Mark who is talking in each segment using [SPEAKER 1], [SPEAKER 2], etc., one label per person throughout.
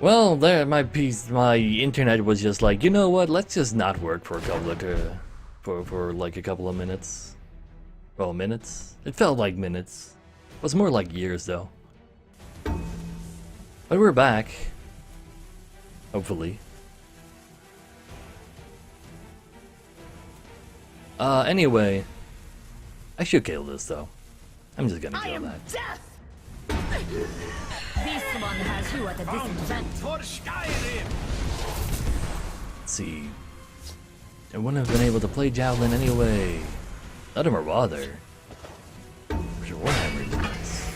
[SPEAKER 1] Well, there, my internet was just like, you know what? Let's just not work for a couple of, for like a couple of minutes. Well, minutes. It felt like minutes. It was more like years though. But we're back. Hopefully. Anyway, I should kill this though. I'm just gonna kill that.
[SPEAKER 2] Death! This one has you at a disadvantage.
[SPEAKER 1] Let's see. I wouldn't have been able to play Javelin anyway. None of them are bother. Sure, Warhammer is nice.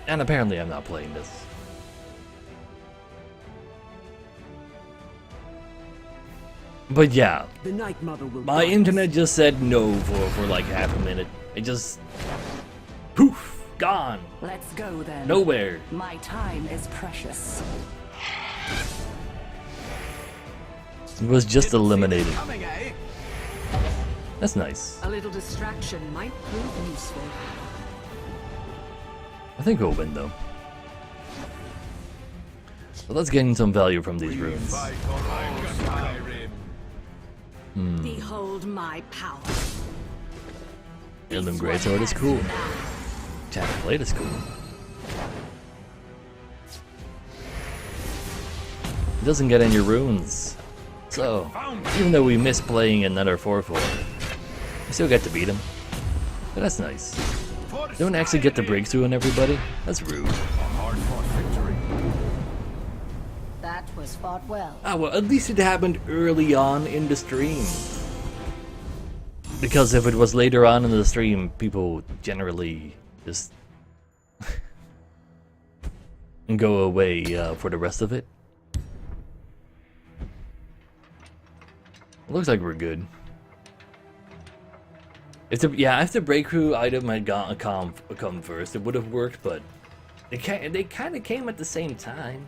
[SPEAKER 1] And apparently I'm not playing this. But yeah,
[SPEAKER 3] The Night Mother will
[SPEAKER 1] my
[SPEAKER 3] guide
[SPEAKER 1] internet just said no for like half a minute. It just poof, gone,
[SPEAKER 2] Let's go then.
[SPEAKER 1] nowhere.
[SPEAKER 2] My time is precious.
[SPEAKER 1] It was just eliminated. That's nice.
[SPEAKER 3] A little distraction might prove useful.
[SPEAKER 1] I think we'll win though. So let's gain some value from these runes.
[SPEAKER 3] Behold my power.
[SPEAKER 1] Heirloom Greatsword is cool. Tattered Blade is cool. It doesn't get any runes. So, even though we miss playing another 4-4, we still get to beat him. But that's nice. Don't actually get the breakthrough on everybody? That's rude.
[SPEAKER 2] That was fought well.
[SPEAKER 1] Ah, well, at least it happened early on in the stream. Because if it was later on in the stream, people generally just go away for the rest of it. Looks like we're good. If the breakthrough item had come first, it would have worked, but they kind of came at the same time.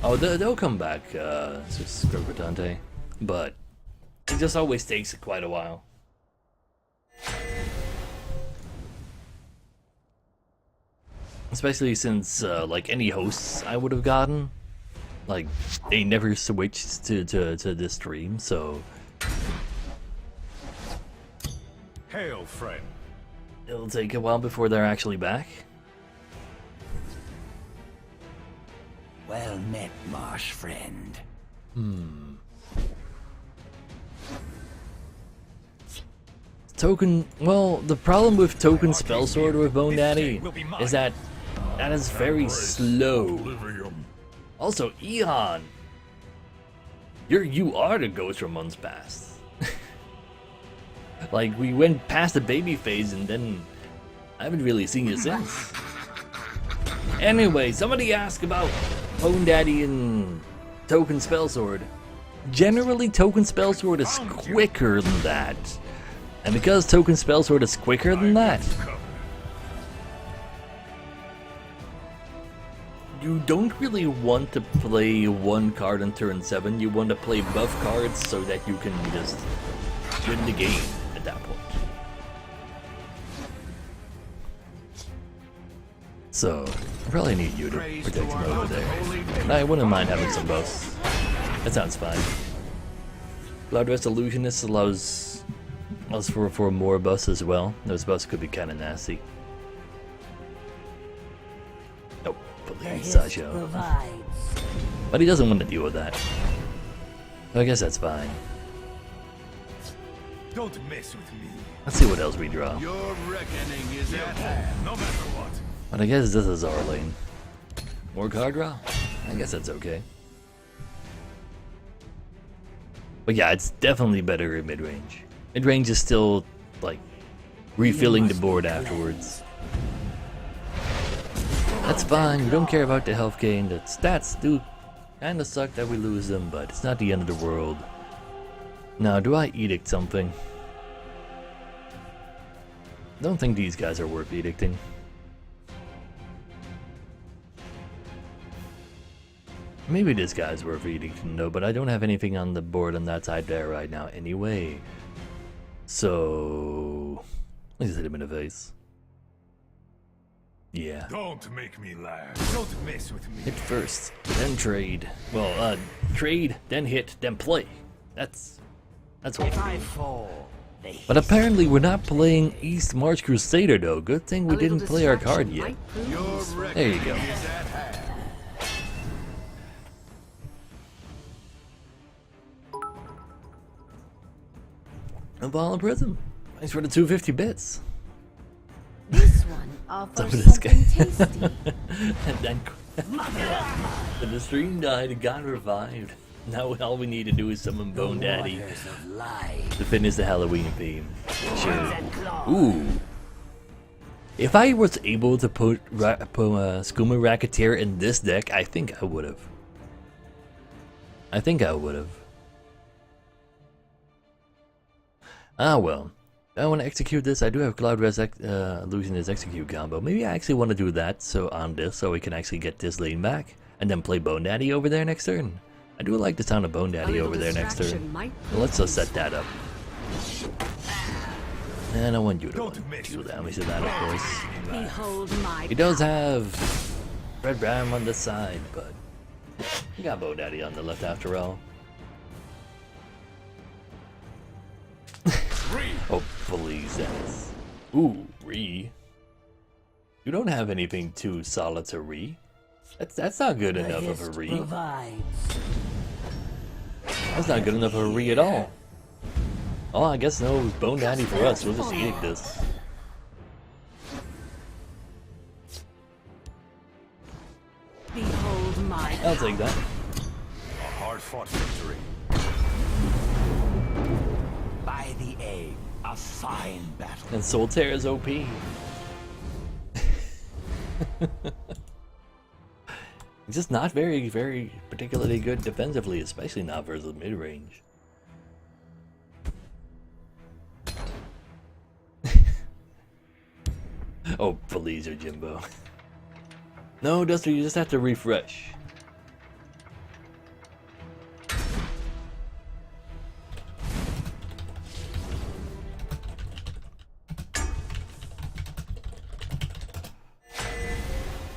[SPEAKER 1] Oh, they'll come back, Scrocotante, but it just always takes quite a while. Especially since, like, any hosts I would have gotten, like, they never switched to this stream, so
[SPEAKER 4] Hail, friend.
[SPEAKER 1] it'll take a while before they're actually back.
[SPEAKER 5] Well met, marsh friend.
[SPEAKER 1] Token, well, the problem with Token Spell Sword with Bone Daddy is that is very slow. Also, Eon, you are the ghost from months past. Like, we went past the baby phase and then I haven't really seen you since. Anyway, somebody asked about Bone Daddy and Token Spell Sword. Generally, Token Spell Sword is quicker than that. And because Token Spell Sword is quicker than that, you don't really want to play one card on turn 7. You want to play buff cards so that you can just win the game at that point. So, I probably need you to protect me over there. And I wouldn't mind having some buffs. That sounds fine. Bloodrest Illusionist allows us for more buffs as well. Those buffs could be kind of nasty. Nope, please, Sasha.
[SPEAKER 2] Provides.
[SPEAKER 1] But he doesn't want to deal with that. So I guess that's fine.
[SPEAKER 4] Don't mess with me.
[SPEAKER 1] Let's see what else we draw.
[SPEAKER 4] Your reckoning is at hand, no matter what.
[SPEAKER 1] But I guess this is our lane. More card draw? I guess that's okay. But yeah, it's definitely better in mid-range. Mid-range is still, like, refilling the board afterwards. That's fine, we don't care about the health gain. The stats do kinda suck that we lose them, but it's not the end of the world. Now, do I edict something? Don't think these guys are worth edicting. Maybe this guy's worth eating to know, but I don't have anything on the board on that side there right now anyway. So let's just hit him in the face. Yeah.
[SPEAKER 4] Don't make me laugh. Don't mess with me.
[SPEAKER 1] Hit first, then trade. Well, trade, then hit, then play. That's what
[SPEAKER 5] If
[SPEAKER 1] we
[SPEAKER 5] I
[SPEAKER 1] do.
[SPEAKER 5] fall, they
[SPEAKER 1] But apparently we're not playing East March Crusader though. Good thing we didn't play our card yet.
[SPEAKER 4] Your
[SPEAKER 1] There you
[SPEAKER 4] reckoning
[SPEAKER 1] go.
[SPEAKER 4] is at hand.
[SPEAKER 1] A ball of prism. Thanks for the 250 bits.
[SPEAKER 2] This one offers
[SPEAKER 1] Some of this guy.
[SPEAKER 2] something tasty.
[SPEAKER 1] And then and the stream died and got revived. Now all we need to do is summon Bone Daddy
[SPEAKER 5] waters of life.
[SPEAKER 1] to finish the Halloween theme. Sure.
[SPEAKER 5] And claws.
[SPEAKER 1] Ooh. If I was able to put Skooma Racketeer in this deck, I think I would have. Ah well. I want to execute this. I do have Cloud Res Illusionist execute combo. Maybe I actually want to do that so we can actually get this lane back and then play Bone Daddy over there next turn. I do like the sound of Bone Daddy over there next turn. So let's just set that up. And I want you to deal damage to that, of course.
[SPEAKER 3] Behold my
[SPEAKER 1] He does have Red Ram on the side, but we got Bone Daddy on the left after all. Oh, please, Dennis. Ooh, Re. You don't have anything too solid to Re. That's not good enough of a Re.
[SPEAKER 5] Provides.
[SPEAKER 1] That's not good enough of a Re at all. Oh, I guess no Bone Daddy for us. We're just eating this.
[SPEAKER 3] Behold my
[SPEAKER 1] I'll take that.
[SPEAKER 4] A hard-fought victory.
[SPEAKER 5] By the egg, a fine battle.
[SPEAKER 1] And Solitaire is OP. It's just not very particularly good defensively, especially not versus mid-range. Oh, please, or Jimbo. No, Duster, you just have to refresh.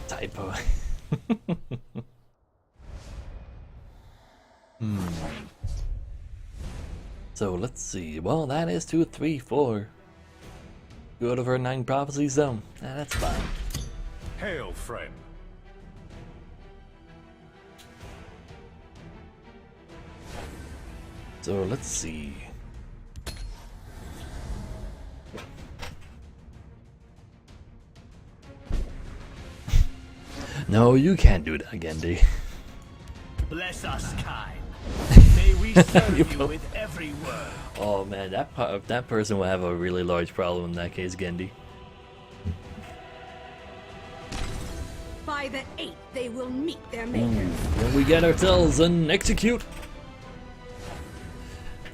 [SPEAKER 1] Typo. So let's see. Well, that is 2, 3, 4. 2 out of our 9 prophecies, though. That's fine.
[SPEAKER 4] Hail, friend.
[SPEAKER 1] So let's see. No, you can't do that, Gendy.
[SPEAKER 5] Bless us, kind. May we serve you with every word.
[SPEAKER 1] Oh man, that person will have a really large problem in that case, Gendy.
[SPEAKER 3] By the 8th they will meet their maker.
[SPEAKER 1] Then we get ourselves an execute.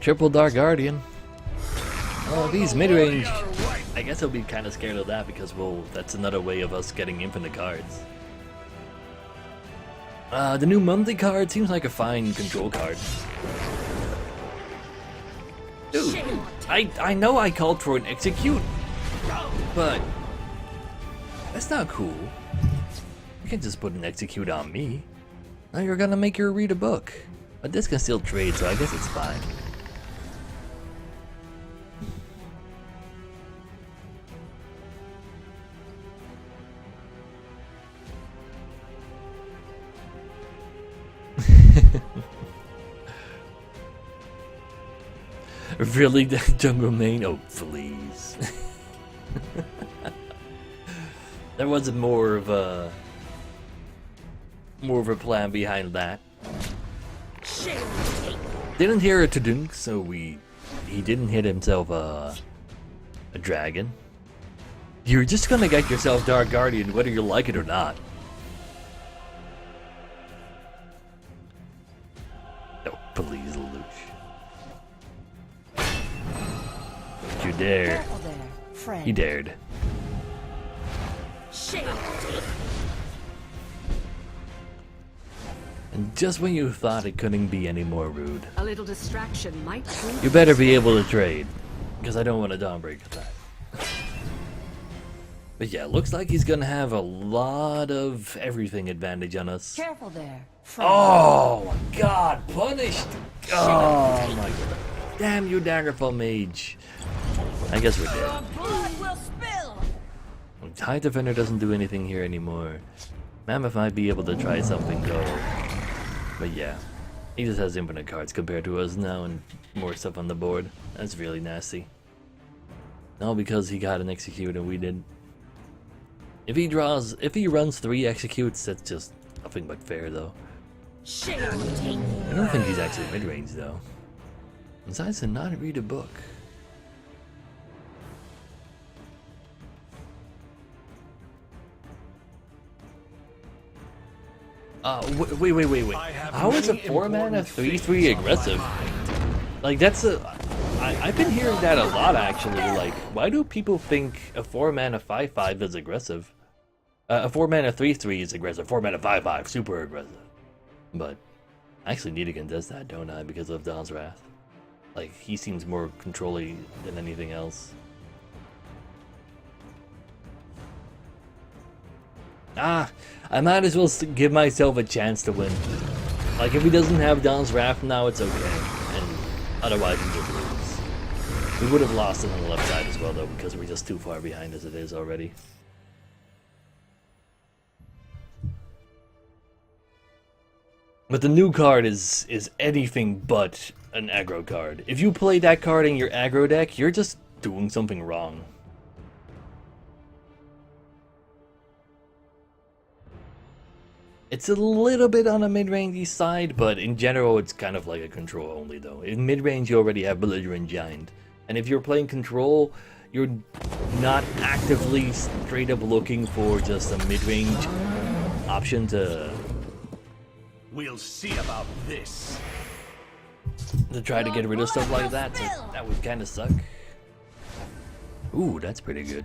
[SPEAKER 1] Triple Dark Guardian. Oh, these mid-range. I guess I'll be kind of scared of that because, well, that's another way of us getting infinite cards. The new monthly card seems like a fine control card. Dude, I know I called for an execute, but that's not cool. You can't just put an execute on me. Now you're gonna make her read a book. But this can still trade, so I guess it's fine. Really, the jungle main? Oh, please. There wasn't more of a plan behind that. Didn't hear a to-dunk, so he didn't hit himself a dragon. You're just gonna get yourself Dark Guardian whether you like it or not. Oh, please, Lelouch. Don't you dare.
[SPEAKER 2] Careful there, friend.
[SPEAKER 1] He dared. And just when you thought it couldn't be any more rude,
[SPEAKER 3] A little distraction might prove
[SPEAKER 1] you better be able to trade, because I don't want a Dawnbreak attack. But yeah, looks like he's gonna have a lot of everything advantage on us.
[SPEAKER 2] Careful there, friend.
[SPEAKER 1] Oh my god, punished! Oh my god. Damn you, Daggerfall Mage. I guess we're dead.
[SPEAKER 2] Blood will spill.
[SPEAKER 1] High Defender doesn't do anything here anymore. Mammoth might be able to try something though. But yeah, he just has infinite cards compared to us now and more stuff on the board. That's really nasty. No, because he got an execute and we did. If he runs 3 executes, that's just nothing but fair though.
[SPEAKER 2] Shame on take you.
[SPEAKER 1] I don't think he's actually mid-range though. Besides to not read a book. Wait. How is a 4-mana 3/3 aggressive? Like that's I've been hearing that a lot actually. Like, why do people think a 4-mana 5/5 is aggressive? A 4-mana 3/3 is aggressive. 4-mana 5/5 super aggressive. But I actually need to contest that, don't I? Because of Dawn's Wrath. Like, he seems more controlly than anything else. I might as well give myself a chance to win. Like, if he doesn't have Dawn's Wrath now, it's okay. And otherwise, we just lose. We would have lost it on the left side as well, though, because we're just too far behind as it is already. But the new card is anything but an aggro card. If you play that card in your aggro deck, you're just doing something wrong. It's a little bit on the mid-rangey side, but in general it's kind of like a control only though. In mid-range you already have Belligerent Giant. And if you're playing control, you're not actively straight up looking for just a mid-range option to
[SPEAKER 5] We'll see about this.
[SPEAKER 1] try to get rid of stuff like that. So that would kind of suck. Ooh, that's pretty good.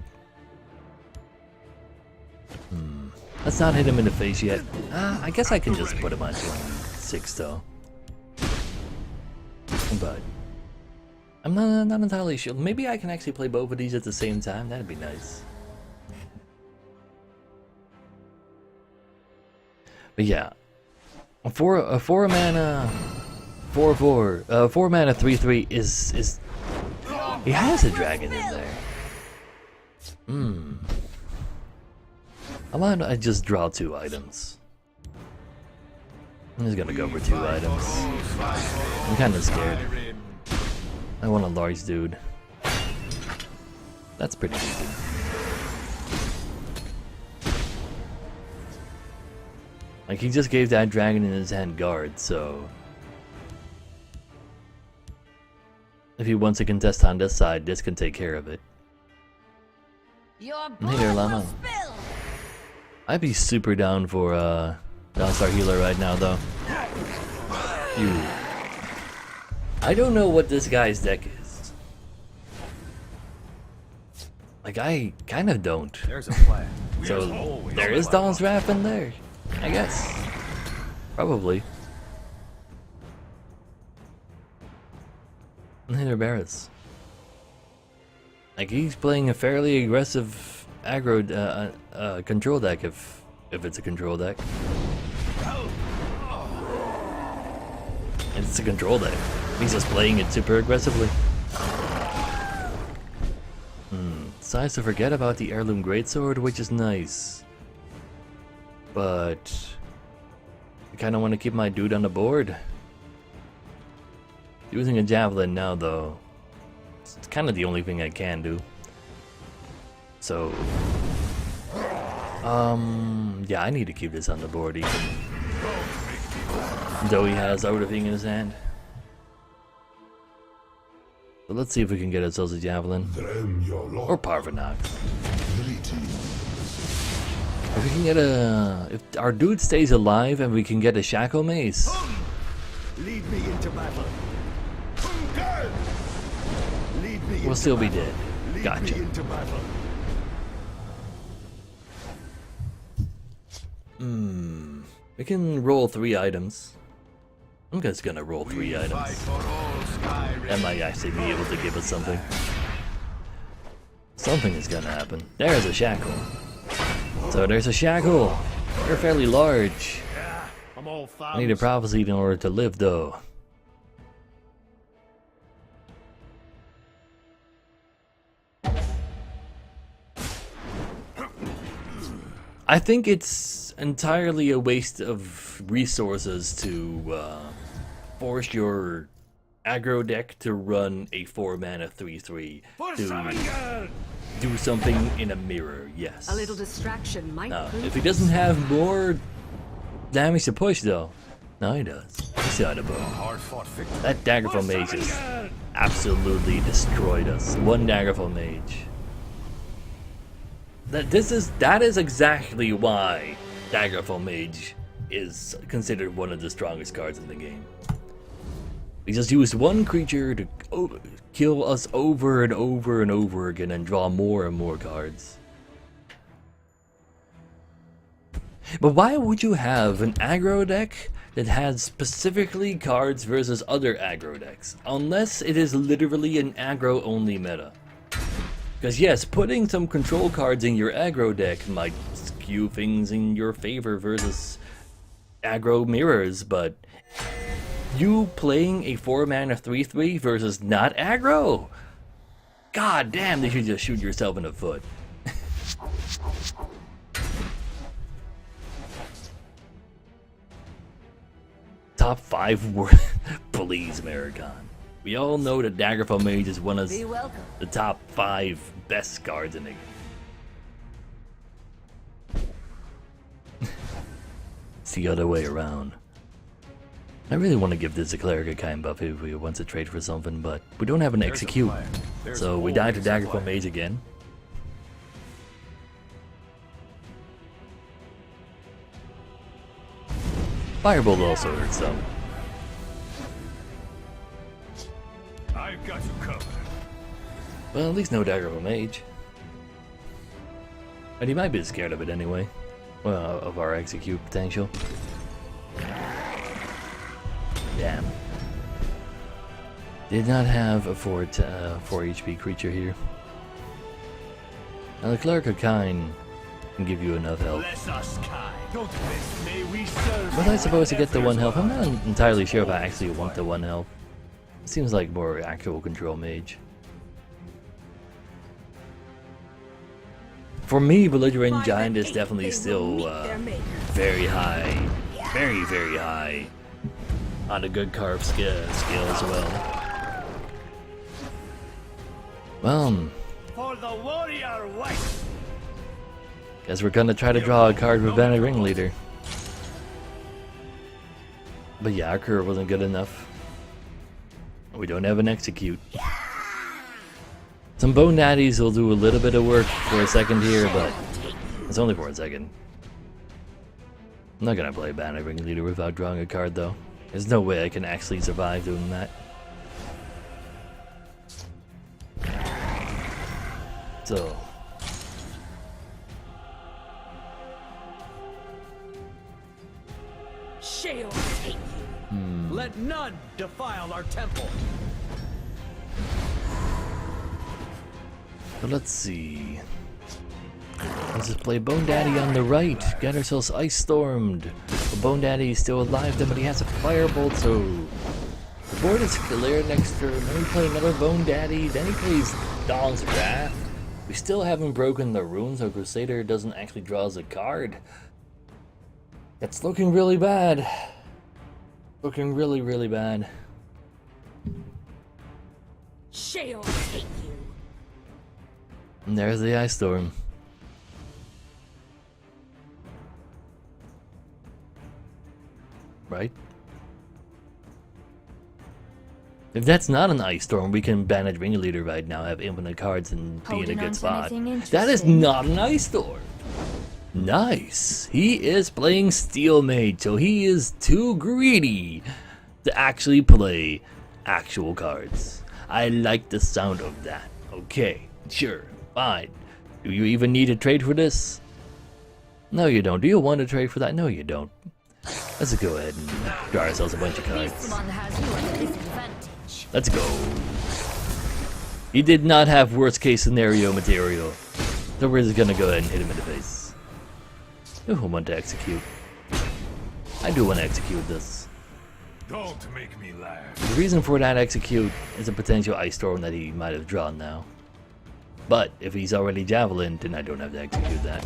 [SPEAKER 1] Let's not hit him in the face yet. I guess I can just put him on 6 though. But I'm not entirely sure. Maybe I can actually play both of these at the same time. That'd be nice. But yeah, a 4 mana 4/4 4 mana 3/3 is he has a dragon in there. How about I just draw 2 items? I'm just gonna go for 2 items. I'm kind of scared. I want a large dude. That's pretty easy. Like, he just gave that dragon in his hand guard, so if he wants to contest on this side, this can take care of it.
[SPEAKER 2] Your
[SPEAKER 1] Hey there,
[SPEAKER 2] blood
[SPEAKER 1] Llama.
[SPEAKER 2] will spill.
[SPEAKER 1] I'd be super down for Dawnstar Healer right now though. I don't know what this guy's deck is. Like, I kind of don't.
[SPEAKER 4] There's a plan.
[SPEAKER 1] So there is Dawn's Wrath in there, I guess. Probably. Hither Barris. Like, he's playing a fairly aggressive aggro control deck if it's a control deck. It's a control deck. He's just playing it super aggressively. Decides to forget about the Heirloom Greatsword, which is nice. But I kinda wanna keep my dude on the board. Using a javelin now though, it's kinda the only thing I can do. So yeah, I need to keep this on the board even though he has everything in his hand. So let's see if we can get ourselves a javelin. Or Parvanax. If we can get if our dude stays alive and we can get a Shackle Mace.
[SPEAKER 5] Lead me into battle. Lead me
[SPEAKER 1] We'll still be dead.
[SPEAKER 5] Lead
[SPEAKER 1] Gotcha.
[SPEAKER 5] me into battle.
[SPEAKER 1] We can roll 3 items. I'm just gonna roll 3 items. That might actually be able to give us something. Something is gonna happen. There's a shackle. So there's a shackle. They're fairly large.
[SPEAKER 5] I'm all
[SPEAKER 1] I need a prophecy in order to live, though. I think it's entirely a waste of resources to force your aggro deck to run a 4-mana 3/3 to do something in a mirror. Yes.
[SPEAKER 3] A little distraction might prove
[SPEAKER 1] If he doesn't have more damage to push, though, no, he does. He's got a bow.
[SPEAKER 4] Hard-fought victory.
[SPEAKER 1] That Daggerful Mage just absolutely destroyed us. One Daggerful Mage. That is exactly why Daggerful Mage is considered one of the strongest cards in the game. We just used one creature to kill us over and over and over again and draw more and more cards. But why would you have an aggro deck that has specifically cards versus other aggro decks? Unless it is literally an aggro only meta. Because yes, putting some control cards in your aggro deck might skew things in your favor versus aggro mirrors, but you playing a 4-mana 3/3 versus not aggro? God damn, they should just shoot yourself in the foot. Top 5 please, Americon. We all know that Daggerful Mage is one of
[SPEAKER 2] Be welcome.
[SPEAKER 1] the top 5 best cards in the game. It's the other way around. I really want to give this a Cleric of Kind buff if we want to trade for something, but we don't have an execute. So we died to Daggerful Mage again. Firebolt also hurts some.
[SPEAKER 4] I've got you covered.
[SPEAKER 1] Well, at least no Daggerful Mage. But he might be scared of it anyway. Well, of our execute potential. Damn. Did not have a 4 HP creature here. Now the Cleric of Kind can give you enough health.
[SPEAKER 5] Bless us, kind. Don't miss. May we serve.
[SPEAKER 1] Was I supposed to get the 1 health? I'm not entirely sure if I actually want the 1 health. It seems like more actual control mage. For me, Belligerent Giant is definitely still very high. Very, very high. On a good carb scale as well. Well,
[SPEAKER 5] For the warrior wife.
[SPEAKER 1] guess we're gonna try to draw a card with Banner Ringleader. But yeah, our curve wasn't good enough. We don't have an execute. Some Bone Daddies will do a little bit of work for a second here, but it's only for a second. I'm not gonna play Banner Ringleader without drawing a card though. There's no way I can actually survive doing that. So
[SPEAKER 2] Shall take you.
[SPEAKER 5] Let none defile our temple.
[SPEAKER 1] but let's see. Let's just play Bone Daddy on the right. Get ourselves Ice Stormed. But Bone Daddy is still alive then, but he has a Firebolt, so the board is clear next turn. Then we play another Bone Daddy. Then he plays Dawn's Wrath. We still haven't broken the rune, so Crusader doesn't actually draw us a card. It's looking really bad. Looking really, really bad.
[SPEAKER 2] Shall take you.
[SPEAKER 1] And there's the Ice Storm. Right? If that's not an Ice Storm, we can banish Ringleader right now, have infinite cards, and be in a
[SPEAKER 2] Holding on
[SPEAKER 1] good
[SPEAKER 2] to
[SPEAKER 1] spot.
[SPEAKER 2] anything
[SPEAKER 1] That is
[SPEAKER 2] interesting?
[SPEAKER 1] not an Ice Storm. Nice. He is playing Steel Mage, so he is too greedy to actually play actual cards. I like the sound of that. Okay, sure, fine. Do you even need to trade for this? No, you don't. Do you want to trade for that? No, you don't. Let's go ahead and draw ourselves a bunch of
[SPEAKER 2] This
[SPEAKER 1] cards.
[SPEAKER 2] one has you at a disadvantage.
[SPEAKER 1] Let's go. He did not have worst case scenario material. So we're just gonna go ahead and hit him in the face. Ooh, I want to execute. I do want to execute this.
[SPEAKER 4] Don't make me laugh.
[SPEAKER 1] The reason for that execute is a potential ice storm that he might have drawn now. But if he's already javelin, then I don't have to execute that.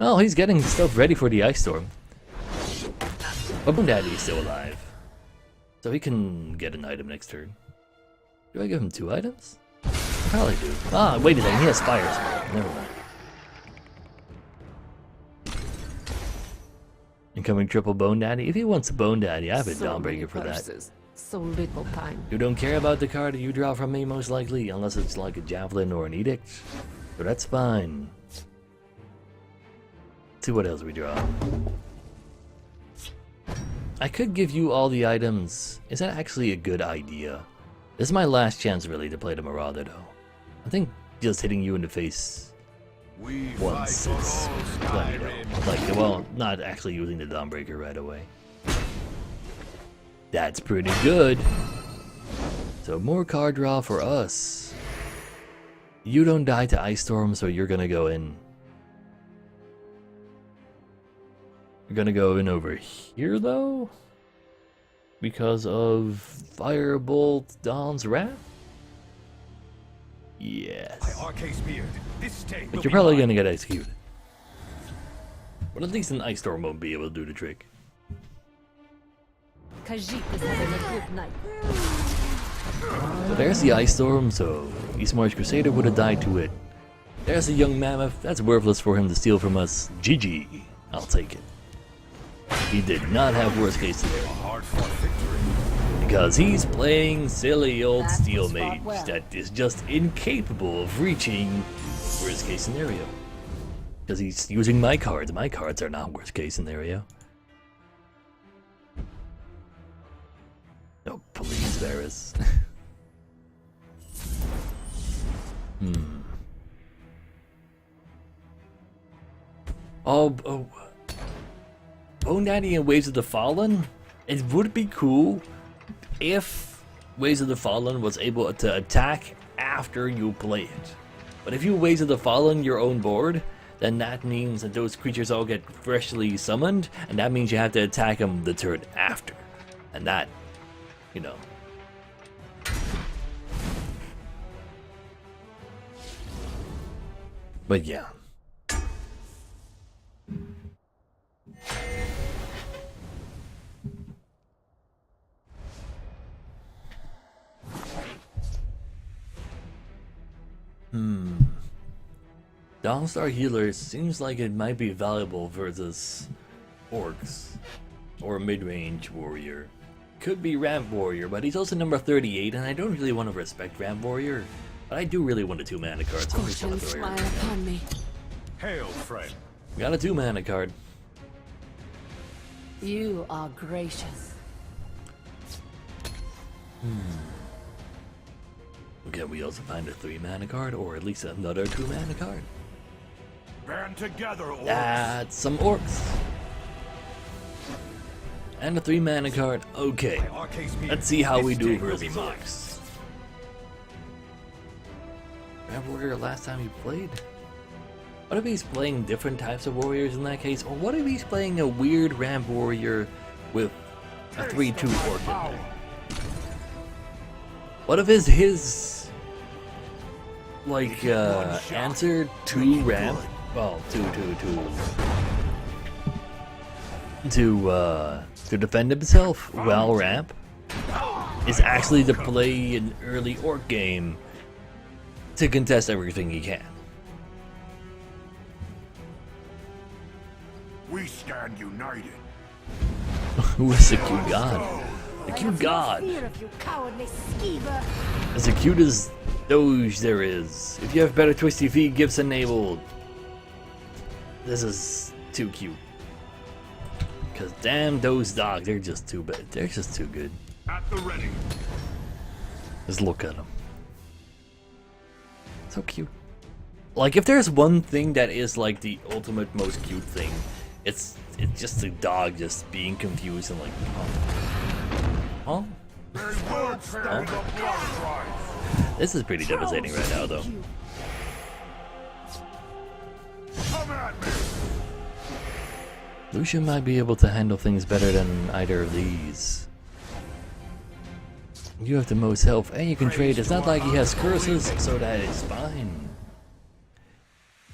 [SPEAKER 1] Oh, he's getting stuff ready for the ice storm. But Boom Daddy is still alive. So he can get an item next turn. Do I give him 2 items? I probably do. Ah, wait a second, he has fire spell. Never mind. Incoming triple Bone Daddy. If he wants a Bone Daddy, I have a Dawnbreaker for that.
[SPEAKER 2] So little time.
[SPEAKER 1] You don't care about the card you draw from me, most likely, unless it's like a Javelin or an Edict. So that's fine. Let's see what else we draw. I could give you all the items. Is that actually a good idea? This is my last chance, really, to play the Marauder, though. I think just hitting you in the face
[SPEAKER 4] We
[SPEAKER 1] once
[SPEAKER 4] fight
[SPEAKER 1] is
[SPEAKER 4] for all
[SPEAKER 1] plenty, though.
[SPEAKER 4] Skyrim.
[SPEAKER 1] Like, well, not actually using the Dawnbreaker right away. That's pretty good. So more card draw for us. You don't die to Ice Storm, so you're gonna go in. You're gonna go in over here, though? Because of Firebolt Dawn's Wrath? Yes.
[SPEAKER 4] By Arcade's beard, this day will
[SPEAKER 1] But you're
[SPEAKER 4] be
[SPEAKER 1] probably
[SPEAKER 4] mine.
[SPEAKER 1] gonna get executed. But at least an Ice Storm won't be able to do the trick.
[SPEAKER 2] Khajiit is having a good night.
[SPEAKER 1] So there's the Ice Storm, so Eastmarch Crusader would have died to it. There's a young mammoth, that's worthless for him to steal from us. GG, I'll take it. He did not have worst case scenario.
[SPEAKER 4] Hard-fought victory.
[SPEAKER 1] Because he's playing silly old
[SPEAKER 2] That
[SPEAKER 1] Steel
[SPEAKER 2] was fought
[SPEAKER 1] Mage
[SPEAKER 2] well.
[SPEAKER 1] that is just incapable of reaching worst case scenario. Because he's using my cards. My cards are not worst case scenario. Oh, please, Varus. Oh, Bone Daddy and Waves of the Fallen? It would be cool if Waves of the Fallen was able to attack after you play it. But if you Waves of the Fallen your own board, then that means that those creatures all get freshly summoned, and that means you have to attack them the turn after. And that, you know. But yeah. Dawnstar Healer seems like it might be valuable versus orcs or mid-range warrior. Could be Ramp Warrior, but he's also number 38, and I don't really want to respect Ramp Warrior. But I do really want a 2-mana card, so I'm just gonna
[SPEAKER 2] Fortune
[SPEAKER 1] throw
[SPEAKER 2] smile
[SPEAKER 1] it.
[SPEAKER 2] upon me.
[SPEAKER 4] Hail, friend.
[SPEAKER 1] We got a 2-mana card.
[SPEAKER 2] You are gracious.
[SPEAKER 1] Can we also find a 3-mana card, or at least another 2-mana card?
[SPEAKER 4] Band together, orcs.
[SPEAKER 1] That's some orcs. And a 3-mana card. Okay.
[SPEAKER 4] By Arcade's beard,
[SPEAKER 1] Let's see how we
[SPEAKER 4] this
[SPEAKER 1] do
[SPEAKER 4] day will
[SPEAKER 1] versus
[SPEAKER 4] be mine.
[SPEAKER 1] orcs. Ramp Warrior last time he played? What if he's playing different types of warriors in that case? Or what if he's playing a weird Ramp Warrior with a 3-2 orc in there? What if his like answer to ramp, well, to defend himself while ramp is actually to play an early orc game to contest everything he can.
[SPEAKER 4] We stand united.
[SPEAKER 1] Who is the cute god? The cute god.
[SPEAKER 3] Fear of you, cowardly skeever.
[SPEAKER 1] As the cute as Doge there is. If you have better twisty feet, gifts enabled. This is too cute. Cause damn those dogs, they're just too bad. They're just too good.
[SPEAKER 4] At the ready.
[SPEAKER 1] Just look at them. So cute. Like, if there's one thing that is like the ultimate most cute thing, it's just a dog just being confused and like, huh?
[SPEAKER 4] There's blood stand the blood rise.
[SPEAKER 1] This is pretty devastating right now, though.
[SPEAKER 4] Come at me.
[SPEAKER 1] Lucian might be able to handle things better than either of these. You have the most health, and you can trade. It's not like he has curses, so that is fine.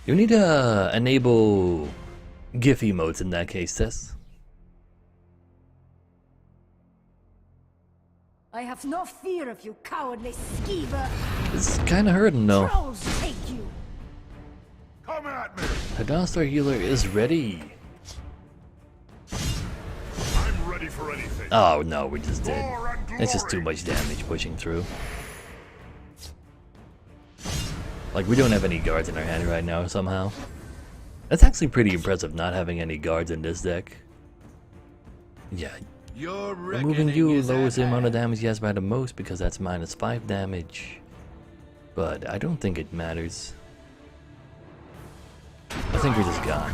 [SPEAKER 1] You need to enable GIF emotes in that case, Tess.
[SPEAKER 3] I have no fear of you, cowardly skeever.
[SPEAKER 1] It's kind of hurting, though.
[SPEAKER 3] Trolls take you.
[SPEAKER 4] Come at me.
[SPEAKER 1] The Dawnstar healer is ready.
[SPEAKER 4] I'm ready for anything.
[SPEAKER 1] Oh no, we just did.
[SPEAKER 4] War and
[SPEAKER 1] It's just too
[SPEAKER 4] glory.
[SPEAKER 1] much damage pushing through. Like, we don't have any guards in our hand right now, somehow. That's actually pretty impressive, not having any guards in this deck. Yeah, removing you lowers the amount of damage he has by the most because that's -5 damage. But I don't think it matters. I think we're just gone.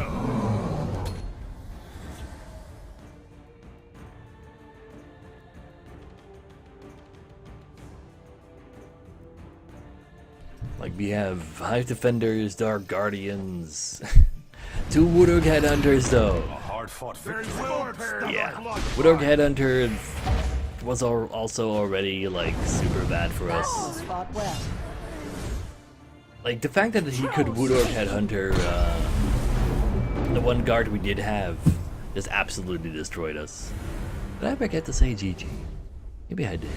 [SPEAKER 1] Like, we have Hive Defenders, Dark Guardians, 2 Woodork Headhunters though.
[SPEAKER 5] Hard-fought
[SPEAKER 4] There's
[SPEAKER 5] victory.
[SPEAKER 4] blood stand the
[SPEAKER 1] Yeah,
[SPEAKER 4] blood
[SPEAKER 1] Woodork
[SPEAKER 4] rise.
[SPEAKER 1] Headhunter was also already like super bad for us.
[SPEAKER 2] Trolls fought well.
[SPEAKER 1] Like, the fact that he could Woodork Headhunter, the one guard we did have, just absolutely destroyed us. Did I forget to say GG? Maybe I did.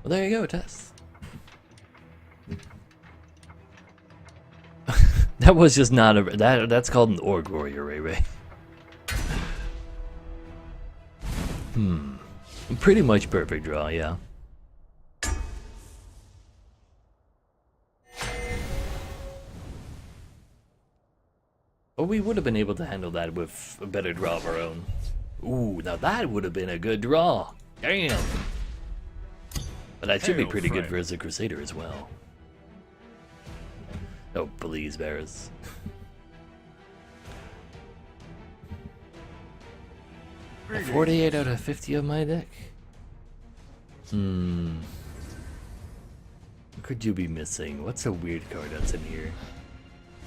[SPEAKER 1] Well, there you go, Tess. That was just not a that's called an Orc Warrior, Ray Ray. Pretty much perfect draw, yeah. But we would have been able to handle that with a better draw of our own. Ooh, now that would have been a good draw. Damn. But that should be
[SPEAKER 4] Hail,
[SPEAKER 1] pretty good
[SPEAKER 4] friend.
[SPEAKER 1] for as a Crusader as well. Oh, please, Varus. A 48 out of 50 of my deck? What could you be missing? What's a weird card that's in here?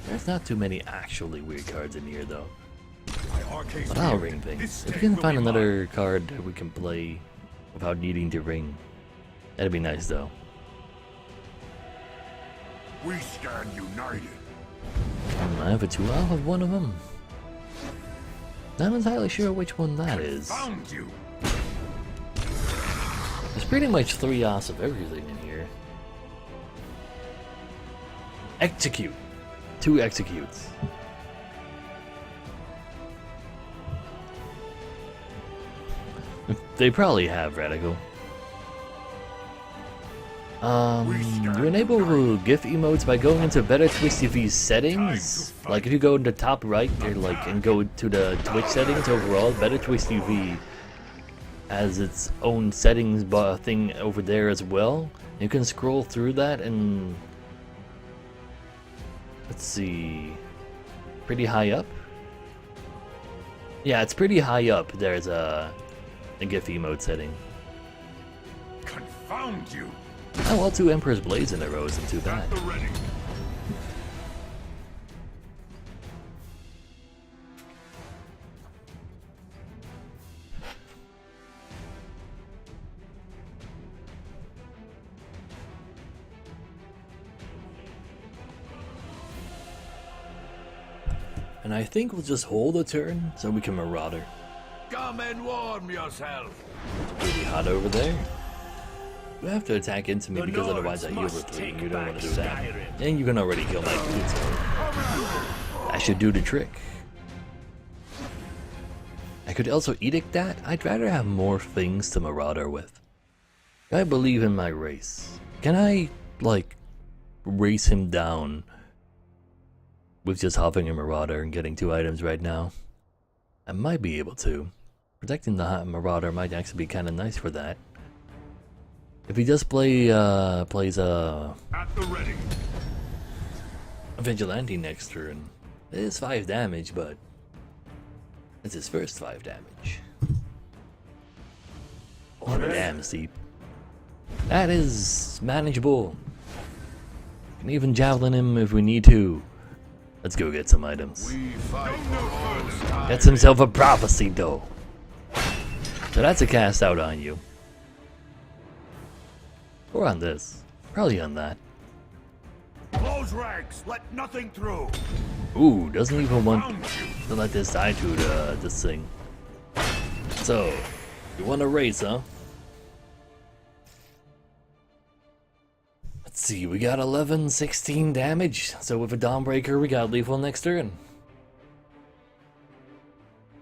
[SPEAKER 1] There's not too many actually weird cards in here, though.
[SPEAKER 4] My arcane
[SPEAKER 1] But I'll
[SPEAKER 4] spirit.
[SPEAKER 1] ring things.
[SPEAKER 4] This
[SPEAKER 1] If we
[SPEAKER 4] state
[SPEAKER 1] can
[SPEAKER 4] will
[SPEAKER 1] find
[SPEAKER 4] be
[SPEAKER 1] another card that we can play without needing to ring, that'd be nice, though.
[SPEAKER 4] mine. We stand united.
[SPEAKER 1] I have a 2 off of one of them. Not entirely sure which one that is.
[SPEAKER 4] Found you.
[SPEAKER 1] There's pretty much 3 offs of everything in here. Execute. 2 executes. They probably have Radical. You enable GIF emotes by going into Better Twitch TV settings. Like, if you go in the top right there, like, and go to the Twitch settings overall, Better Twitch TV has its own settings thing over there as well. You can scroll through that and let's see, pretty high up. Yeah, it's pretty high up. There's a GIF emote setting.
[SPEAKER 4] Confound you.
[SPEAKER 1] Oh well, 2 Emperor's Blades in a row isn't too bad.
[SPEAKER 4] At the ready.
[SPEAKER 1] And I think we'll just hold a turn so we can Marauder.
[SPEAKER 5] Come and warm yourself.
[SPEAKER 1] It's pretty hot over there. You have to attack into me
[SPEAKER 5] The
[SPEAKER 1] because otherwise I
[SPEAKER 5] Nords
[SPEAKER 1] heal
[SPEAKER 5] must
[SPEAKER 1] with 3 and
[SPEAKER 5] take
[SPEAKER 1] you don't
[SPEAKER 5] back
[SPEAKER 1] want to do that.
[SPEAKER 5] Skyrim.
[SPEAKER 1] And you can already kill my dude, so I should do the trick. I could also edict that. I'd rather have more things to Marauder with. I believe in my race. Can I, like, race him down with just hopping a Marauder and getting 2 items right now? I might be able to. Protecting the Marauder might actually be kind of nice for that. If he just plays
[SPEAKER 4] At the ready.
[SPEAKER 1] a Vigilante next turn, it is 5 damage, but it's his first 5 damage. Oh, damn steep. That is manageable. Can even javelin him if we need to. Let's go get some items.
[SPEAKER 4] We fight no further.
[SPEAKER 1] Gets himself a prophecy though. So that's a cast out on you. Or on this. Probably on that.
[SPEAKER 4] Close ranks. Let nothing through.
[SPEAKER 1] Ooh, doesn't even want to let this die to this thing. So, you want to race, huh? Let's see, we got 11, 16 damage. So with a Dawnbreaker, we got lethal next turn.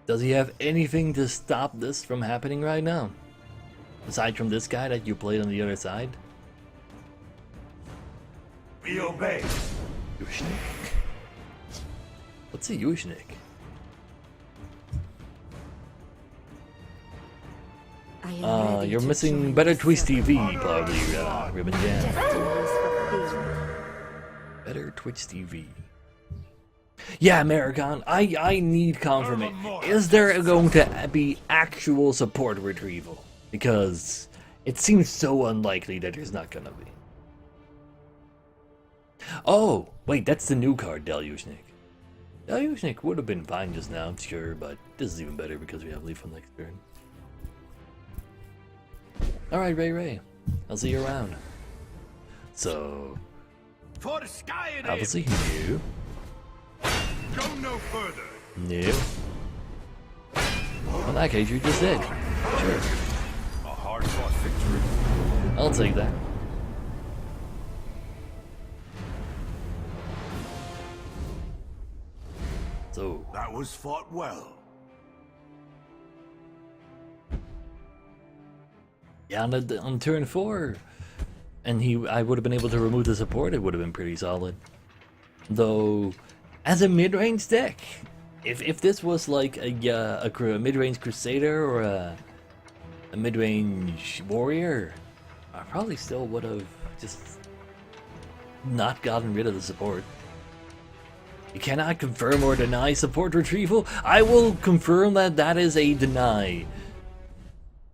[SPEAKER 1] Does he have anything to stop this from happening right now? Aside from this guy that you played on the other side?
[SPEAKER 4] We obey.
[SPEAKER 1] Yushnik? What's a Yushnik?
[SPEAKER 2] I am ready
[SPEAKER 1] You're
[SPEAKER 2] to
[SPEAKER 1] missing
[SPEAKER 2] join
[SPEAKER 1] Better
[SPEAKER 2] the
[SPEAKER 1] Twitch
[SPEAKER 2] circle.
[SPEAKER 1] TV, probably, Ribbon Jam.
[SPEAKER 2] Destiny is fulfilled.
[SPEAKER 1] Better Twitch TV. Yeah, Americon, I need confirmation. Is there going to be actual support retrieval? Because it seems so unlikely that there's not gonna be. Oh, wait, that's the new card, Delushnik. Delushnik would have been fine just now, sure, but this is even better because we have lethal next turn. Alright, Ray. I'll see you around. So,
[SPEAKER 4] For the sky and
[SPEAKER 1] obviously, new.
[SPEAKER 4] Go no further.
[SPEAKER 1] New. In that case, you just did. Sure.
[SPEAKER 4] A hard-fought victory.
[SPEAKER 1] I'll take that. So,
[SPEAKER 4] That was fought well.
[SPEAKER 1] yeah, on turn 4, and I would have been able to remove the support, it would have been pretty solid. Though, as a mid-range deck, if this was like a mid-range Crusader or a mid-range Warrior, I probably still would have just not gotten rid of the support. You cannot confirm or deny support retrieval. I will confirm that that is a deny,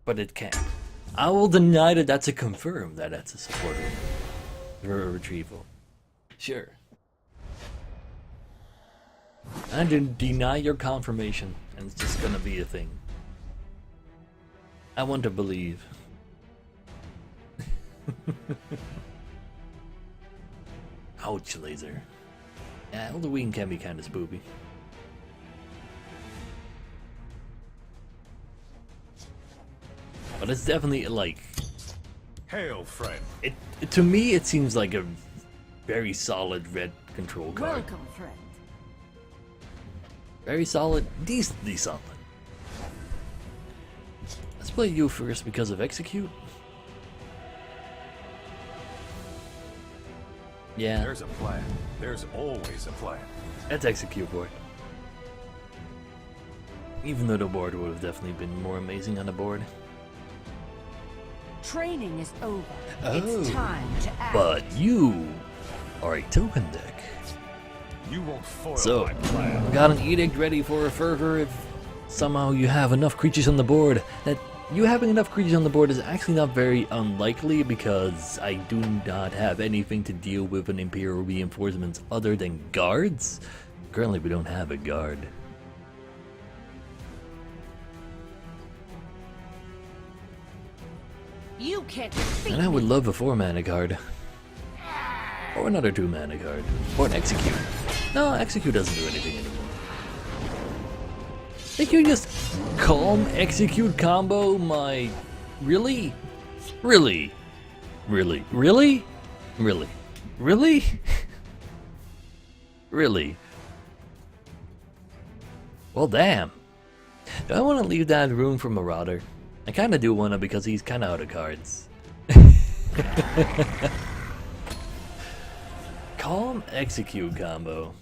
[SPEAKER 1] but it can't. I will deny that that's a confirm that that's a support retrieval. Sure. I deny your confirmation, and it's just gonna be a thing. I want to believe. Ouch, laser. Yeah, Halloween can be kind of spoopy. But it's definitely like
[SPEAKER 4] Hail, friend.
[SPEAKER 1] to me it seems like a very solid red control card.
[SPEAKER 2] Welcome, friend.
[SPEAKER 1] Very solid, decently solid. Let's play you first because of execute. Yeah,
[SPEAKER 4] There's a plan. There's always a plan.
[SPEAKER 1] let's execute board. Even though the board would have definitely been more amazing on the board.
[SPEAKER 2] Training is over.
[SPEAKER 1] Oh.
[SPEAKER 2] It's time to act.
[SPEAKER 1] But you are a token deck.
[SPEAKER 4] You won't foil
[SPEAKER 1] So,
[SPEAKER 4] my plan.
[SPEAKER 1] got an edict ready for a fervor if somehow you have enough creatures on the board. That you having enough creatures on the board is actually not very unlikely because I do not have anything to deal with an Imperial reinforcements other than guards. Currently we don't have a guard.
[SPEAKER 2] You can't defeat
[SPEAKER 1] And I would
[SPEAKER 2] me.
[SPEAKER 1] love a 4-mana card. Or another 2-mana card. Or an execute. No, execute doesn't do anything anymore. Think you just calm execute combo my... Really? Really? Really? Really? Really? Really? Really? Well, damn. Do I want to leave that room for Marauder? I kind of do want to because he's kind of out of cards. Calm execute combo.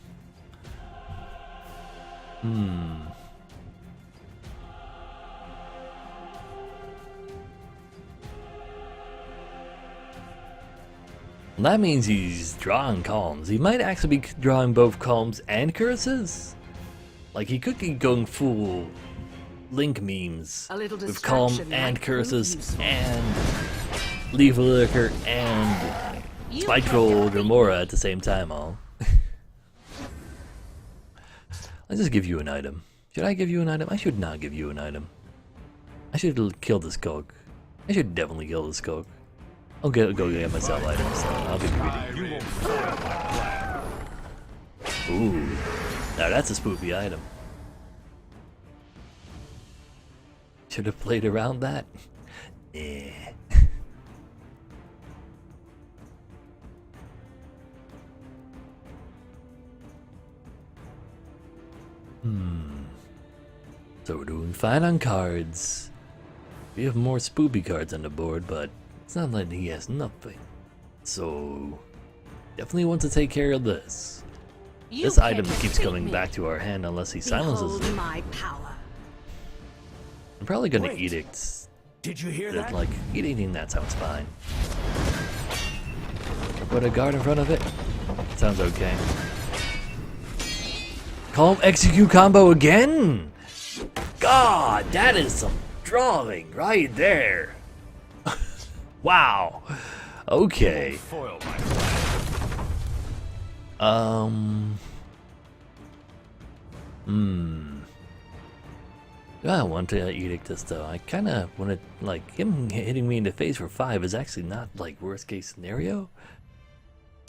[SPEAKER 1] That means he's drawing calms. He might actually be drawing both calms and curses. Like he could be going full Link memes
[SPEAKER 2] A little
[SPEAKER 1] with calm
[SPEAKER 2] distraction
[SPEAKER 1] and
[SPEAKER 2] might prove
[SPEAKER 1] curses
[SPEAKER 2] useful.
[SPEAKER 1] and Leave Lurker and
[SPEAKER 2] You
[SPEAKER 1] Spike
[SPEAKER 2] can't
[SPEAKER 1] Troll
[SPEAKER 2] defeat
[SPEAKER 1] Gamora at the same time. All. I'll just give you an item. Should I give you an item? I should not give you an item. I should kill this Coke. I should definitely kill this Coke. I'll go get myself items. So I'll be greedy.
[SPEAKER 4] You won't foil my plan.
[SPEAKER 1] Ooh, now that's a spoopy item. Should have played around that. Yeah. So we're doing fine on cards. We have more spoopy cards on the board, but it's not like he has nothing. So definitely want to take care of this.
[SPEAKER 2] You
[SPEAKER 1] This
[SPEAKER 2] can't
[SPEAKER 1] item keeps
[SPEAKER 2] defeat
[SPEAKER 1] coming
[SPEAKER 2] me.
[SPEAKER 1] back to our hand unless he silences
[SPEAKER 2] Behold
[SPEAKER 1] it.
[SPEAKER 2] my power.
[SPEAKER 1] I'm probably gonna
[SPEAKER 5] Wait.
[SPEAKER 1] edict.
[SPEAKER 5] Did you hear that?
[SPEAKER 1] Like editing that sounds fine. Put a guard in front of it. Sounds okay. Calm execute combo again. God, that is some drawing right there. Wow. Okay.
[SPEAKER 4] Foil my plan.
[SPEAKER 1] I want to edict this though. I kind of want to, like, him hitting me in the face for 5 is actually not like worst case scenario.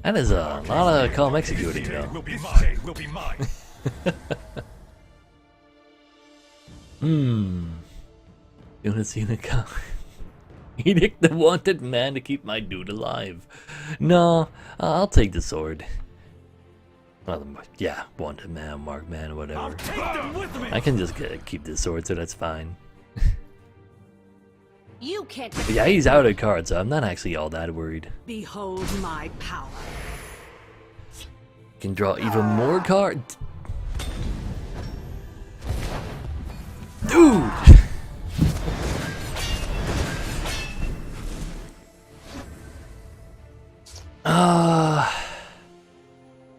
[SPEAKER 1] That is a lot of calm executing though.
[SPEAKER 4] Will be mine. Will be mine.
[SPEAKER 1] You wanna see the comment? Edict the wanted man to keep my dude alive. No, I'll take the sword. Well, yeah, wanted man, marked man, whatever.
[SPEAKER 5] Take them with me.
[SPEAKER 1] I can just keep this sword, so that's fine.
[SPEAKER 2] You can't
[SPEAKER 1] But yeah, he's out of cards, so I'm not actually all that worried.
[SPEAKER 2] behold my power.
[SPEAKER 1] Can draw even more cards. Dude!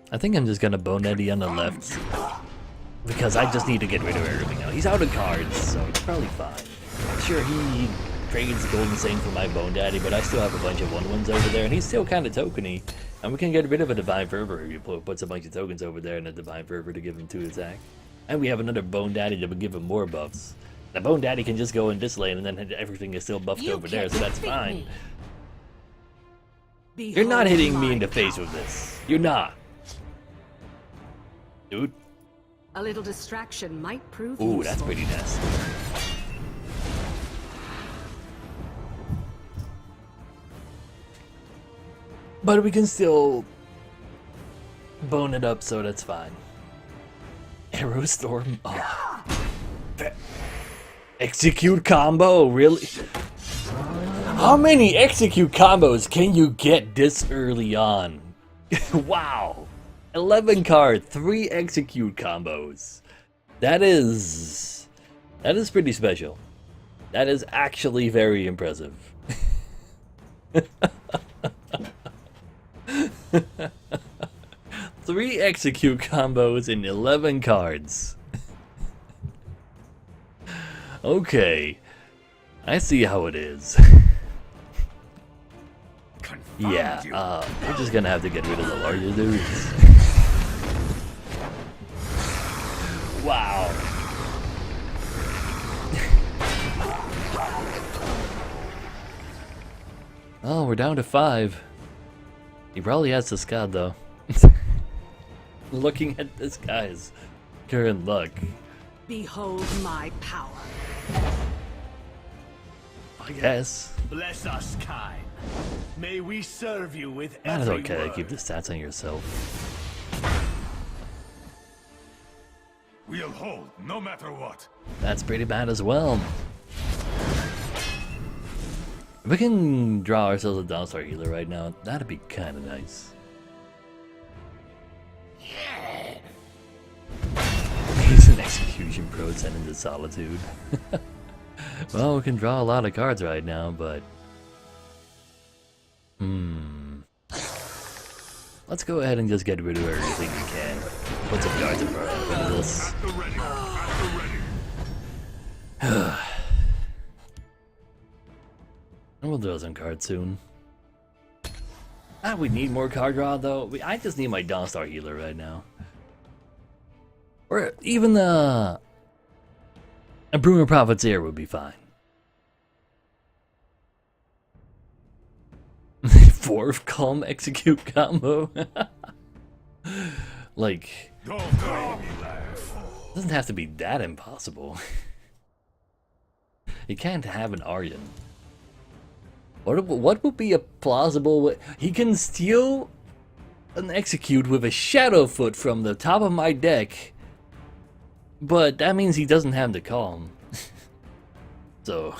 [SPEAKER 1] I think I'm just gonna Bone Eddie on the left. Because I just need to get rid of everything now. He's out of cards, so it's probably fine. Sure, he trades Golden Saint for my Bone Daddy, but I still have a bunch of 1/1s over there, and he's still kind of tokeny. And we can get rid of a Divine Fervor if he puts a bunch of tokens over there and a Divine Fervor to give him 2 attack. And we have another Bone Daddy that would give him more buffs. The Bone Daddy can just go in this lane, and then everything is still buffed
[SPEAKER 2] You
[SPEAKER 1] over there,
[SPEAKER 2] can't
[SPEAKER 1] so that's
[SPEAKER 2] defeat
[SPEAKER 1] fine.
[SPEAKER 2] me.
[SPEAKER 1] You're not
[SPEAKER 2] Behold
[SPEAKER 1] hitting me
[SPEAKER 2] my
[SPEAKER 1] in the face
[SPEAKER 2] power.
[SPEAKER 1] with this. You're not. Dude.
[SPEAKER 2] A little distraction might prove
[SPEAKER 1] Ooh,
[SPEAKER 2] useful.
[SPEAKER 1] that's pretty nasty. But we can still bone it up, so that's fine. Arrow Storm. Oh. Execute combo, really? How many execute combos can you get this early on? Wow. 11 card, 3 execute combos. That is pretty special. That is actually very impressive. 3 execute combos in 11 cards. Okay. I see how it is. Yeah, we're just gonna have to get rid of the larger dudes. Wow. Oh, we're down to 5. He probably has the Scud though. Looking at this guy's current luck,
[SPEAKER 2] Behold my power.
[SPEAKER 1] I guess.
[SPEAKER 5] Bless us, kind. May we serve you with
[SPEAKER 1] That's
[SPEAKER 5] every
[SPEAKER 1] okay,
[SPEAKER 5] word.
[SPEAKER 1] keep the stats on yourself.
[SPEAKER 4] We'll hold, no matter what.
[SPEAKER 1] That's pretty bad as well. If we can draw ourselves a Downstar healer right now, that'd be kinda nice. He's an execution pro sent into solitude. Well, we can draw a lot of cards right now, but go ahead and just get rid of everything we can. Put some guards in front of this.
[SPEAKER 4] At the ready. At the ready.
[SPEAKER 1] And we'll draw some cards soon. We need more card draw though. I just need my Dawnstar healer right now. Or even a Broomer Prophet's Heir would be fine. 4th Calm Execute combo. Like,
[SPEAKER 4] Don't make me laugh.
[SPEAKER 1] it doesn't have to be that impossible. You can't have an Aryan. What would be a plausible way? He can steal an Execute with a Shadowfoot from the top of my deck, but that means he doesn't have the Calm. So...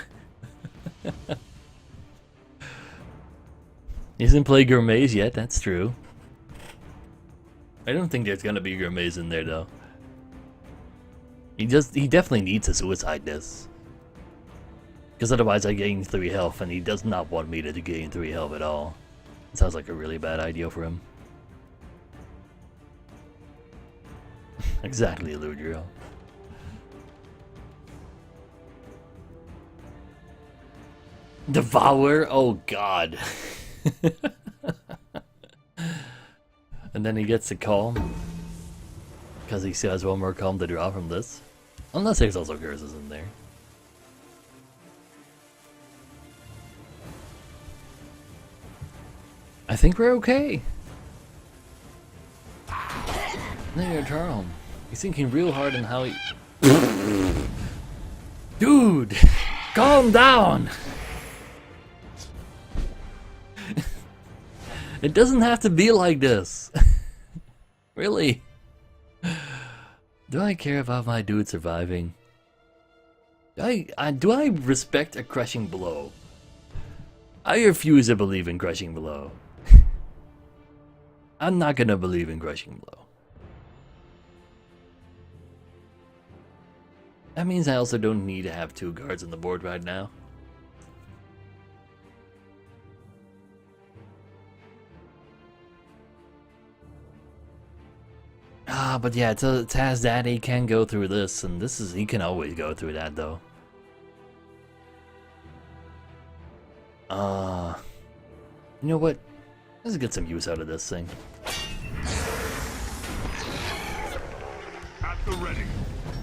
[SPEAKER 1] He hasn't played Gourmets yet, that's true. I don't think there's gonna be Gourmets in there though. He definitely needs a Suicide Disc. Because otherwise I gain 3 health, and he does not want me to gain 3 health at all. It sounds like a really bad idea for him. Exactly, Ludriel. Devour? Oh god. And then he gets the Calm. Because he still has 1 more Calm to draw from this. Unless there's also curses in there. I think we're okay. There, Charm. He's thinking real hard on how he... Dude! Calm down! It doesn't have to be like this. Really? Do I care about my dude surviving? Do I respect a crushing blow? I refuse to believe in crushing blow. I'm not gonna believe in crushing blow. That means I also don't need to have 2 guards on the board right now. But yeah, Taz Daddy can go through this, and he can always go through that though. You know what? Let's get some use out of this thing.
[SPEAKER 4] At the ready.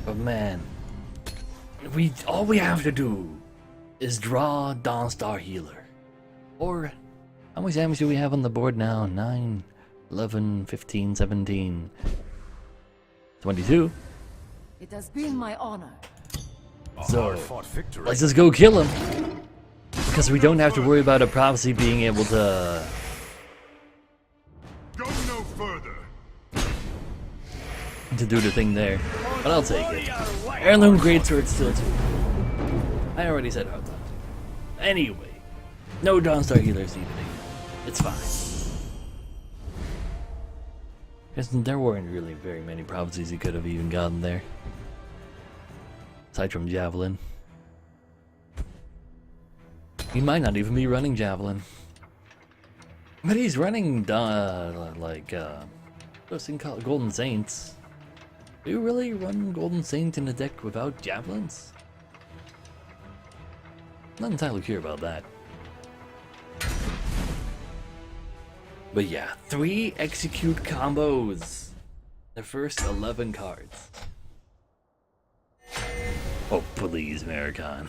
[SPEAKER 1] But man, all we have to do is draw Dawnstar Healer. Or, how much damage do we have on the board now? 9, 11, 15, 17, 22.
[SPEAKER 3] It has been my honor.
[SPEAKER 1] So,
[SPEAKER 4] Hard-fought victory.
[SPEAKER 1] let's just go kill him. Because we don't have to worry about a prophecy being able to...
[SPEAKER 4] Go no further.
[SPEAKER 1] to do the thing there. But I'll take it. Heirloom Greatsword still too. I already said how not to. Anyway, no Dawnstar Healers needed. It's fine. Because there weren't really very many prophecies he could have even gotten there. Aside from Javelin. He might not even be running Javelin. But he's running, what's it called? Golden Saints. Do you really run Golden Saint in a deck without Javelins? Not entirely sure about that. But yeah, 3 execute combos. The first 11 cards. Oh please, Maricon.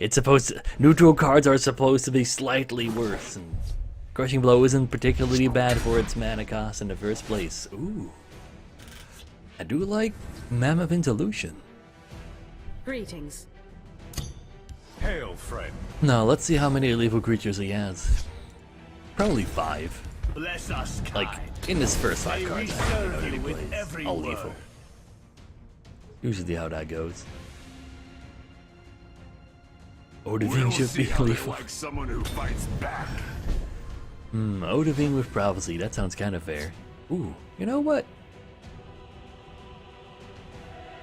[SPEAKER 1] It's supposed to... Neutral cards are supposed to be slightly worse, and Crushing Blow isn't particularly bad for its mana cost in the first place. Ooh. I do like Mammoth Interlution.
[SPEAKER 2] Greetings.
[SPEAKER 4] Hail, friend.
[SPEAKER 1] No, let's see how many lethal creatures he has. Probably 5.
[SPEAKER 5] Bless us,
[SPEAKER 1] Like,
[SPEAKER 5] kind.
[SPEAKER 1] in his first 5
[SPEAKER 5] May
[SPEAKER 1] cards,
[SPEAKER 5] we
[SPEAKER 1] I don't know
[SPEAKER 5] serve
[SPEAKER 1] that he
[SPEAKER 5] you with
[SPEAKER 1] plays
[SPEAKER 5] every
[SPEAKER 1] all
[SPEAKER 5] word.
[SPEAKER 1] lethal. Usually how that goes. Odivine
[SPEAKER 4] We'll
[SPEAKER 1] should
[SPEAKER 4] see
[SPEAKER 1] be
[SPEAKER 4] how they
[SPEAKER 1] lethal.
[SPEAKER 4] like someone who fights back.
[SPEAKER 1] Odivine with Prophecy, that sounds kind of fair. Ooh, you know what?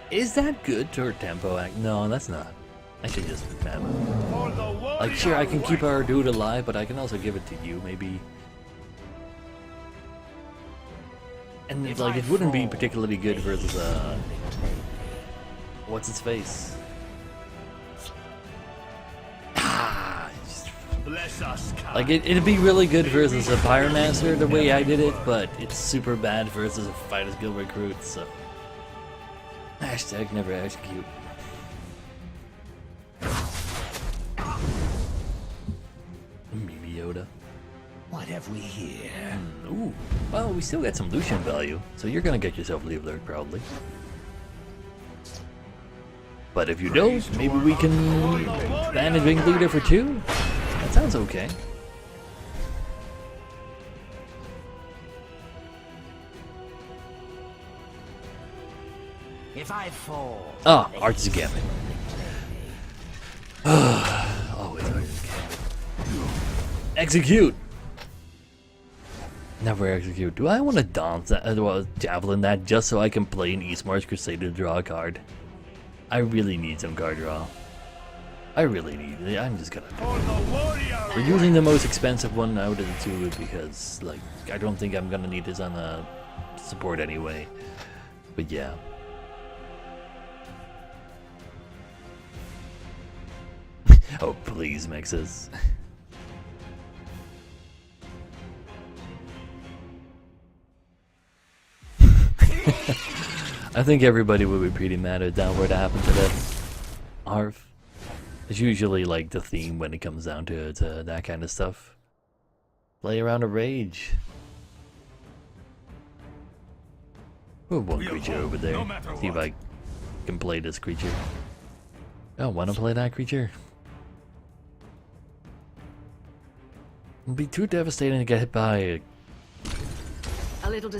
[SPEAKER 1] Is that good to her tempo act? No, that's not. I should just Mammoth.
[SPEAKER 5] For the
[SPEAKER 1] Like, sure, I can keep our dude alive, but I can also give it to you, maybe. And it's like, it wouldn't be particularly good versus, what's his face?
[SPEAKER 5] Bless us, kind.
[SPEAKER 1] Like, it'd be really good versus a Pyromancer the way I did it, but it's super bad versus a Fighters Guild recruit, so. Hashtag never execute. Mimi Yoda.
[SPEAKER 5] What have we here?
[SPEAKER 1] Ooh. Well, we still got some Lucian value, so you're gonna get yourself Leave Lurk probably. But if you don't, maybe we can ban a Wing Leader for 2? That sounds okay.
[SPEAKER 5] If I fall.
[SPEAKER 1] Ah, Arts Gambit. Always Arts Gambit. Execute! Never execute. Do I want to dance that, javelin that just so I can play an East March Crusader to draw a card? I really need some card draw. I really need it. I'm just gonna do it. We're using the most expensive one out of the two because, like, I don't think I'm gonna need this on a support anyway. But yeah. Oh, please, Mexes. I think everybody would be pretty mad at down what happened to that Arf. It's usually like the theme when it comes down to that kind of stuff. Play around a rage. We have one creature over there. See if I can play this creature. Oh, wanna play that creature? It'd be too devastating to get hit by a...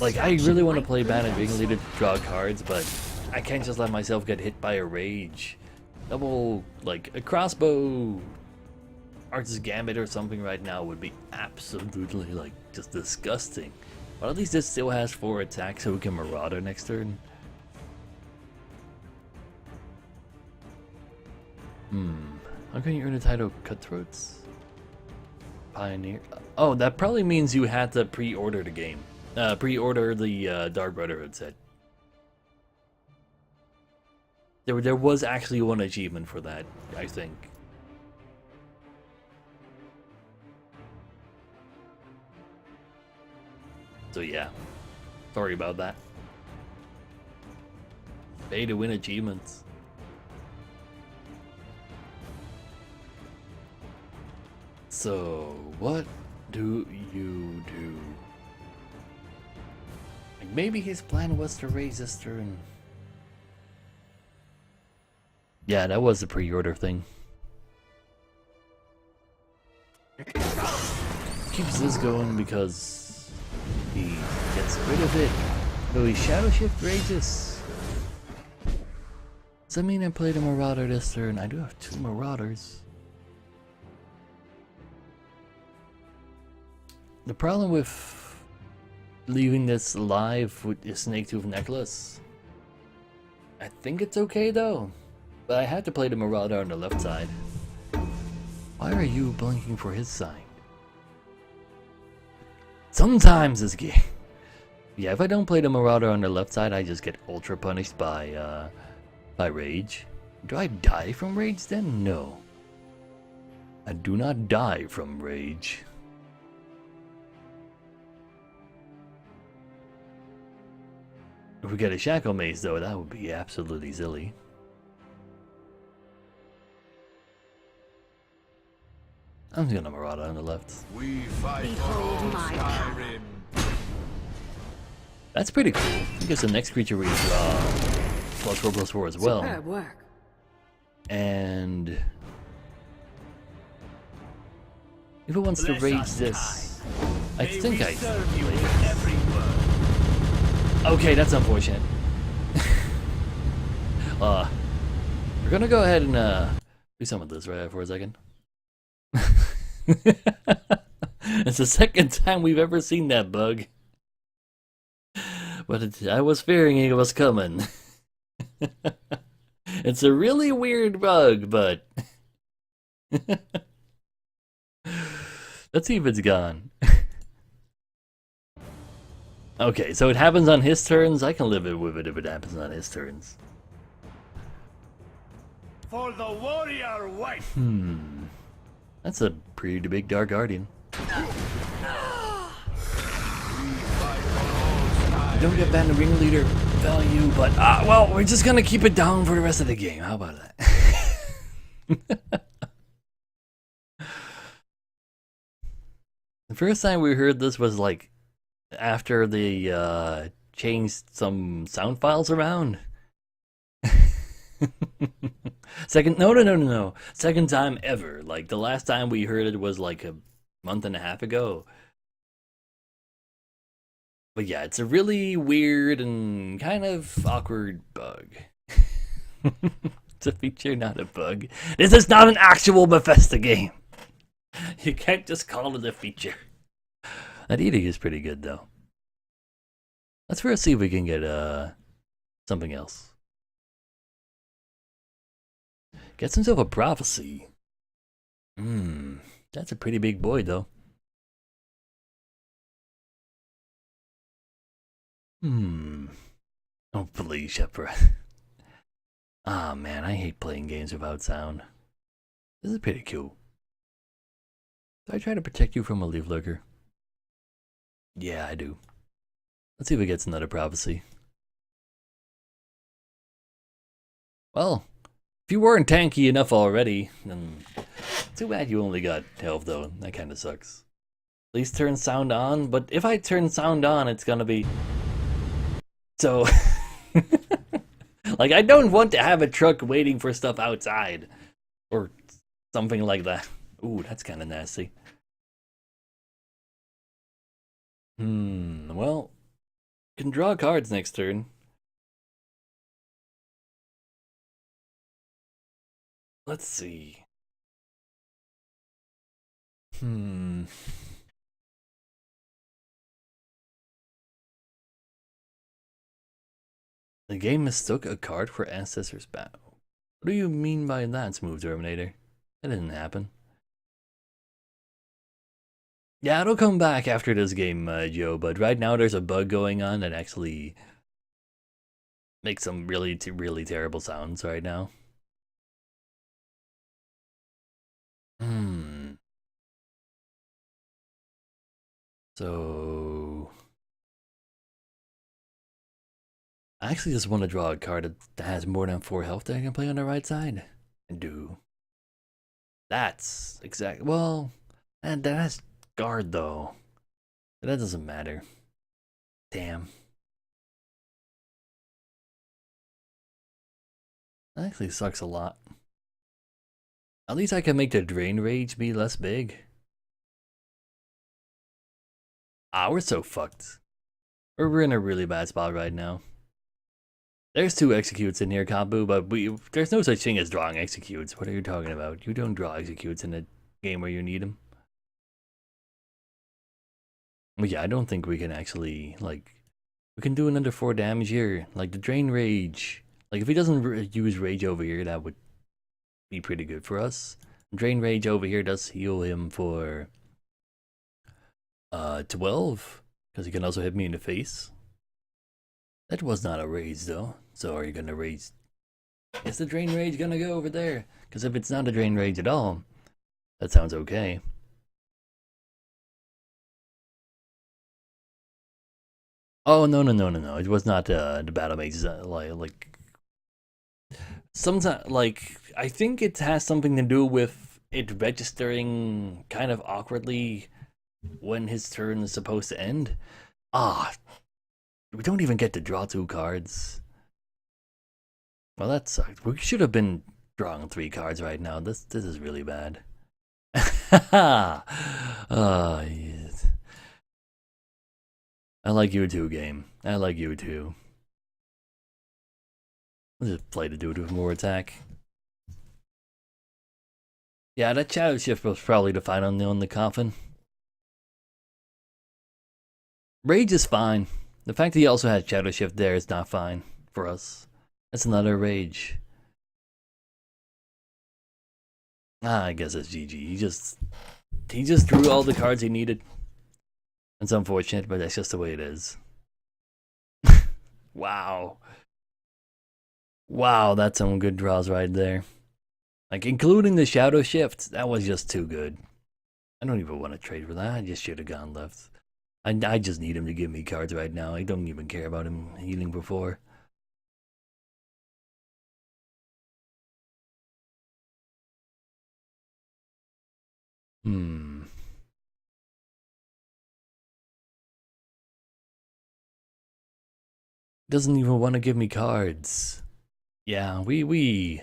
[SPEAKER 1] Like, I really want to play Bandit Wing Leader to draw cards, but I can't just let myself get hit by a rage. Double, like, a crossbow Arts Gambit or something right now would be absolutely, like, just disgusting. But at least this still has 4 attacks, so we can Marauder next turn. How can you earn a title? Cutthroats? Pioneer? Oh, that probably means you had to pre-order the game. Pre-order the Dark Brotherhood set. There was actually one achievement for that, I think. So yeah, sorry about that. Pay to win achievements. So, what do you do? Like, maybe his plan was to raise this turn. Yeah, that was the pre-order thing. Keeps this going because he gets rid of it. Though he Shadow Shift rages. Does that mean I played a Marauder this turn? I do have 2 Marauders. The problem with leaving this alive with the Snake Tooth Necklace, I think it's okay though, but I had to play the Marauder on the left side. Why are you blinking for his side? Sometimes this game. Yeah, if I don't play the Marauder on the left side, I just get ultra punished by Rage. Do I die from Rage then? No. I do not die from Rage. If we get a Shackle Maze though, that would be absolutely silly. I'm just gonna Marauder on the left.
[SPEAKER 4] We fight
[SPEAKER 3] Behold my
[SPEAKER 4] Skyrim.
[SPEAKER 1] That's pretty cool. I guess the next creature we draw +4/+4 as well.
[SPEAKER 2] Superb work.
[SPEAKER 1] And if it wants to rage this, I think I
[SPEAKER 5] serve you
[SPEAKER 1] play
[SPEAKER 5] with
[SPEAKER 1] this.
[SPEAKER 5] every word.
[SPEAKER 1] Okay, that's unfortunate. We're gonna go ahead and do some of this right for a second. It's the second time we've ever seen that bug. But I was fearing it was coming. It's a really weird bug, but let's see if it's gone. Okay, so it happens on his turns. I can live with it if it happens on his turns.
[SPEAKER 5] For the warrior wife.
[SPEAKER 1] That's a pretty big Dark Guardian. Don't get banned ringleader value, but well, we're just gonna keep it down for the rest of the game. How about that? The first time we heard this was like after they changed some sound files around. No. Second time ever. Like the last time we heard it was like a month and a half ago. But yeah, it's a really weird and kind of awkward bug. It's a feature, not a bug. This is not an actual Bethesda game. You can't just call it a feature. That eating is pretty good though. Let's first see if we can get something else. Gets himself a prophecy. That's a pretty big boy though. Oh please, Shepherd. Ah man, I hate playing games without sound. This is pretty cool. Do I try to protect you from a leaf lurker? Yeah, I do. Let's see if it gets another prophecy. Well, if you weren't tanky enough already, then too bad you only got health though. That kinda sucks. Please turn sound on, but if I turn sound on, it's gonna be... So... Like, I don't want to have a truck waiting for stuff outside. Or something like that. Ooh, that's kinda nasty. Well... Can draw cards next turn. Let's see. The game mistook a card for Ancestor's Battle. What do you mean by that, Smooth Terminator? That didn't happen. Yeah, it'll come back after this game, Joe, but right now there's a bug going on that actually makes some really terrible sounds right now. So... I actually just want to draw a card that has more than 4 health that I can play on the right side. And do. That's exactly... Well, that has guard though. But that doesn't matter. Damn. That actually sucks a lot. At least I can make the Drain Rage be less big. Ah, we're so fucked. We're in a really bad spot right now. There's 2 executes in here, Kabu, but there's no such thing as drawing executes. What are you talking about? You don't draw executes in a game where you need them. But yeah, I don't think we can actually, like... We can do another 4 damage here. Like, the Drain Rage. Like, if he doesn't use Rage over here, that would be pretty good for us. Drain Rage over here does heal him for... 12. Because he can also hit me in the face. That was not a rage though. So are you gonna rage? Is the Drain Rage gonna go over there? Because if it's not a Drain Rage at all, that sounds okay. Oh no. It was not the Battle Mages like sometimes like I think it has something to do with it registering kind of awkwardly when his turn is supposed to end. Ah, we don't even get to draw 2 cards. Well, that sucked. We should have been drawing 3 cards right now. This is really bad. Oh, yes. I like you too, game. I like you too. Let's just play the dude with more attack. Yeah, that Shadow Shift was probably the fight on the coffin. Rage is fine. The fact that he also had Shadow Shift there is not fine for us. That's another Rage. Ah, I guess it's GG. He just drew all the cards he needed. It's unfortunate, but that's just the way it is. Wow. Wow, that's some good draws right there. Like, including the Shadow Shift, that was just too good. I don't even want to trade for that. I just should have gone left. I just need him to give me cards right now. I don't even care about him healing before. Doesn't even want to give me cards. Yeah, we.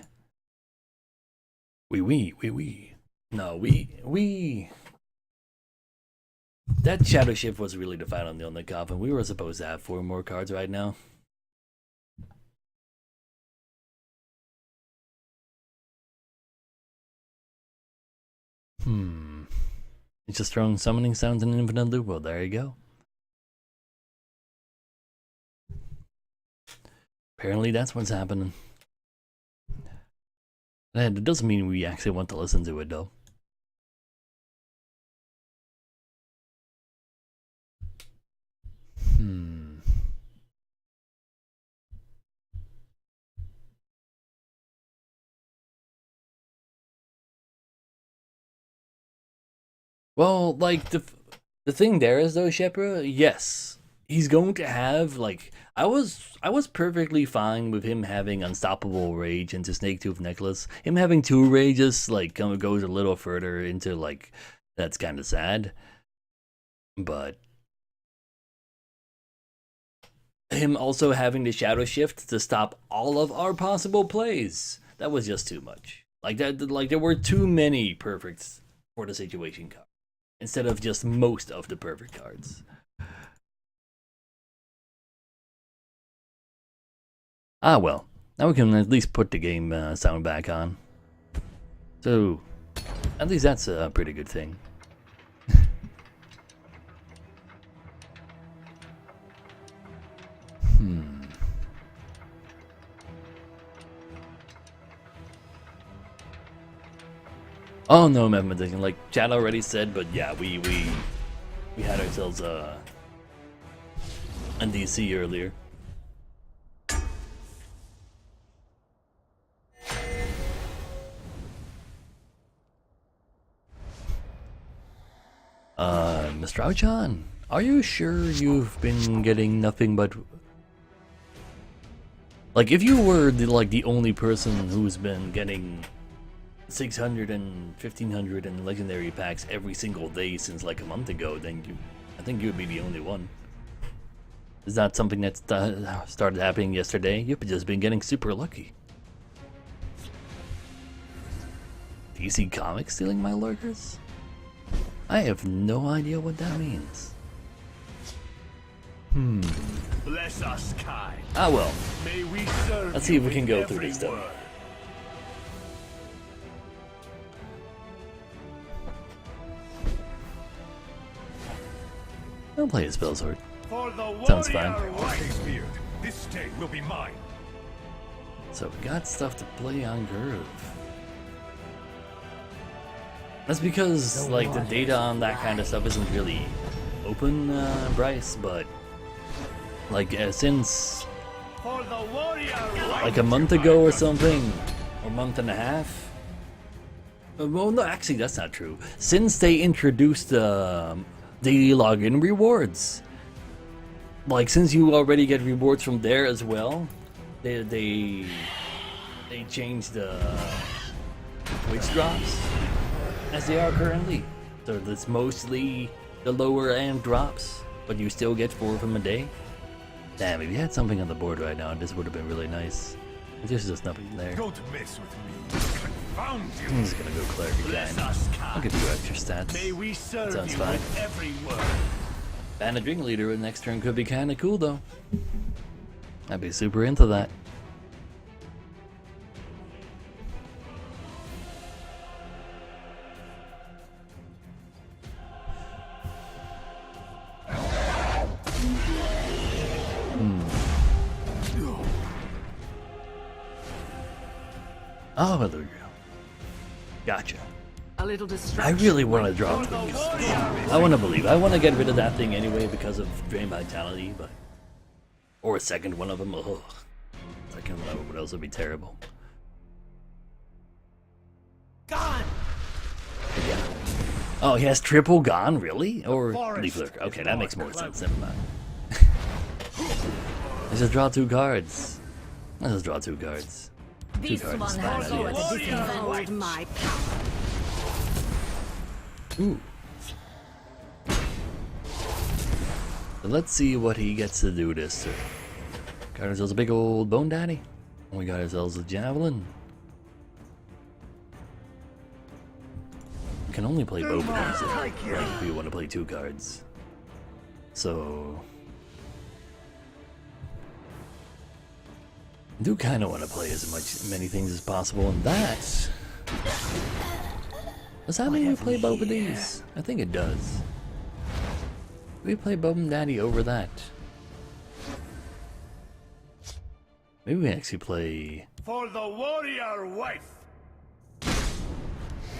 [SPEAKER 1] No, we. That Shadow Shift was really the final nail in the coffin. We were supposed to have 4 more cards right now. It's just throwing summoning sounds in an infinite loop. Well, there you go. Apparently that's what's happening. That doesn't mean we actually want to listen to it, though. Well, like, the thing there is, though, Shepra, yes, he's going to have, like, I was perfectly fine with him having Unstoppable Rage into Snaketooth Necklace. Him having 2 Rages, like, goes a little further into, like, that's kind of sad. But him also having the Shadow Shift to stop all of our possible plays, that was just too much. Like, there were too many perfects for the situation card, instead of just most of the perfect cards. Ah well, now we can at least put the game sound back on. So, at least that's a pretty good thing. Oh no, mathematician, like Chad already said, but yeah, we had ourselves a DC earlier. Mr. Auchan, are you sure you've been getting nothing but... Like, if you were the only person who's been getting 600 and 1500 and legendary packs every single day since like a month ago, then I think you would be the only one. Is that something that started happening yesterday? You've just been getting super lucky. DC Comics stealing my lurkers? I have no idea what that means.
[SPEAKER 5] Bless us, kind.
[SPEAKER 1] Ah well.
[SPEAKER 5] May we serve
[SPEAKER 1] Let's see if we can go through this stuff.
[SPEAKER 5] word.
[SPEAKER 1] I'll play a spell sword.
[SPEAKER 5] For the
[SPEAKER 1] Sounds fine.
[SPEAKER 5] warrior
[SPEAKER 4] Beard, this day will be mine.
[SPEAKER 1] So we got stuff to play on Groove. That's because like the data on that kind of stuff isn't really open, Bryce, but like since
[SPEAKER 5] For the warrior
[SPEAKER 1] like a month ago or something, or month and a half. Well, no, actually that's not true. Since they introduced daily login rewards, like since you already get rewards from there as well, they changed the wage drops as they are currently. So that's mostly the lower end drops, but you still get 4 of them a day. Damn, if you had something on the board right now, this would have been really nice. There's just nothing there.
[SPEAKER 4] Don't mess with me. Confound you.
[SPEAKER 1] I'm just gonna go cleric again.
[SPEAKER 5] Bless us,
[SPEAKER 1] I'll
[SPEAKER 5] kind.
[SPEAKER 1] give you extra stats.
[SPEAKER 5] May we serve
[SPEAKER 1] Sounds
[SPEAKER 5] you
[SPEAKER 1] fine.
[SPEAKER 5] with every word.
[SPEAKER 1] And a drink leader next turn could be kinda cool though. I'd be super into that. Oh, there we go. Gotcha.
[SPEAKER 2] A little
[SPEAKER 1] I
[SPEAKER 2] distraction.
[SPEAKER 1] really want to draw twins. I want to believe. I want to get rid of that thing anyway because of Drain Vitality, but Or a second one of them. Ugh. Second one of them would also be terrible.
[SPEAKER 5] Gone.
[SPEAKER 1] But yeah. Oh, he has triple gone, really? Or
[SPEAKER 5] Forest
[SPEAKER 1] leaf lurk. Okay,
[SPEAKER 5] is
[SPEAKER 1] that
[SPEAKER 5] more
[SPEAKER 1] makes more
[SPEAKER 5] clever.
[SPEAKER 1] sense. Never mind. Let's just draw 2 cards. Let's just draw 2 cards. 2
[SPEAKER 2] This
[SPEAKER 1] cards.
[SPEAKER 2] one
[SPEAKER 1] is
[SPEAKER 2] has
[SPEAKER 1] fine,
[SPEAKER 2] you
[SPEAKER 1] I
[SPEAKER 2] at
[SPEAKER 1] guess.
[SPEAKER 2] a disadvantage.
[SPEAKER 3] Behold my power.
[SPEAKER 1] Ooh. So let's see what he gets to do this turn. Got ourselves a big old bone daddy. And we got ourselves a javelin. We can only play both of these if we want to play 2 cards. So I do kind of want to play as many things as possible, and that. Does that mean we play both of these? I think it does. We play Bone Daddy over that. Maybe we actually play
[SPEAKER 4] For the warrior wife.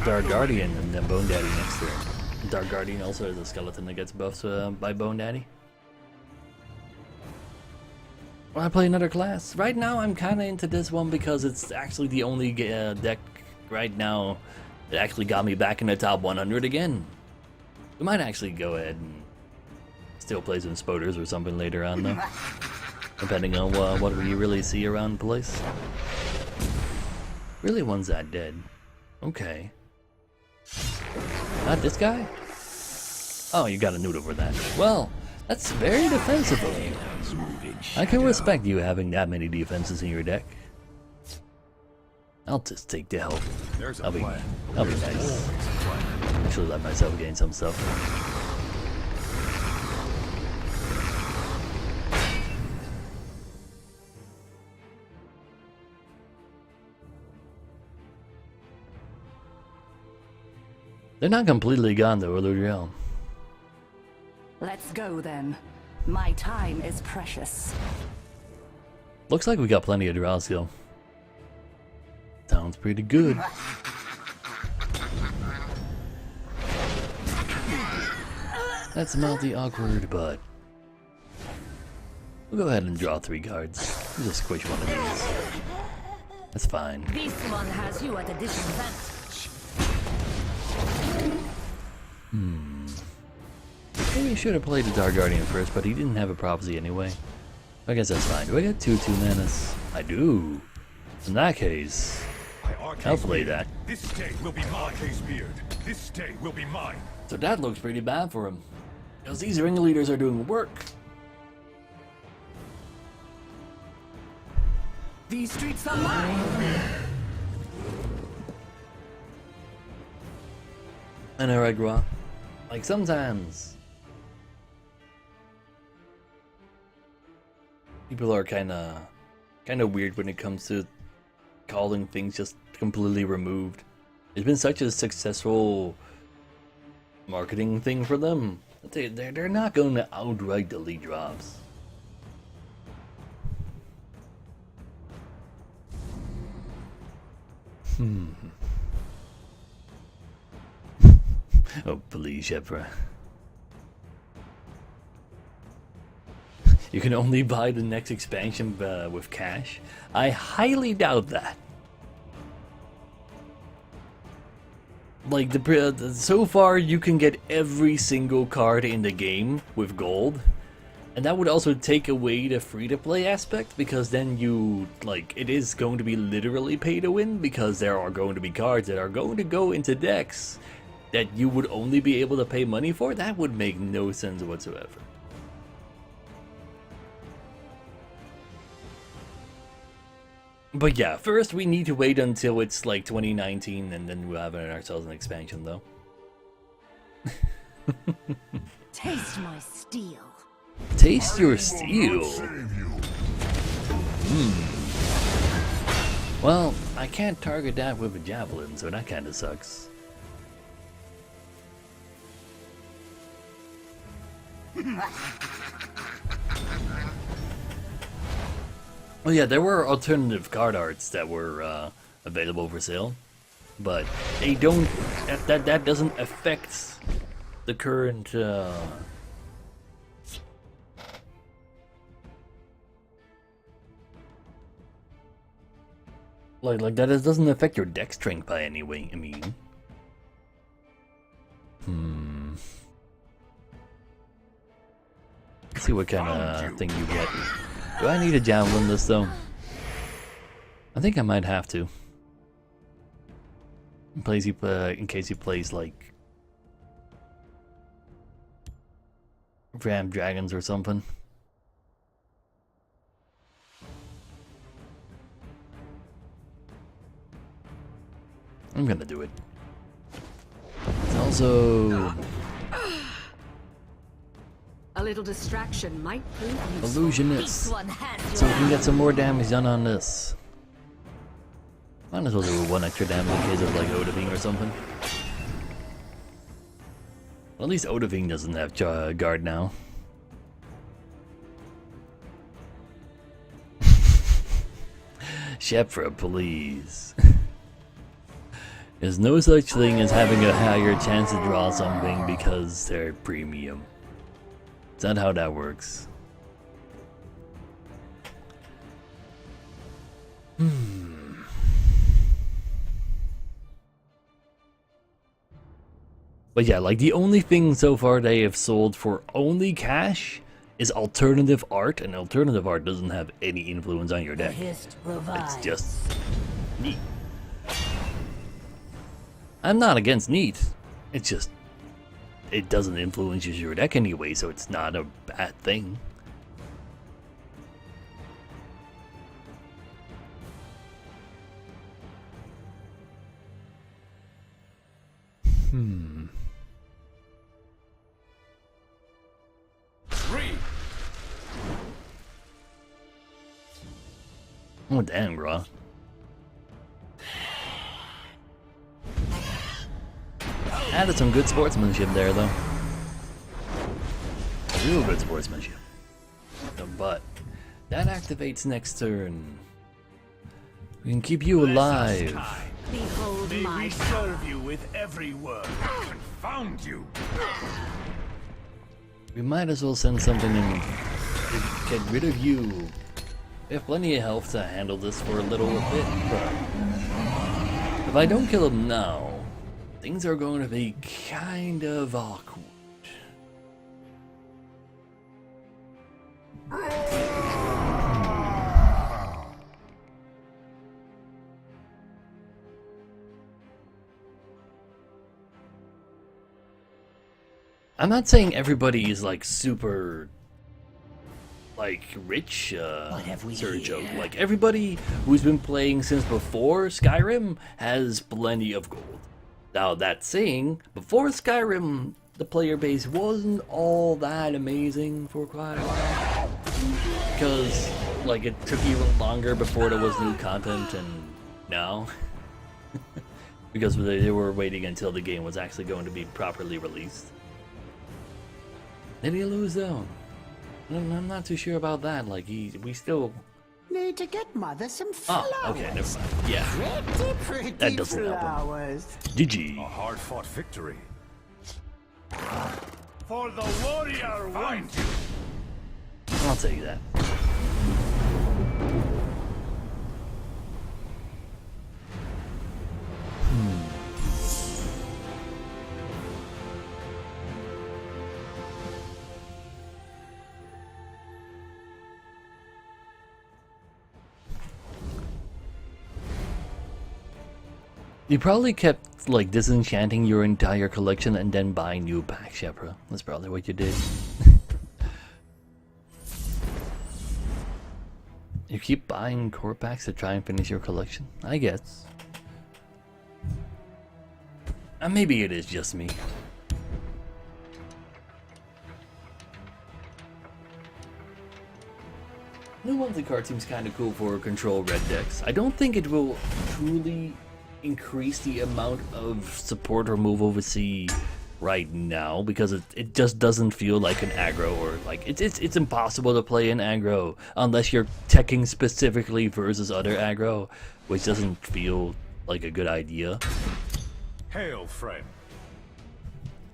[SPEAKER 1] Dark Guardian and then Bone Daddy next turn. Dark Guardian also has a skeleton that gets buffed by Bone Daddy. Well, I play another class. Right now I'm kind of into this one because it's actually the only deck right now that actually got me back in the top 100 again. We might actually go ahead and still play some Spoders or something later on though. Depending on what we really see around the place. Really, one's that dead. Okay. Not this guy? Oh, you got a noodle for that. Well, that's very defensive of you. I can respect you having that many defenses in your deck. I'll just take the help. I'll be nice. Actually let myself gain some stuff. They're not completely gone though, Ludriel.
[SPEAKER 2] Let's go then. My time is precious.
[SPEAKER 1] Looks like we got plenty of draw skill. Sounds pretty good. That's multi awkward, but we'll go ahead and draw 3 cards. We'll just squish one of these. That's fine.
[SPEAKER 2] This one has you at a disadvantage.
[SPEAKER 1] Maybe I should have played the Dark Guardian first, but he didn't have a prophecy anyway. I guess that's fine. Do I get 2 manas? I do. In that case, I'll play that.
[SPEAKER 4] This day will be mine. Case beard. This day will be mine.
[SPEAKER 1] So that looks pretty bad for him. Because these ringleaders are doing work.
[SPEAKER 5] These streets are mine.
[SPEAKER 1] I know, right, Gua? Like sometimes people are kind of weird when it comes to calling things just completely removed. It's been such a successful marketing thing for them that they're not going to outright delete drops. Oh, please, Shepra. You can only buy the next expansion with cash? I highly doubt that. Like, so far you can get every single card in the game with gold. And that would also take away the free-to-play aspect, because then it is going to be literally pay to win, because there are going to be cards that are going to go into decks that you would only be able to pay money for. That would make no sense whatsoever. But yeah, first we need to wait until it's like 2019, and then we'll have ourselves an expansion though.
[SPEAKER 2] Taste my steel.
[SPEAKER 1] Taste your steel. Well, I can't target that with a javelin, so that kinda sucks. Well, yeah, there were alternative card arts that were available for sale, but they don't. That doesn't affect the current Like that doesn't affect your deck strength by any way. I mean, Let's see what kind of thing you get. Do I need a javelin this though? I think I might have to. In case he plays like Ram Dragons or something. I'm gonna do it. It's also
[SPEAKER 3] A little distraction might prove useful.
[SPEAKER 1] illusionist,
[SPEAKER 2] One has
[SPEAKER 1] so we
[SPEAKER 2] your
[SPEAKER 1] can get some more damage done on this. Might as well do one extra damage in case of like Odaving or something. Well, at least Odaving doesn't have guard now. Shepra, please. There's no such thing as having a higher chance to draw something because they're premium. Is that how that works? But yeah, like the only thing so far they have sold for only cash is alternative art, and alternative art doesn't have any influence on your deck. It's just neat. I'm not against neat. It's just it doesn't influence your deck anyway, so it's not a bad thing. Oh damn, bro. Added some good sportsmanship there, though. Real good sportsmanship. But that activates next turn. We can keep you alive.
[SPEAKER 3] Behold
[SPEAKER 5] May
[SPEAKER 3] my
[SPEAKER 5] we serve you with every word.
[SPEAKER 4] Confound you!
[SPEAKER 1] We might as well send something in to get rid of you. We have plenty of health to handle this for a little bit, but if I don't kill him now, things are going to be kind of awkward. I'm not saying everybody is like super like rich, Sergio. Like everybody who's been playing since before Skyrim has plenty of gold. Now that saying, before Skyrim, the player base wasn't all that amazing for quite a while. Because like it took even longer before there was new content, and now because they were waiting until the game was actually going to be properly released. Did he lose though? I'm not too sure about that. Like we still
[SPEAKER 6] Need to get mother some flowers.
[SPEAKER 1] Oh, okay, never mind. Yeah,
[SPEAKER 6] Pretty
[SPEAKER 1] that doesn't help him.
[SPEAKER 6] flowers.
[SPEAKER 1] GG.
[SPEAKER 4] A hard-fought victory.
[SPEAKER 5] For the warrior
[SPEAKER 4] Find
[SPEAKER 5] once.
[SPEAKER 4] you!
[SPEAKER 1] I'll take that. You probably kept like disenchanting your entire collection and then buying new packs, Shepra. That's probably what you did. You keep buying core packs to try and finish your collection, I guess. Maybe it is just me. New monthly card seems kind of cool for control red decks. I don't think it will truly increase the amount of support removal we see right now, because it just doesn't feel like an aggro, or like it's impossible to play an aggro unless you're teching specifically versus other aggro, which doesn't feel like a good idea.
[SPEAKER 4] Hail, friend.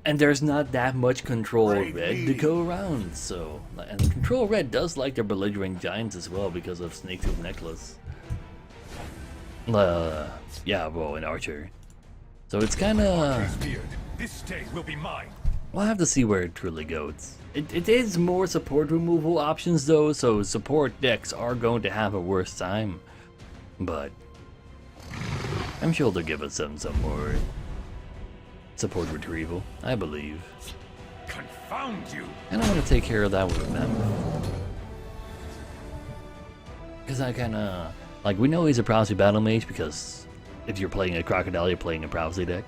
[SPEAKER 1] And there's not that much control red to go around, so and control red does like their belligerent giants as well because of Snaketooth Necklace. Yeah, well, an archer. So it's kind of.
[SPEAKER 4] This stage will be mine.
[SPEAKER 1] We'll have to see where it truly goes. It is more support removal options though, so support decks are going to have a worse time. But I'm sure they'll give us some more support retrieval, I believe.
[SPEAKER 4] Confound you!
[SPEAKER 1] And I want to take care of that with them. Because I kind of... Like, we know he's a Prophecy Battle Mage because if you're playing a Crocodile, you're playing a Prophecy deck.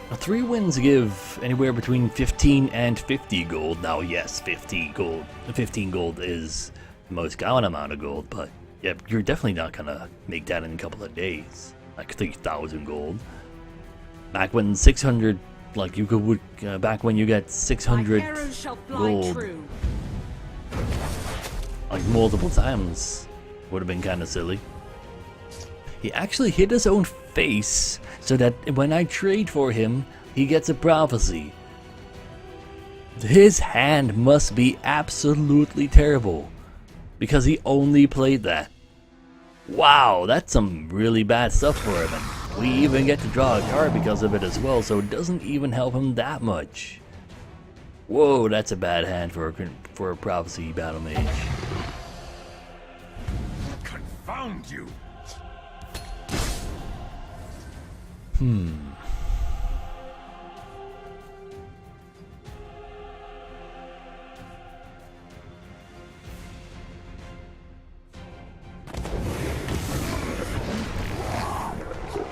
[SPEAKER 1] Now, 3 wins give anywhere between 15 and 50 gold. Now, yes, 15 gold is the most common amount of gold, but yeah, you're definitely not gonna make that in a couple of days. Like 3,000 gold. Back when 600, like you could, back when you get 600 gold, like multiple times, would have been kind of silly. He actually hit his own face so that when I trade for him, he gets a prophecy. His hand must be absolutely terrible because he only played that. Wow, that's some really bad stuff for him. And we even get to draw a card because of it as well, so it doesn't even help him that much. Whoa, that's a bad hand for a Prophecy Battle Mage.
[SPEAKER 4] Confound you!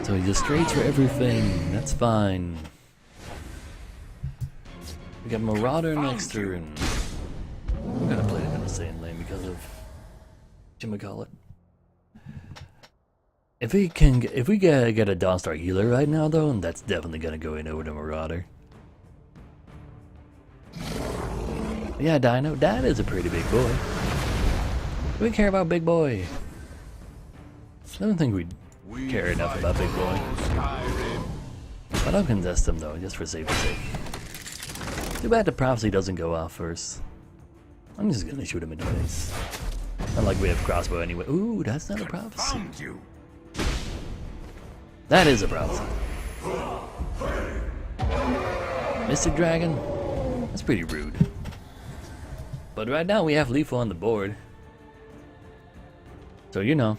[SPEAKER 1] So he just trades for everything. That's fine. We got Marauder next turn. I'm gonna play him in the same lane because of whatchamacallit. If we get a Dawnstar healer right now though, that's definitely gonna go in over the Marauder. Yeah, Dino, that is a pretty big boy. We care about big boy. I don't think we care enough about big boy. But I'll contest him though, just for safety's sake. Too bad the prophecy doesn't go off first. I'm just gonna shoot him in the face. Not like we have crossbow anyway. Ooh, that's not a prophecy. That is a prophecy. Mystic Dragon? That's pretty rude. But right now we have lethal on the board. So you know.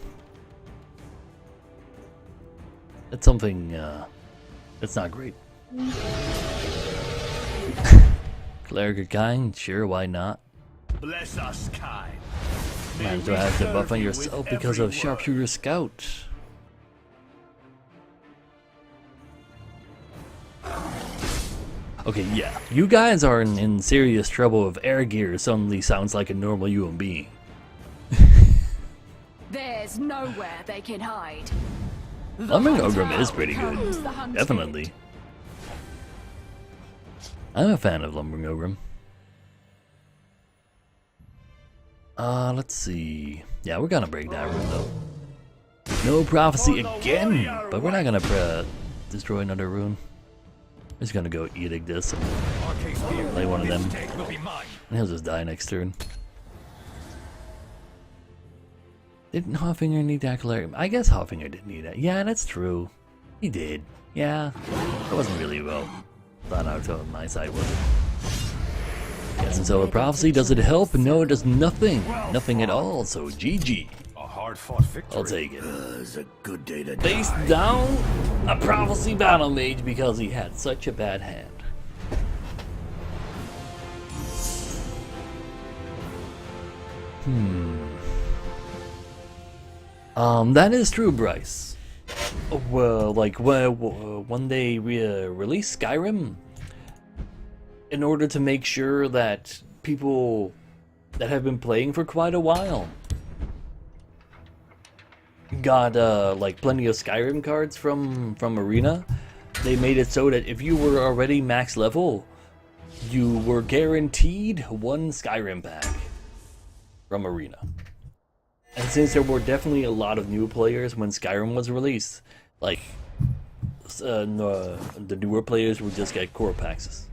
[SPEAKER 1] It's something, it's not great. Cleric of Kind? Sure, why not?
[SPEAKER 5] Bless us, kind.
[SPEAKER 1] Might as well have to buff on yourself because of Sharpshooter Scout. Okay, yeah. You guys are in serious trouble if Air Gear suddenly sounds like a normal human being.
[SPEAKER 2] There's nowhere they can hide.
[SPEAKER 1] Lumbering Ogre is pretty good. Definitely. I'm a fan of Lumbering Ogre. Let's see. Yeah, we're gonna break that rune though. No prophecy again! But we're not gonna destroy another rune. We're just gonna go edict this and play one of them. And he'll just die next turn. Didn't Hoffinger need that cleric? I guess Hoffinger didn't need that. Yeah, that's true. He did. Yeah. It wasn't really well thought out on my side, was it? Yes, and so a prophecy, does it help? No, it does nothing. Nothing at all, so GG.
[SPEAKER 4] A hard-fought victory.
[SPEAKER 1] I'll take it.
[SPEAKER 5] It's a good day to
[SPEAKER 1] Face down a Prophecy Battle Mage because he had such a bad hand. That is true, Bryce. Well, like, when they released Skyrim, in order to make sure that people that have been playing for quite a while got like plenty of Skyrim cards from Arena, they made it so that if you were already max level, you were guaranteed one Skyrim pack from Arena. And since there were definitely a lot of new players when Skyrim was released, Like, no, the newer players will just get core packs,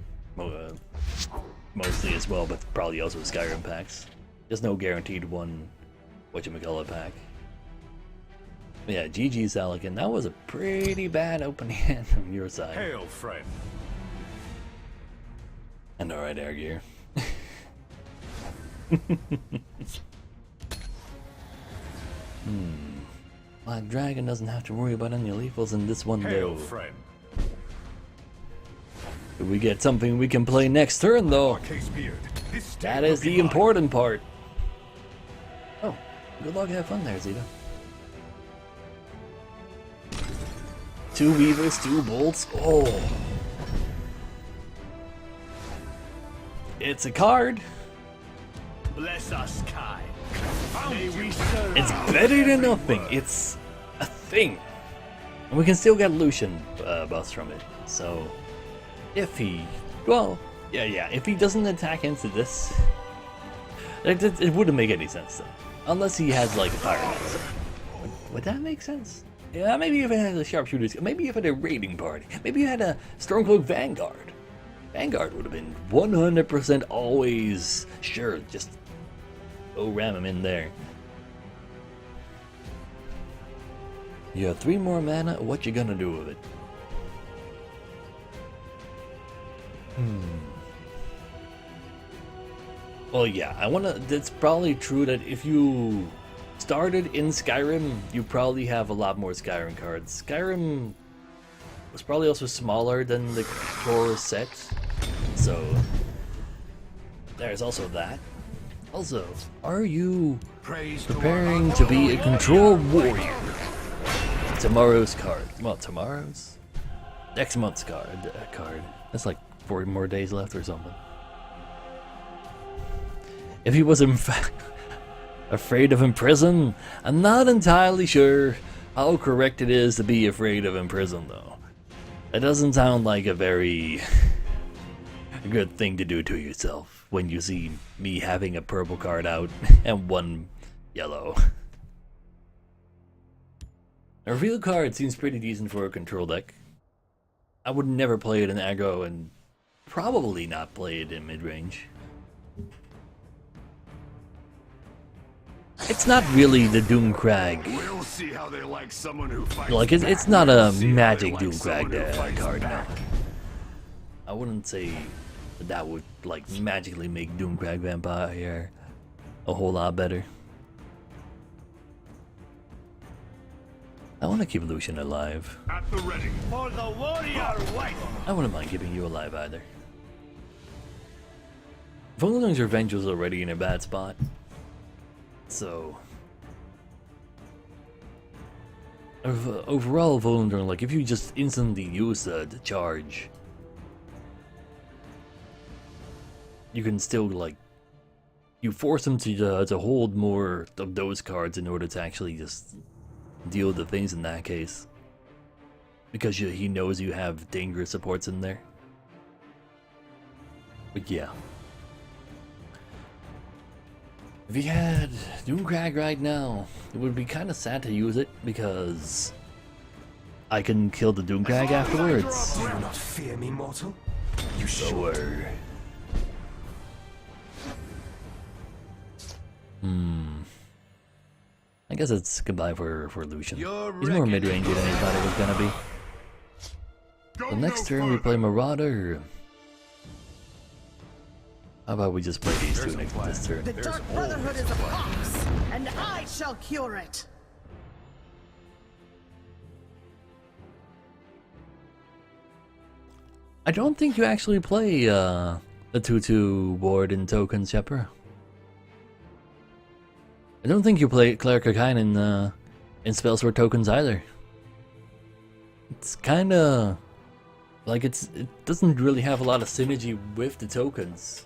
[SPEAKER 1] mostly as well, but probably also Skyrim packs. There's no guaranteed one whatchamacallit pack. But yeah, GG Salakin, that was a pretty bad opening hand from your side.
[SPEAKER 4] Hail, friend.
[SPEAKER 1] And alright, Air Gear. Black Dragon doesn't have to worry about any lethals in this one
[SPEAKER 4] Hail,
[SPEAKER 1] though.
[SPEAKER 4] friend.
[SPEAKER 1] If we get something we can play next turn though,
[SPEAKER 4] Case beard. This state
[SPEAKER 1] that
[SPEAKER 4] will
[SPEAKER 1] is
[SPEAKER 4] be
[SPEAKER 1] the
[SPEAKER 4] mine.
[SPEAKER 1] important part. Oh, good luck, have fun there, Zeta. 2 Weavers, 2 Bolts. Oh. It's a card.
[SPEAKER 5] Bless us, kind. May we serve
[SPEAKER 1] It's
[SPEAKER 5] you
[SPEAKER 1] better
[SPEAKER 5] with
[SPEAKER 1] than
[SPEAKER 5] every
[SPEAKER 1] nothing.
[SPEAKER 5] word.
[SPEAKER 1] It's a thing. And we can still get Lucian buffs from it. So, if he... Well, yeah. If he doesn't attack into this... It wouldn't make any sense, though. Unless he has, like, a Fire Master. Would that make sense? Yeah, maybe if it had a Sharpshooter... Maybe if it had a Raiding Party. Maybe you had a Stormcloak Vanguard. Vanguard would have been 100% always sure. Just go ram him in there. You have 3 more mana. What you gonna do with it? Well, yeah, That's probably true that if you started in Skyrim, you probably have a lot more Skyrim cards. Skyrim was probably also smaller than the core set, so there's also that. Also, are you
[SPEAKER 4] Praise to
[SPEAKER 1] preparing
[SPEAKER 4] our
[SPEAKER 1] to be a
[SPEAKER 4] Lord.
[SPEAKER 1] control warrior? Tomorrow's card. Well, tomorrow's? Next month's card. That's like 4 more days left or something. If he was in fact afraid of imprison, I'm not entirely sure how correct it is to be afraid of imprison, though. That doesn't sound like a very good thing to do to yourself when you see me having a purple card out and 1 yellow. A reveal card seems pretty decent for a control deck. I would never play it in aggro and probably not play it in mid-range. It's not really the Doomcrag.
[SPEAKER 4] We'll see how they like someone who fights
[SPEAKER 1] Like, it's
[SPEAKER 4] back.
[SPEAKER 1] not
[SPEAKER 4] We'll
[SPEAKER 1] a
[SPEAKER 4] see how they
[SPEAKER 1] magic
[SPEAKER 4] like
[SPEAKER 1] Doomcrag
[SPEAKER 4] someone who fights
[SPEAKER 1] card, no.
[SPEAKER 4] back.
[SPEAKER 1] I wouldn't say that would, like, magically make Doomcrag Vampire a whole lot better. I want to keep Lucian alive.
[SPEAKER 4] At the ready.
[SPEAKER 5] For the warrior wife.
[SPEAKER 1] I wouldn't mind keeping you alive either. Volunding's Revenge was already in a bad spot. So... overall, Volunding, like, if you just instantly use the charge, you can still, like... You force him to hold more of those cards in order to actually just deal with the things in that case. Because he knows you have dangerous supports in there. But yeah. If you had Doomcrag right now, it would be kind of sad to use it because I can kill the Doomcrag afterwards.
[SPEAKER 7] Do you not fear me, mortal? You
[SPEAKER 1] Sure. I guess it's goodbye for Lucian.
[SPEAKER 4] You're
[SPEAKER 1] He's more
[SPEAKER 4] wrecking
[SPEAKER 1] mid-range than I thought it was gonna be.
[SPEAKER 4] Go
[SPEAKER 1] The next
[SPEAKER 4] no
[SPEAKER 1] turn we
[SPEAKER 4] further.
[SPEAKER 1] play Marauder. How about we just play these two
[SPEAKER 4] There's a
[SPEAKER 1] next
[SPEAKER 4] plan.
[SPEAKER 1] this turn?
[SPEAKER 6] The Dark Brotherhood is a fox, and I shall cure it.
[SPEAKER 1] I don't think you actually play the 2/2 ward in tokens, Shepard. I don't think you play Cleric Arcane in Spellsword tokens either. It's kinda like it doesn't really have a lot of synergy with the tokens.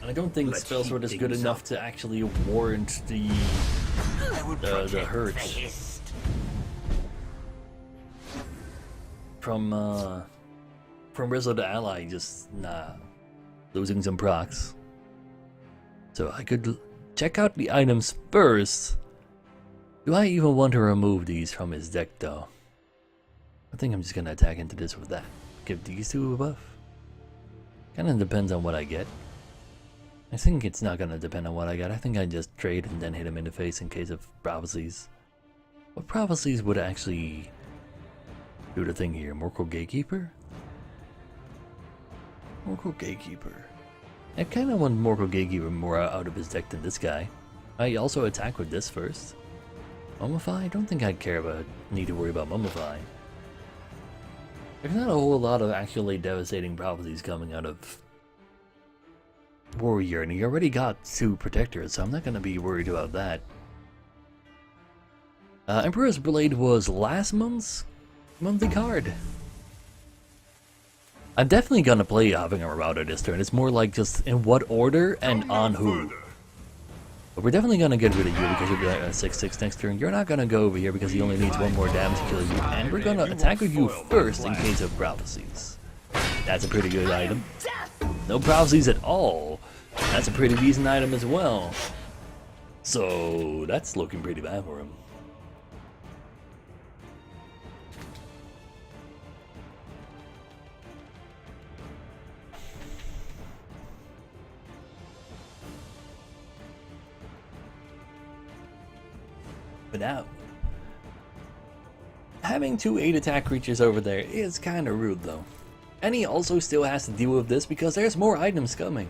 [SPEAKER 1] And I don't think
[SPEAKER 7] Let's
[SPEAKER 1] Spellsword
[SPEAKER 7] heat
[SPEAKER 1] is good
[SPEAKER 7] things
[SPEAKER 1] enough to actually warrant the hurt from Rizzo to Ally, just losing some procs. So I could check out the items first. Do I even want to remove these from his deck though? I think I'm just gonna attack into this with that. Give these two a buff. Kinda depends on what I get. I think it's not gonna depend on what I get. I think I just trade and then hit him in the face in case of prophecies. What prophecies would actually do the thing here? Morkel Gatekeeper? Morkel Gatekeeper. I kinda want Morkel Gatekeeper more out of his deck than this guy. I also attack with this first. Mummify? I don't think I'd need to worry about Mummify. There's not a whole lot of actually devastating prophecies coming out of Warrior, and he already got 2 protectors, so I'm not going to be worried about that. Emperor's Blade was last month's monthly card. I'm definitely going to play Having a Marauder this turn. It's more like just in what order and on who. But we're definitely going to get rid of you because you'll be like a 6/6 next turn. You're not going to go over here because he only needs 1 more damage to kill you. And we're going to attack with you first in case of prophecies. That's a pretty good item. No prophecies at all. That's a pretty decent item as well. So that's looking pretty bad for him. But now, having 2 8 attack creatures over there is kind of rude though. And he also still has to deal with this because there's more items coming.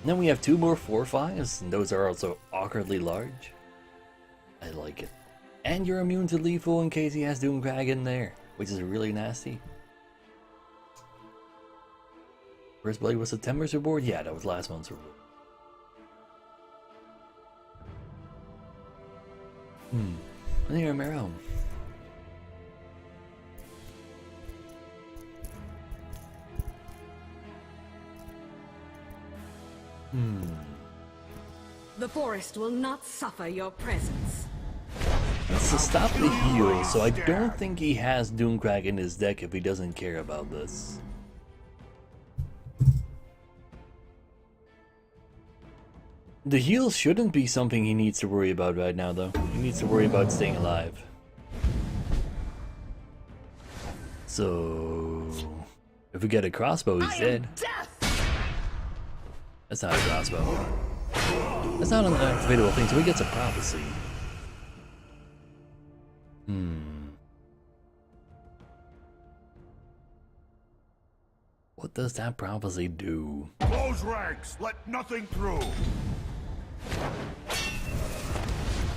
[SPEAKER 1] And then we have 2 more 4/5s, and those are also awkwardly large. I like it. And you're immune to lethal in case he has Doomcrag in there, which is really nasty. First Blade was September's reward? Yeah, that was last month's reward. There, Marrow.
[SPEAKER 3] The forest will not suffer your presence.
[SPEAKER 1] It's to stop the heal, so I don't think he has Doomcrag in his deck if he doesn't care about this. The heal shouldn't be something he needs to worry about right now, though. He needs to worry about staying alive. So, if we get a crossbow, he's dead. That's not a crossbow. That's not an activatable thing, so he gets a prophecy. What does that prophecy do?
[SPEAKER 4] Close ranks. Let nothing through.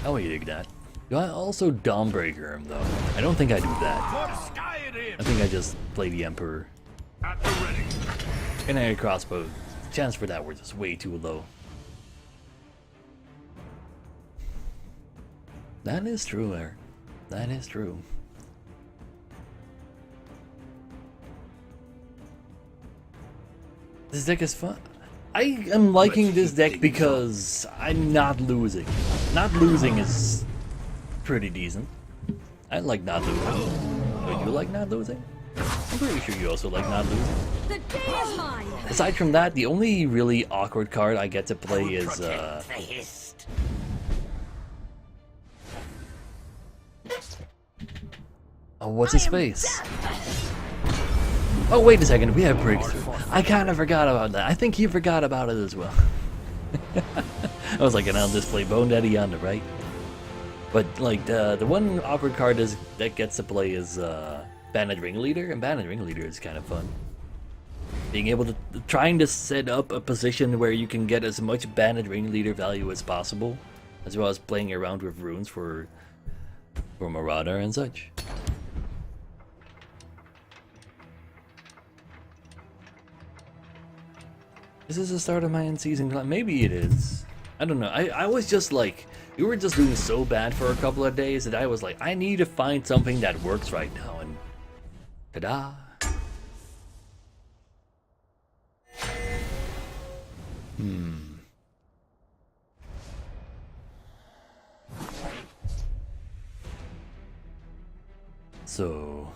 [SPEAKER 1] Oh, you dig that. Do I also Dawnbreaker him, though? I don't think I do that.
[SPEAKER 4] Put sky at him.
[SPEAKER 1] I think I just play the Emperor.
[SPEAKER 4] At the ready.
[SPEAKER 1] And a crossbow. The chance for that were just way too low. That is true, Eric. That is true. This deck is fun. I am liking this deck because I'm not losing. Not losing is pretty decent. I like not losing. But you like not losing? I'm pretty sure you also like not losing.
[SPEAKER 3] The day is mine.
[SPEAKER 1] Aside from that, the only really awkward card I get to play is oh, what's his face? Oh, wait a second, we have Breakthrough. I kind of forgot about that. I think he forgot about it as well. I was like, and I'll just play Bone Daddy on the right. But, like, the one awkward card that gets to play is Banded Ringleader, and Banded Ringleader is kind of fun. Being able to, trying to set up a position where you can get as much Banded Ringleader value as possible, as well as playing around with runes for Marauder and such. Is this the start of my in-season climb? Maybe it is. I don't know. I was just like, we were just doing so bad for a couple of days that I was like, I need to find something that works right now, and ta-da! So,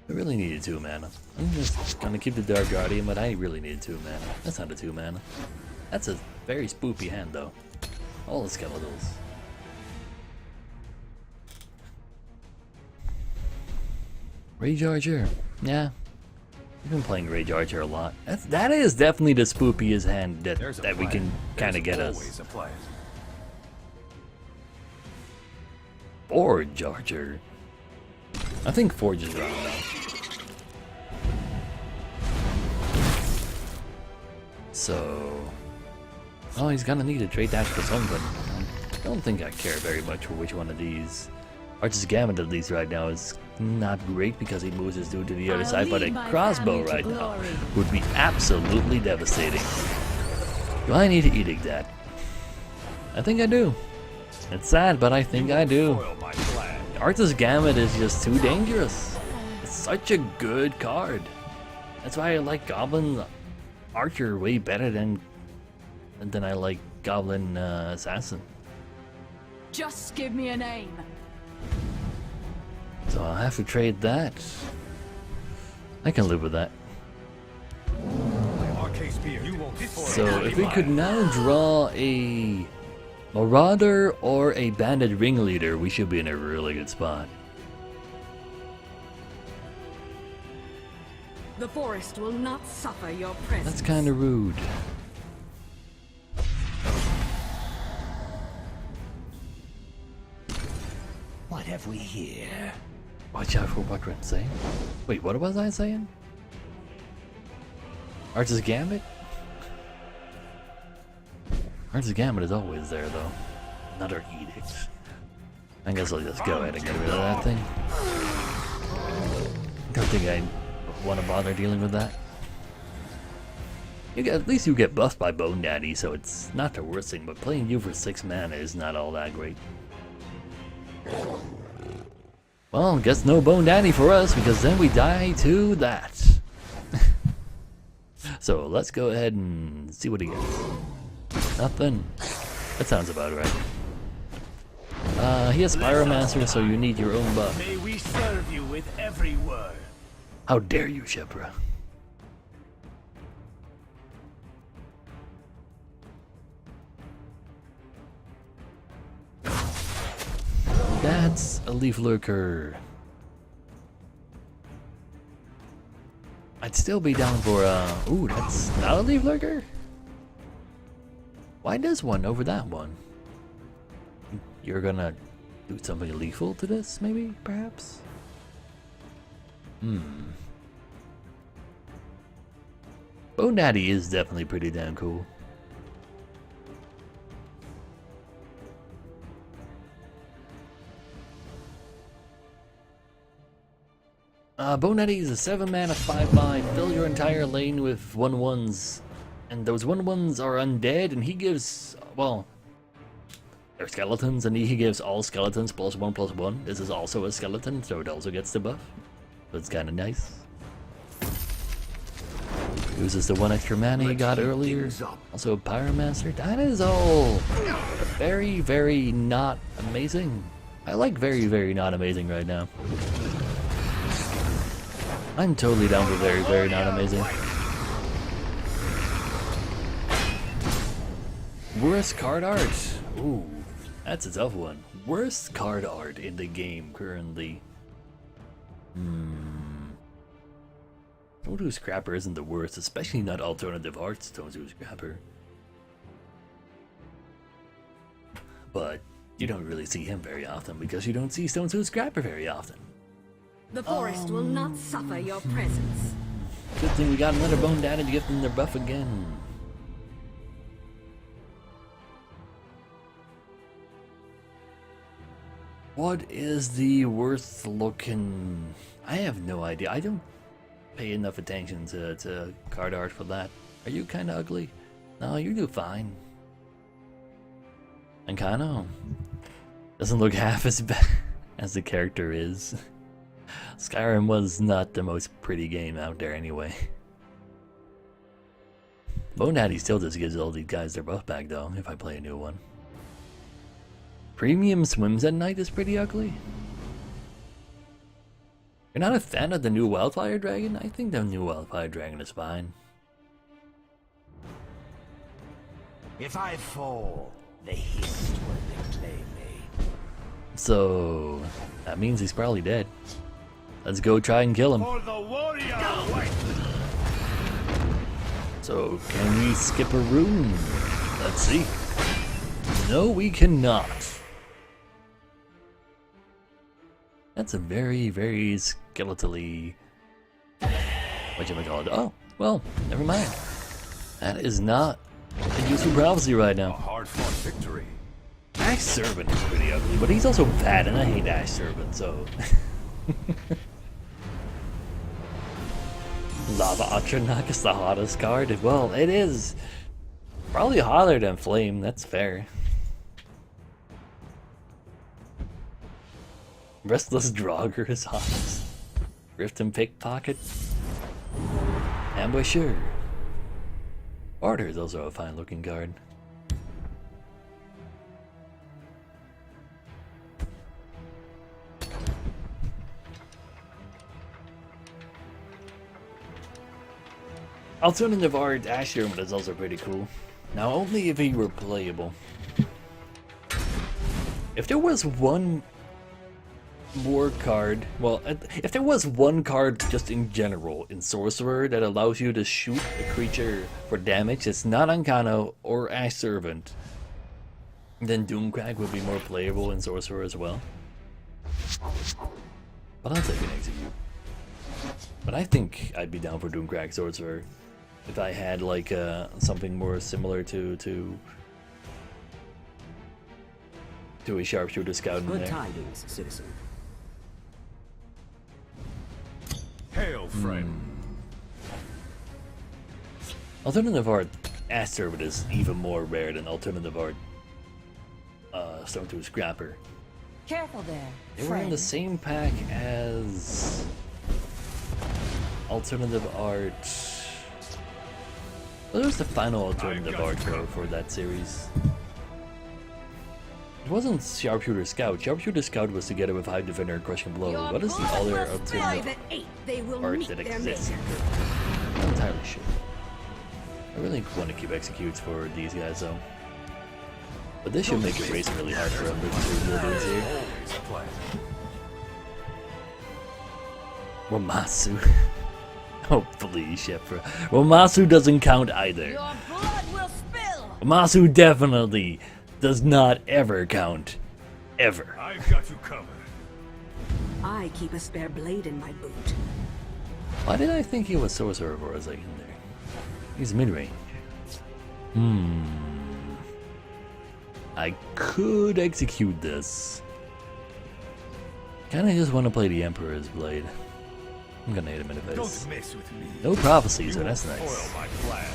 [SPEAKER 1] I really needed 2 mana. I'm just gonna keep the Dark Guardian, but I really needed 2 mana. That's not a 2 mana. That's a very spoopy hand, though. All the skeletals. Rage Archer. Yeah. I've been playing Rage Archer a lot. That is definitely the spookiest hand that we can kind of get us. Forge Archer. I think Forge is around now. So... oh, he's gonna need a trade dash for something. I don't think I care very much for which one of these. Archer's Gambit at least right now is not great because he moves his dude to the other side, but a crossbow right now would be absolutely devastating. Do I need to edict that? I think I do. It's sad, but I think I do. Archer's Gambit is just too dangerous. It's such a good card. That's why I like Goblin Archer way better than I like Goblin Assassin.
[SPEAKER 2] Just give me a name.
[SPEAKER 1] So I'll have to trade that. I can live with that. So if we could now draw a Marauder or a Bandit Ringleader, we should be in a really good spot.
[SPEAKER 3] The forest will not suffer your presence.
[SPEAKER 1] That's kind of rude.
[SPEAKER 5] What have we here?
[SPEAKER 1] Watch out for what we're saying. Wait, what was I saying? Archer's Gambit? Archer's Gambit is always there though. Another edict. I guess I'll just go ahead and get rid of that thing. Don't think I want to bother dealing with that. At least you get buffed by Bone Daddy, so it's not the worst thing, but playing you for 6 mana is not all that great. Well, guess no Bone Daddy for us, because then we die to that. So let's go ahead and see what he gets. Nothing. That sounds about right. He has Pyromancer, so you need your own buff.
[SPEAKER 5] May we serve you with every word.
[SPEAKER 1] How dare you, Shepra? That's a Leaf Lurker. I'd still be down for ooh, that's not a Leaf Lurker? Why does one over that one? You're gonna do something lethal to this, maybe, perhaps? Bone Daddy is definitely pretty damn cool. Bone Daddy is a 7 mana 5/5. Fill your entire lane with 1/1s. And those 1/1s are undead, and he gives, well, they're skeletons, and he gives all skeletons +1/+1. This is also a skeleton, so it also gets the buff. So it's kind of nice. Uses the 1 extra mana he got earlier. Also a Pyromancer. That is all very, very not amazing. I like very, very not amazing right now. I'm totally down for very, very not amazing. Worst card art. Ooh, that's a tough one. Worst card art in the game currently. Toadoo Scrapper isn't the worst, especially not alternative arts Toadoo Scrapper. But you don't really see him very often because you don't see Toadoo Scrapper very often.
[SPEAKER 3] The forest will not suffer your presence.
[SPEAKER 1] Good thing we got another Bone Daddy to give them their buff again. What is the worst looking? I have no idea. I don't pay enough attention to card art for that. Are you kind of ugly? No, you do fine. And kind of doesn't look half as bad as the character is. Skyrim was not the most pretty game out there anyway. Bone Daddy still just gives all these guys their buff back though, if I play a new one. Premium Swims at Night is pretty ugly. You're not a fan of the new Wildfire Dragon? I think the new Wildfire Dragon is fine.
[SPEAKER 5] If I fall, the Hist will reclaim me.
[SPEAKER 1] So that means he's probably dead. Let's go try and kill him.
[SPEAKER 4] For the warrior white.
[SPEAKER 1] So, can we skip a room? Let's see. No, we cannot. That's a very, very skeletally... whatchamacallit? Oh, well, never mind. That is not a useful prophecy right now.
[SPEAKER 4] Hard-fought victory.
[SPEAKER 1] Ash Servant is pretty ugly, but he's also fat, and I hate Ash Servant, so... Lava Atronach is the hottest card. Well, it is. Probably hotter than Flame, that's fair. Restless Draugr is hottest. Rift and Pickpocket. Ambusher. Barter is also a fine looking card. Alternative art Ash Servant is also pretty cool. Now only if he were playable. If there was one more card, well, if there was one card just in general in Sorcerer that allows you to shoot a creature for damage that's not Ancano or Ash Servant, then Doomcrag would be more playable in Sorcerer as well. But I'll take an Execute. But I think I'd be down for Doomcrag Sorcerer if I had like something more similar to a Sharpshooter Scout in there.
[SPEAKER 8] Good tidings, citizen.
[SPEAKER 4] Hail, friend.
[SPEAKER 1] Alternative art Ash Servant is even more rare than alternative art Stone's Scrapper.
[SPEAKER 2] Careful there.
[SPEAKER 1] They were in the same pack as alternative art. What was the final alternative art for that series? It wasn't Sharpshooter Scout. Sharpshooter Scout was together with Hive Defender and Crushing Blow. What is the other alternative art that exists? I'm not entirely sure. I really want to keep executes for these guys though. But this should make it racing really hard for them to do buildings here. Wamasu. Hopefully, Shepra. Wamasu doesn't count either.
[SPEAKER 6] Your blood will spill.
[SPEAKER 1] Wamasu definitely does not ever count. Ever.
[SPEAKER 4] I've got you covered.
[SPEAKER 3] I keep a spare blade in my boot.
[SPEAKER 1] Why did I think he was Sorcerer for a second there? He's mid-range. I could execute this. Kinda just want to play the Emperor's Blade. I'm gonna hit him in the face.
[SPEAKER 4] Don't mess with me.
[SPEAKER 1] No prophecies, so
[SPEAKER 4] You
[SPEAKER 1] that's
[SPEAKER 4] won't
[SPEAKER 1] nice.
[SPEAKER 4] foil my plan.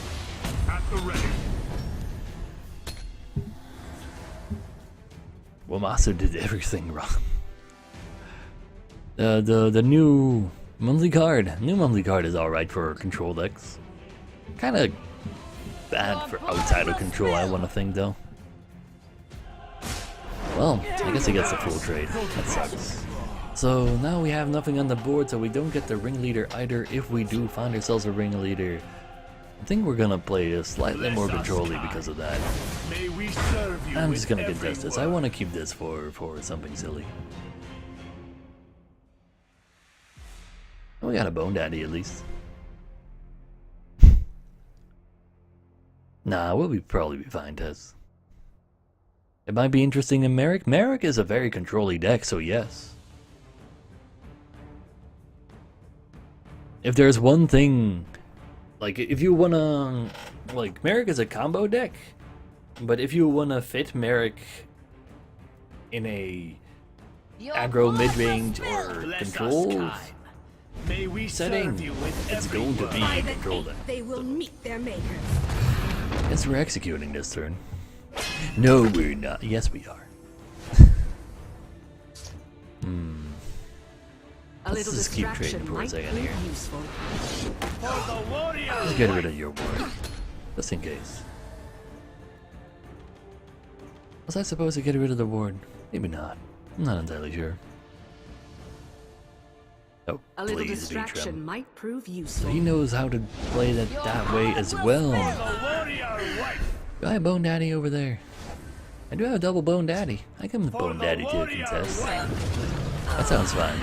[SPEAKER 4] At the ready.
[SPEAKER 1] Wamasu did everything wrong. The new monthly card. New monthly card is alright for control decks. Kinda bad for outside of control, I wanna think though. Well, I guess he gets the full trade. That sucks. So now we have nothing on the board, so we don't get the ringleader either. If we do find ourselves a ringleader, I think we're gonna play a slightly more control-y because of that.
[SPEAKER 5] May we serve you
[SPEAKER 1] I'm
[SPEAKER 5] with
[SPEAKER 1] just gonna
[SPEAKER 5] every
[SPEAKER 1] contest this. I
[SPEAKER 5] word.
[SPEAKER 1] want to keep this for something silly. We got a Bone Daddy at least. Nah, we'll probably be fine, Tess. It might be interesting in Merrick. Merrick is a very control-y deck, so yes. If there's one thing, like if you wanna, like Merrick is a combo deck, but if you wanna fit Merrick in a aggro mid-range or
[SPEAKER 5] Bless us,
[SPEAKER 1] control
[SPEAKER 5] kind. May we
[SPEAKER 1] setting,
[SPEAKER 5] serve you with
[SPEAKER 1] it's
[SPEAKER 5] every
[SPEAKER 1] going to be
[SPEAKER 5] word.
[SPEAKER 1] a
[SPEAKER 3] By the
[SPEAKER 1] control
[SPEAKER 3] 8th,
[SPEAKER 1] deck.
[SPEAKER 3] they will meet their makers.
[SPEAKER 1] Guess we're executing this turn. No, we're not. Yes, we are.
[SPEAKER 8] A
[SPEAKER 1] Let's
[SPEAKER 8] little
[SPEAKER 1] just keep
[SPEAKER 8] distraction
[SPEAKER 1] trading for a
[SPEAKER 8] might
[SPEAKER 1] second
[SPEAKER 8] prove
[SPEAKER 1] here.
[SPEAKER 8] useful.
[SPEAKER 5] For the warrior.
[SPEAKER 1] Let's get rid of your ward. Just in case. Was I supposed to get rid of the ward? Maybe not. I'm not entirely sure. Oh,
[SPEAKER 8] A little
[SPEAKER 1] please be
[SPEAKER 8] distraction
[SPEAKER 1] Trem.
[SPEAKER 8] might prove
[SPEAKER 1] So
[SPEAKER 8] useful.
[SPEAKER 1] he knows how to play that way as well.
[SPEAKER 5] The warrior white.
[SPEAKER 1] Do I have Bone Daddy over there? I do have a double Bone Daddy. I can
[SPEAKER 5] For
[SPEAKER 1] Bone
[SPEAKER 5] the
[SPEAKER 1] Daddy to a
[SPEAKER 5] warrior
[SPEAKER 1] contest.
[SPEAKER 5] white.
[SPEAKER 1] That sounds fine.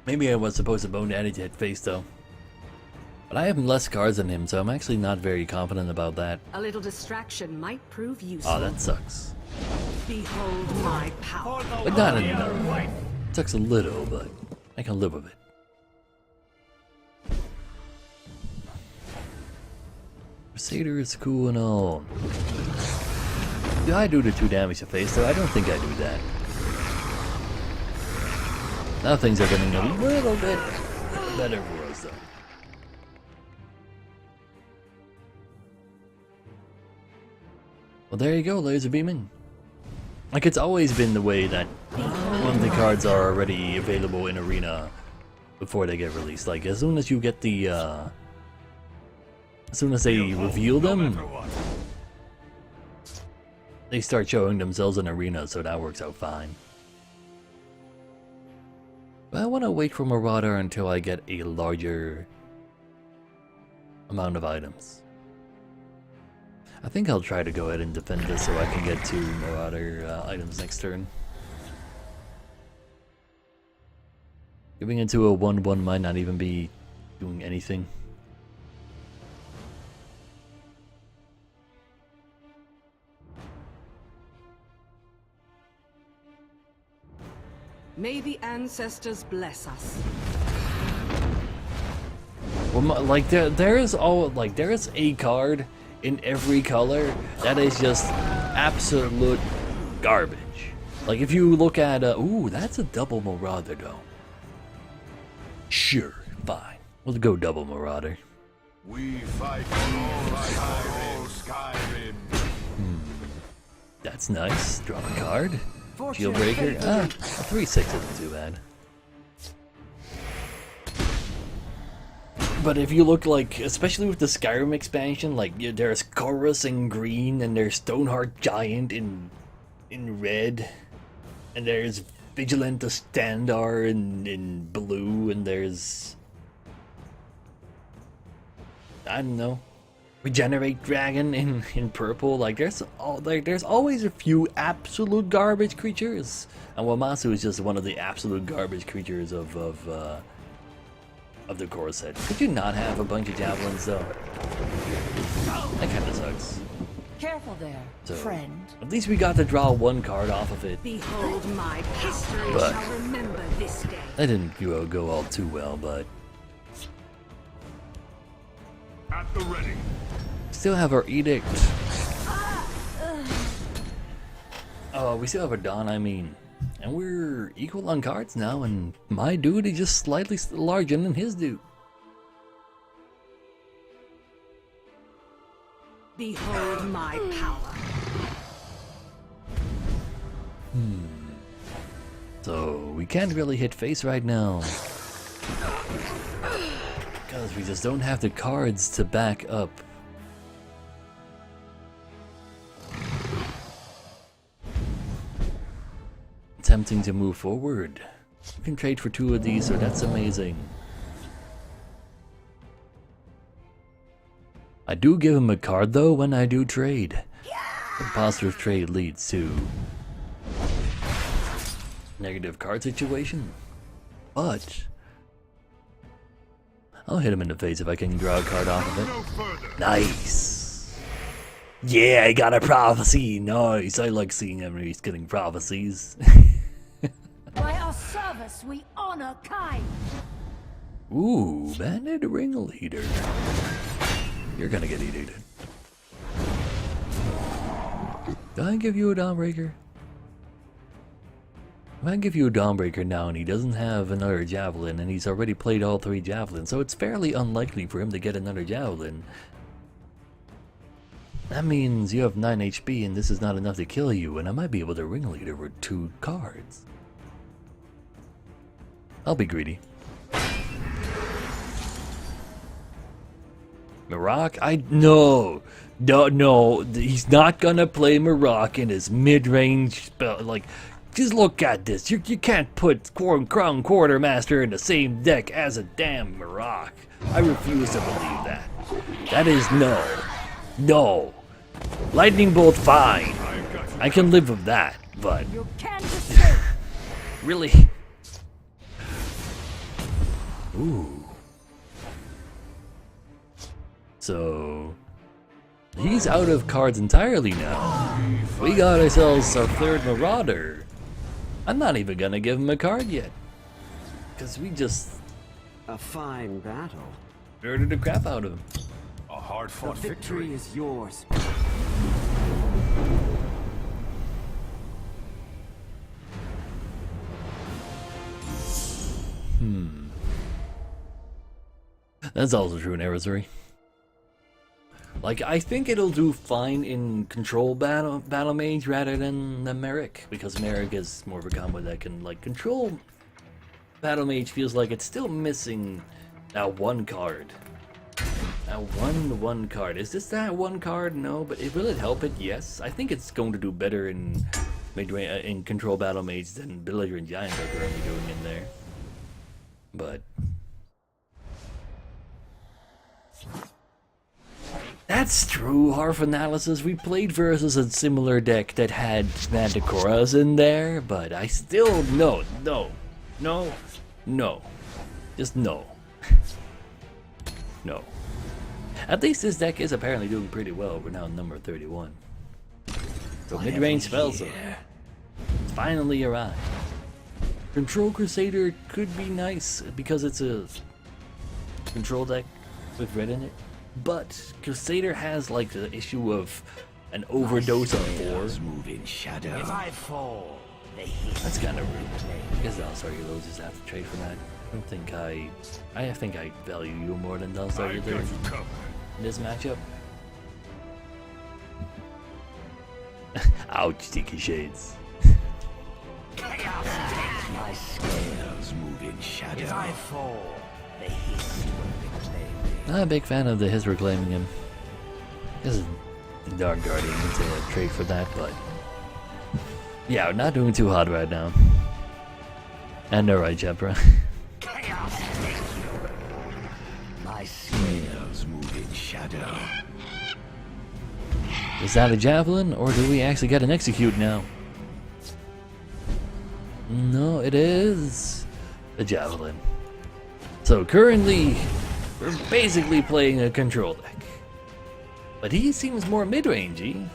[SPEAKER 1] Maybe I was supposed to bone daddy to hit face though. But I have less cards than him, so I'm actually not very confident about that.
[SPEAKER 3] A little distraction might prove useful.
[SPEAKER 1] Oh, that sucks.
[SPEAKER 3] Behold my power.
[SPEAKER 1] But not enough. Sucks a little, but I can live with it. Crusader is cool and all. Do I do the 2 damage to face though? I don't think I do that. Now things are getting a little bit better for us though. Well, there you go, laser beaming. Like, it's always been the way that one of the cards are already available in Arena before they get released. Like, as soon as you get the, as soon as they reveal them, they start showing themselves in Arena, so that works out fine. But I want to wait for Marauder until I get a larger amount of items. I think I'll try to go ahead and defend this so I can get 2 Marauder items next turn. Giving into a 1-1 might not even be doing anything.
[SPEAKER 3] May the ancestors bless us.
[SPEAKER 1] Well, like there is a card in every color that is just absolute garbage. Like if you look at ooh, that's a double Marauder though. Sure, fine. We'll go double Marauder.
[SPEAKER 4] We fight all Skyrim.
[SPEAKER 1] That's nice. Draw a card. Shield breaker. Ah, a 3/6 isn't too bad. But if you look like, especially with the Skyrim expansion, like there's Chorus in green, and there's Stoneheart Giant in red, and there's Vigilante Standar in blue, and there's, I don't know, Regenerate Dragon in purple. Like there's always a few absolute garbage creatures, and Wamasu is just one of the absolute garbage creatures of the core set. Could you not have a bunch of javelins though? That kind of sucks.
[SPEAKER 6] Careful there, friend.
[SPEAKER 1] At least we got to draw 1 card off of it.
[SPEAKER 3] Behold my history
[SPEAKER 1] But
[SPEAKER 3] shall remember this day.
[SPEAKER 1] that didn't go all too well, but
[SPEAKER 4] At the ready.
[SPEAKER 1] still have our edict. Oh, we still have our Dawn, I mean. And we're equal on cards now, and my dude is just slightly larger than his dude.
[SPEAKER 3] Behold my power.
[SPEAKER 1] So, we can't really hit face right now. Because we just don't have the cards to back up. Attempting to move forward. We can trade for 2 of these, so that's amazing. I do give him a card though when I do trade. The positive trade leads to negative card situation. But I'll hit him in the face if I can draw a card off of it. Nice. Yeah, I got a prophecy. Nice. I like seeing enemies getting prophecies.
[SPEAKER 6] By our service, we honor kind.
[SPEAKER 1] Ooh, Bandit Ringleader. You're gonna get eaten. Did I give you a Dawnbreaker? If I give you a Dawnbreaker now and he doesn't have another Javelin, and he's already played all 3 Javelins, so it's fairly unlikely for him to get another Javelin. That means you have 9 HP and this is not enough to kill you, and I might be able to Ringleader with 2 cards. I'll be greedy. Maroc? No, he's not gonna play Maroc in his mid-range spell. Like, just look at this. You can't put Crown Quartermaster in the same deck as a damn Maroc. I refuse to believe that. That is no. Lightning Bolt, fine. I can live with that, but
[SPEAKER 6] You can't escape.
[SPEAKER 1] really? Ooh. So he's out of cards entirely now. We got ourselves our third Marauder. I'm not even gonna give him a card yet. Because we just
[SPEAKER 8] A fine battle.
[SPEAKER 1] murdered the crap out of him.
[SPEAKER 4] A hard-fought
[SPEAKER 8] The victory is yours.
[SPEAKER 1] That's also true in Aerozory. Like, I think it'll do fine in control battle mage rather than the Merrick, because Merrick is more of a combo that can, like, control battle mage feels like it's still missing that one card. That one card. Is this that one card? No, but will it help it? Yes. I think it's going to do better in in control battle mage than Belligerent Giants are currently doing in there. But that's true, Harf Analysis. We played versus a similar deck that had Manticoras in there, but I still no. Just no. No. At least this deck is apparently doing pretty well. We're now number 31. So mid-range spells it's finally arrived. Control Crusader could be nice because it's a control deck with red in it. But Crusader has like the issue of an overdose of 4.
[SPEAKER 5] Move in shadow. If I fall, they hit.
[SPEAKER 1] That's kind of rude. I guess I'll start your loads just have to trade for that. I don't think I think I value you more than I'll start your third in this matchup. Ouch, sticky shades.
[SPEAKER 5] My scales move in shadow. If I fall, they hiss when they claim me.
[SPEAKER 1] Not a big fan of the his reclaiming him. This is Dark Guardian to trade for that, but yeah, we're not doing too hot right now. And no right, Jepra.
[SPEAKER 5] My scales move in shadow.
[SPEAKER 1] Is that a javelin, or do we actually get an execute now? No, it is a javelin. So currently, we're basically playing a control deck. But he seems more mid-rangey.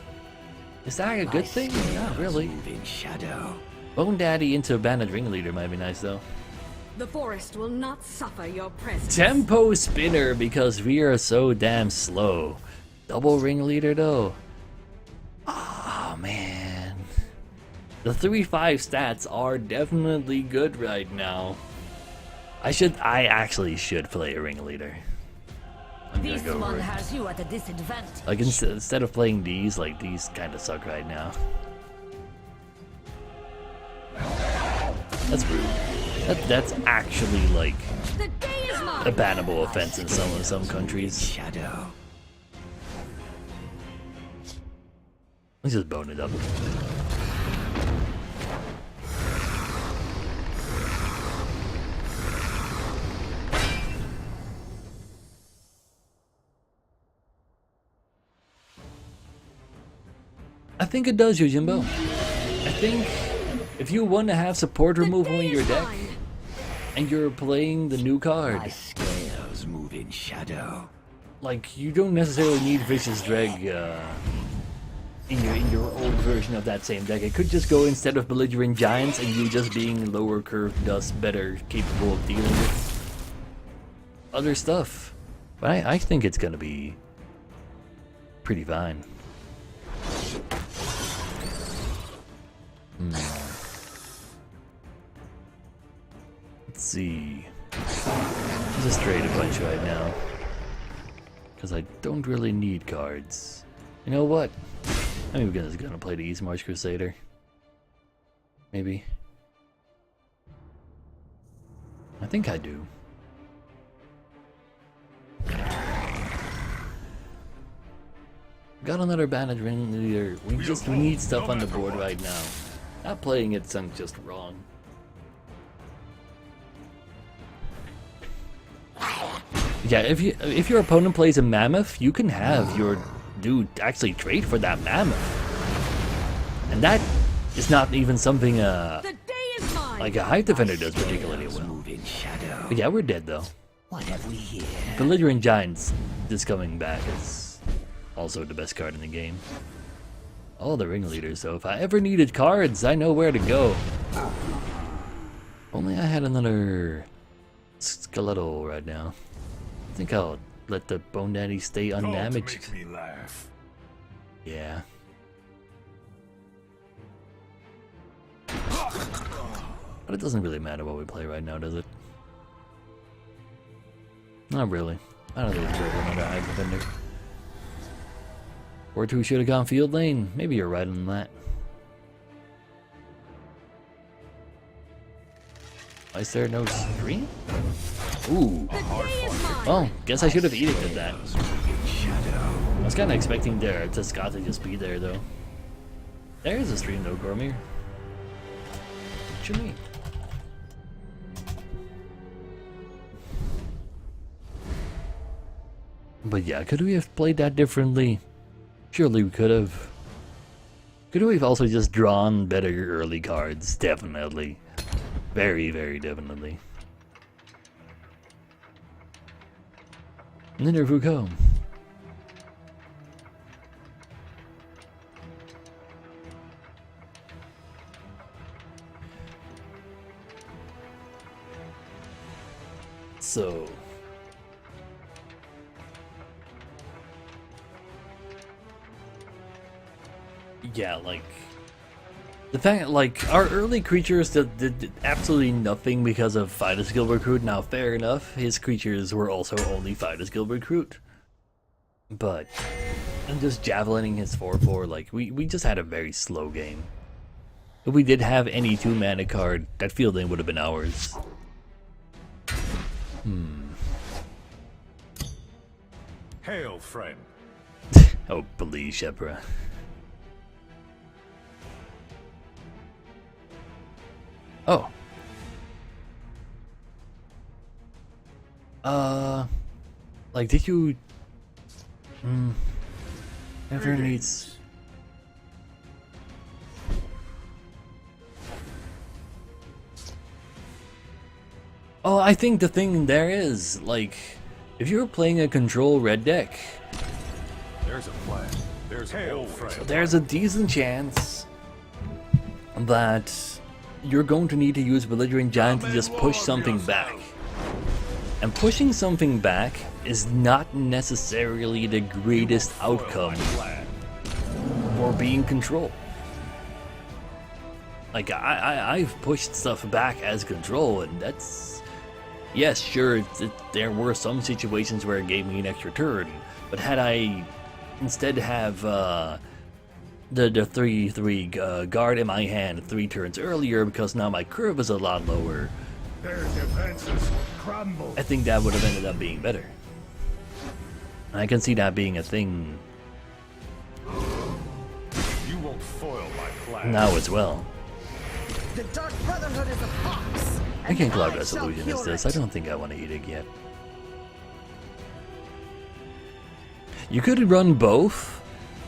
[SPEAKER 1] Is that a good thing? Not really.
[SPEAKER 5] Move in shadow.
[SPEAKER 1] Bone Daddy into a banded ringleader might be nice though.
[SPEAKER 3] The forest will not suffer your presence.
[SPEAKER 1] Tempo spinner because we are so damn slow. Double ringleader though. Oh man. The 3-5 stats are definitely good right now. I actually should play a ringleader. I'm gonna
[SPEAKER 2] This
[SPEAKER 1] go
[SPEAKER 2] one
[SPEAKER 1] for it.
[SPEAKER 2] has you at a disadvantage.
[SPEAKER 1] Like instead of playing these, like these kind of suck right now. That's rude. That's actually like
[SPEAKER 3] The day is mine.
[SPEAKER 1] a bannable offense in some countries.
[SPEAKER 5] Shadow.
[SPEAKER 1] Let's just bone it up. I think it does, Yojimbo. I think if you want to have support removal in your deck, and you're playing the new card,
[SPEAKER 5] My scales move in shadow.
[SPEAKER 1] like you don't necessarily need Vicious Dreg in your old version of that same deck. It could just go instead of Belligerent Giants and you just being lower curve dust better capable of dealing with other stuff. But I think it's gonna be pretty fine. Let's see. I'll just trade a bunch right now. Because I don't really need cards. You know what? I'm just gonna play the East March Crusader. Maybe. I think I do. Got another bandage ring leader. We just need stuff on the board right now. Not playing it's just wrong. Yeah, if your opponent plays a mammoth, you can have your dude actually trade for that mammoth. And that is not even something
[SPEAKER 3] The day is mine.
[SPEAKER 1] Like a Hive Defender does particularly well.
[SPEAKER 5] Move in shadow.
[SPEAKER 1] But yeah, we're dead though.
[SPEAKER 5] What have we here?
[SPEAKER 1] Belligerent Giants just coming back is also the best card in the game. All the ringleaders, so if I ever needed cards, I know where to go. Only I had another skeletal right now. I think I'll let the Bone Daddy stay undamaged.
[SPEAKER 4] Don't make me laugh.
[SPEAKER 1] Yeah. But it doesn't really matter what we play right now, does it? Not really. I don't think it's worth another Hive Defender. 4-2 should have gone field lane. Maybe you're right on that. Why is there no stream? Ooh. Oh, guess I should have edicted that. I was kind of expecting Scott to just be there, though. There is a stream, though, Gormir. What you mean? But yeah, could we have played that differently? Surely we could have. Could we have also just drawn better early cards? Definitely. Very, very definitely. Ninder Foucault. So yeah, like the fact, like, our early creatures did absolutely nothing because of Fighter Skill Recruit. Now, fair enough, his creatures were also only Fighter Skill Recruit. But, and just Javelining his 4/4, like, we just had a very slow game. If we did have any 2-mana card, that field lane would have been ours.
[SPEAKER 4] Hail, friend.
[SPEAKER 1] Oh, please, Shepra. Oh. Like, did you... Never needs... Oh, I think the thing there is, like, if you're playing a control red deck,
[SPEAKER 4] There's a plan. There's hail, friend.
[SPEAKER 1] there's a decent chance that you're going to need to use Belligerent Giant to just push something back. And pushing something back is not necessarily the greatest outcome for being control. Like, I've pushed stuff back as control, and that's... Yes, sure, there were some situations where it gave me an extra turn, but had I instead have the 3/3 guard in my hand 3 turns earlier, because now my curve is a lot lower,
[SPEAKER 4] Their defenses crumble.
[SPEAKER 1] I think that would have ended up being better. And I can see that being a thing
[SPEAKER 4] You won't foil my plan.
[SPEAKER 1] now as well.
[SPEAKER 6] The Dark Brotherhood is a fox.
[SPEAKER 1] I can Cloud
[SPEAKER 6] shall
[SPEAKER 1] Resolution
[SPEAKER 6] cure
[SPEAKER 1] as this.
[SPEAKER 6] it.
[SPEAKER 1] I don't think I want to Edict yet. You could run both,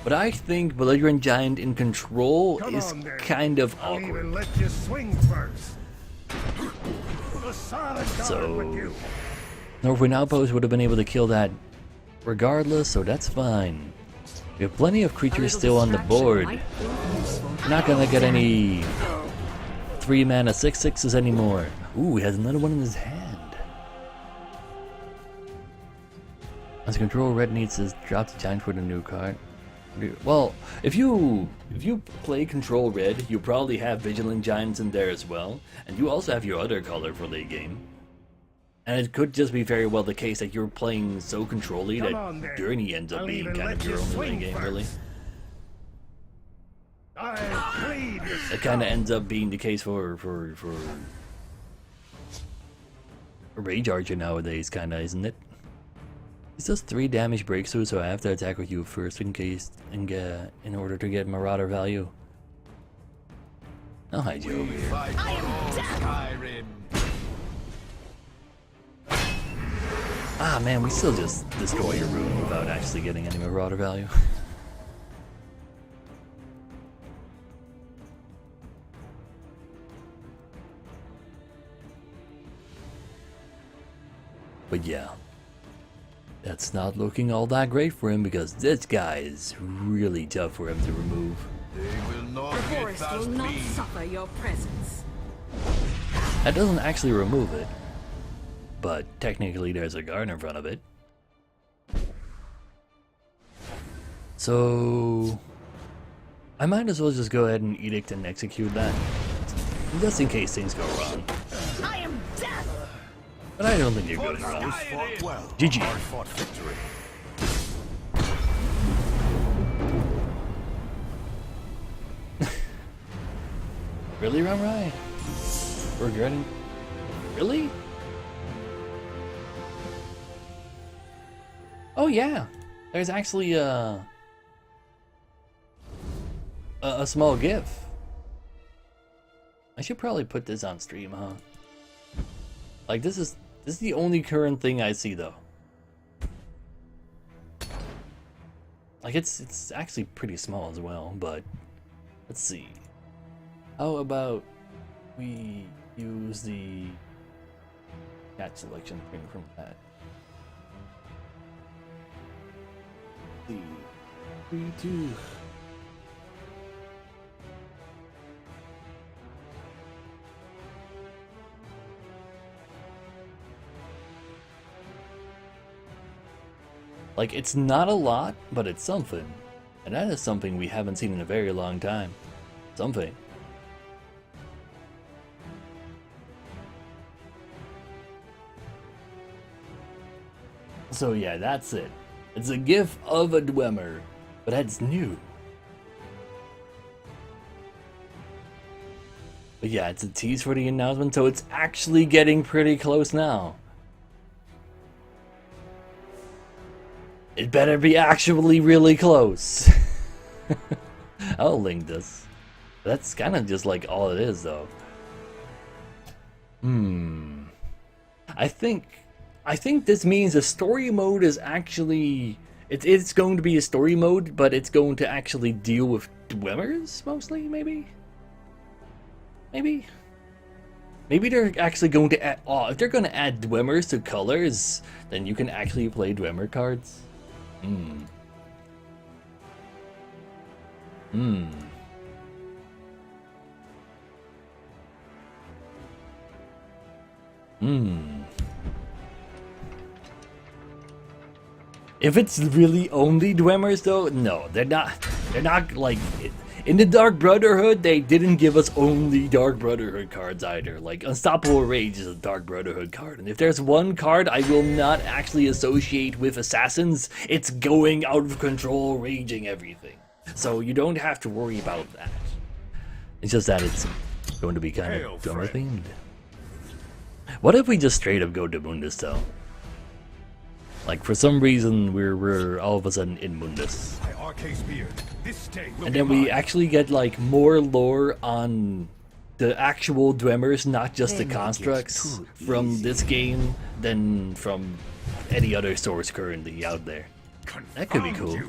[SPEAKER 1] but I think Belligerent Giant in control
[SPEAKER 4] Come
[SPEAKER 1] is
[SPEAKER 4] on, then.
[SPEAKER 1] kind of
[SPEAKER 4] I'll even
[SPEAKER 1] awkward.
[SPEAKER 4] let you swing first. A solid guard
[SPEAKER 1] So,
[SPEAKER 4] with you.
[SPEAKER 1] Northwind Outpost would have been able to kill that regardless, so that's fine. We have plenty of creatures still on the board. We're not gonna get any 3-mana 6/6s anymore. Ooh, he has another one in his hand. As control, red needs to drop the giant with a new card. Well, if you play control red, you probably have Vigilant Giants in there as well, and you also have your other color for late game. And it could just be very well the case that you're playing so control-y
[SPEAKER 4] Come on,
[SPEAKER 1] that
[SPEAKER 4] then.
[SPEAKER 1] Journey ends up
[SPEAKER 4] I'll
[SPEAKER 1] being
[SPEAKER 4] even
[SPEAKER 1] kind
[SPEAKER 4] let
[SPEAKER 1] of your
[SPEAKER 4] you
[SPEAKER 1] only late
[SPEAKER 4] swing
[SPEAKER 1] game,
[SPEAKER 4] first.
[SPEAKER 1] really.
[SPEAKER 4] I plead your
[SPEAKER 1] It kind of ends up being the case for Rage Archer nowadays, kind of, isn't it? It does 3 damage breakthrough, so I have to attack with you first in case in order to get Marauder value. I'll hide you over here.
[SPEAKER 6] I am death.
[SPEAKER 1] Ah man, we still just destroy your room without actually getting any Marauder value. But yeah, that's not looking all that great for him because this guy is really tough for him to remove.
[SPEAKER 5] They will not
[SPEAKER 3] The
[SPEAKER 5] get
[SPEAKER 3] forest will
[SPEAKER 5] past
[SPEAKER 3] not
[SPEAKER 5] me.
[SPEAKER 3] suffer your presence.
[SPEAKER 1] That doesn't actually remove it, but technically there's a guard in front of it. So I might as well just go ahead and edict and execute that, just in case things go wrong.
[SPEAKER 6] I am death!
[SPEAKER 1] But I don't think you're going wrong.
[SPEAKER 5] Fought well.
[SPEAKER 1] GG.
[SPEAKER 5] I fought victory.
[SPEAKER 1] Really, Ramrai? Regretting? Really? Oh yeah, there's actually a small GIF. I should probably put this on stream, huh? Like this is the only current thing I see though. Like it's actually pretty small as well, but let's see. How about we use the cat selection thing from that? The 3, 2. Like, it's not a lot, but it's something. And that is something we haven't seen in a very long time. Something. So yeah, that's it. It's a GIF of a Dwemer, but that's new. But yeah, it's a tease for the announcement, so it's actually getting pretty close now. It better be actually really close. I'll link this. That's kind of just like all it is, though. I think this means a story mode is actually... It's going to be a story mode, but it's going to actually deal with Dwemers, mostly, maybe? Maybe they're actually going to add... Oh, if they're going to add Dwemers to colors, then you can actually play Dwemer cards. If it's really only Dwemers though, no, they're not like in the Dark Brotherhood. They didn't give us only Dark Brotherhood cards either. Like Unstoppable Rage is a Dark Brotherhood card, and if there's one card I will not actually associate with Assassins, it's Going Out of Control, Raging Everything. So you don't have to worry about that. It's just that it's going to be kind of Dwemer themed. What if we just straight up go to Mundus though? Like for some reason we're all of a sudden in Mundus. And then we actually get like more lore on the actual Dwemers, not just the constructs from this game, than from any other source currently out there. That could be cool.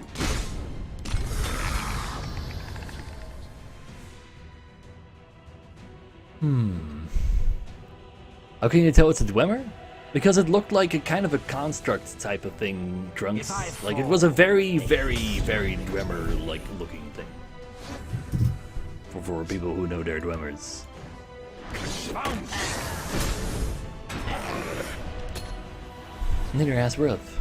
[SPEAKER 1] How can you tell it's a Dwemer? Because it looked like a kind of a construct type of thing, Grunts. Like it was a very, very, very Dwemer-like looking thing. For people who know their Dwemers. Nigger ass rough.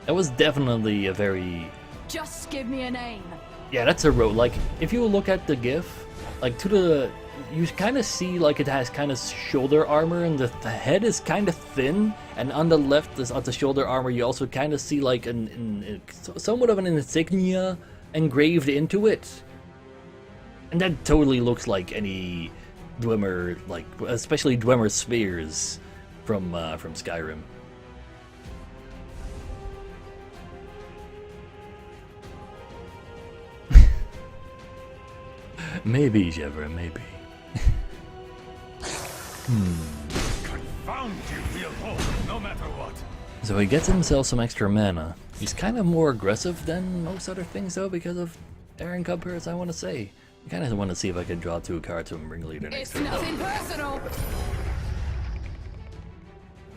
[SPEAKER 1] That was definitely a very...
[SPEAKER 2] Just give me a name.
[SPEAKER 1] Yeah, that's a road. Like, if you look at the GIF, like to the... You kind of see like it has kind of shoulder armor, and the head is kind of thin, and on the left of the shoulder armor you also kind of see like somewhat of an insignia engraved into it, and that totally looks like any Dwemer, like especially Dwemer spheres from Skyrim. Maybe, Jevra, maybe.
[SPEAKER 4] Confound you, we'll hold, no matter what.
[SPEAKER 1] So he gets himself some extra mana. He's kind of more aggressive than most other things though, because of Aaron Cubhurst, I want to say. I kind of want to see if I can draw 2 cards from Ringleader next
[SPEAKER 2] It's
[SPEAKER 1] turn.
[SPEAKER 2] nothing personal.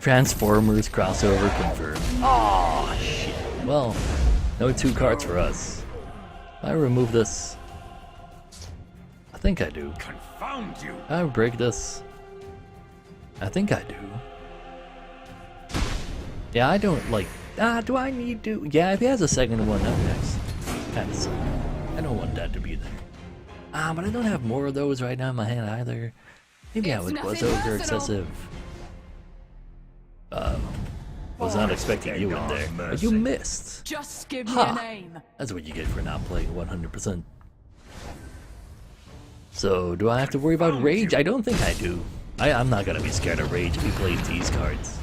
[SPEAKER 1] Transformers crossover confirmed. Oh shit. Well, no 2 cards for us. I remove this. I think I do.
[SPEAKER 4] Confound you!
[SPEAKER 1] I break this. I think I do. Yeah, I don't like. Do I need to? Yeah, if he has a second one up next, kind of suck. I don't want that to be there. But I don't have more of those right now in my hand either. Maybe I was over excessive. Was not expecting you in there, but you missed.
[SPEAKER 2] Just give me
[SPEAKER 1] Ha!
[SPEAKER 2] a name.
[SPEAKER 1] That's what you get for not playing 100%. So, do I have to worry about rage? I don't think I do. I'm not gonna be scared of rage if he plays these cards.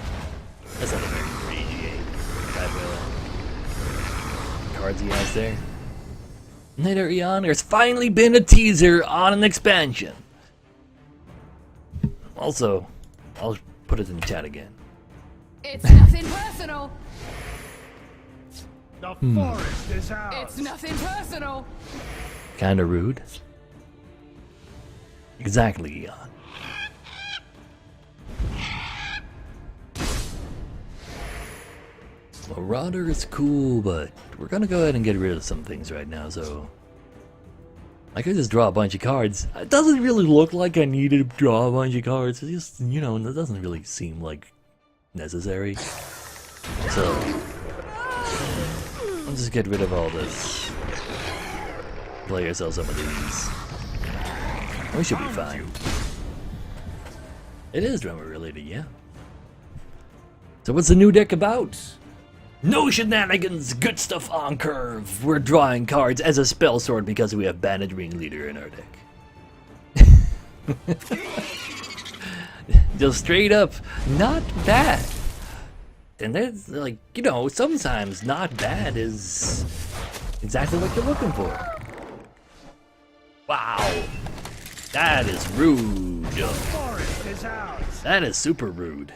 [SPEAKER 1] That's not a very ragey game. Type of cards he has there. Later, Eon, there's finally been a teaser on an expansion. Also, I'll put it in the chat again.
[SPEAKER 2] It's nothing personal.
[SPEAKER 4] The forest is ours!
[SPEAKER 2] It's nothing personal.
[SPEAKER 1] Kinda rude. Exactly, Eon. Marauder is cool, but we're gonna go ahead and get rid of some things right now, so... I could just draw a bunch of cards. It doesn't really look like I need to draw a bunch of cards. It just, you know, it doesn't really seem like necessary. So... I'll just get rid of all this. Play ourselves some of these. We should be fine. It is drummer related, yeah. So what's the new deck about? No shenanigans, good stuff on curve. We're drawing cards as a spell sword because we have Bandit Ringleader in our deck. Just straight up, not bad. And that's like, you know, sometimes not bad is exactly what you're looking for. Wow. That is rude.
[SPEAKER 4] The forest is ours!
[SPEAKER 1] That is super rude.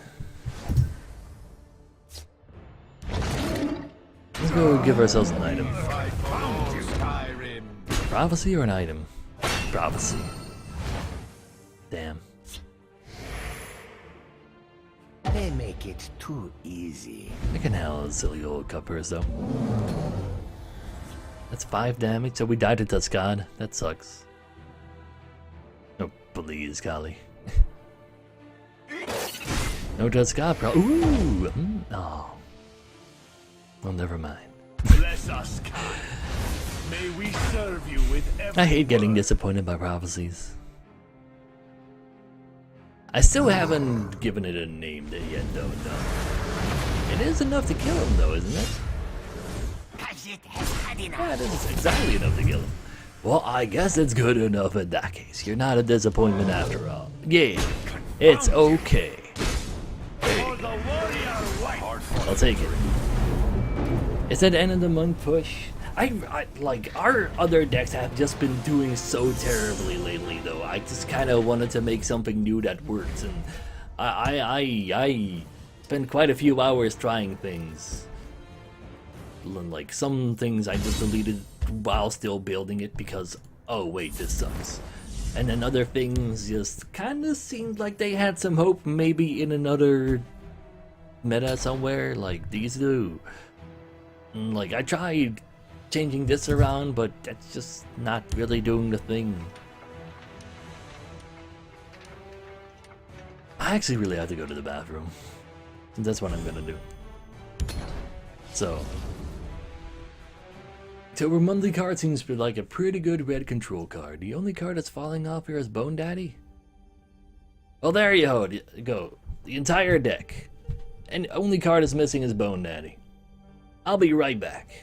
[SPEAKER 1] Let's go give ourselves an item. Prophecy or an item? Prophecy. Damn.
[SPEAKER 5] They make it too easy.
[SPEAKER 1] I can handle silly old cuppers though. That's 5 damage, so we died to Tuscad. That sucks. No, please, Kali. No Tuscad, ooh! Oh. Well, never mind.
[SPEAKER 4] Bless us, kind. May we serve you with every
[SPEAKER 1] I hate getting
[SPEAKER 4] word.
[SPEAKER 1] disappointed by prophecies. I still haven't given it a name yet, though. No. It is enough to kill him, though, isn't it? Yeah, it is exactly enough to kill him. Well, I guess it's good enough in that case. You're not a disappointment after all. Yeah, it's okay.
[SPEAKER 4] For the warrior white.
[SPEAKER 1] I'll take it. Is that end of the month push? I like our other decks have just been doing so terribly lately though. I just kind of wanted to make something new that works, and I spent quite a few hours trying things. Like some things I just deleted while still building it because oh wait, this sucks. And then other things just kind of seemed like they had some hope maybe in another meta somewhere, like these do. Like I tried changing this around, but that's just not really doing the thing. I actually really have to go to the bathroom. That's what I'm gonna do. So, October monthly card seems to be like a pretty good red control card. The only card that's falling off here is Bone Daddy. Well, there you go. The entire deck. And only card is missing is Bone Daddy. I'll be right back.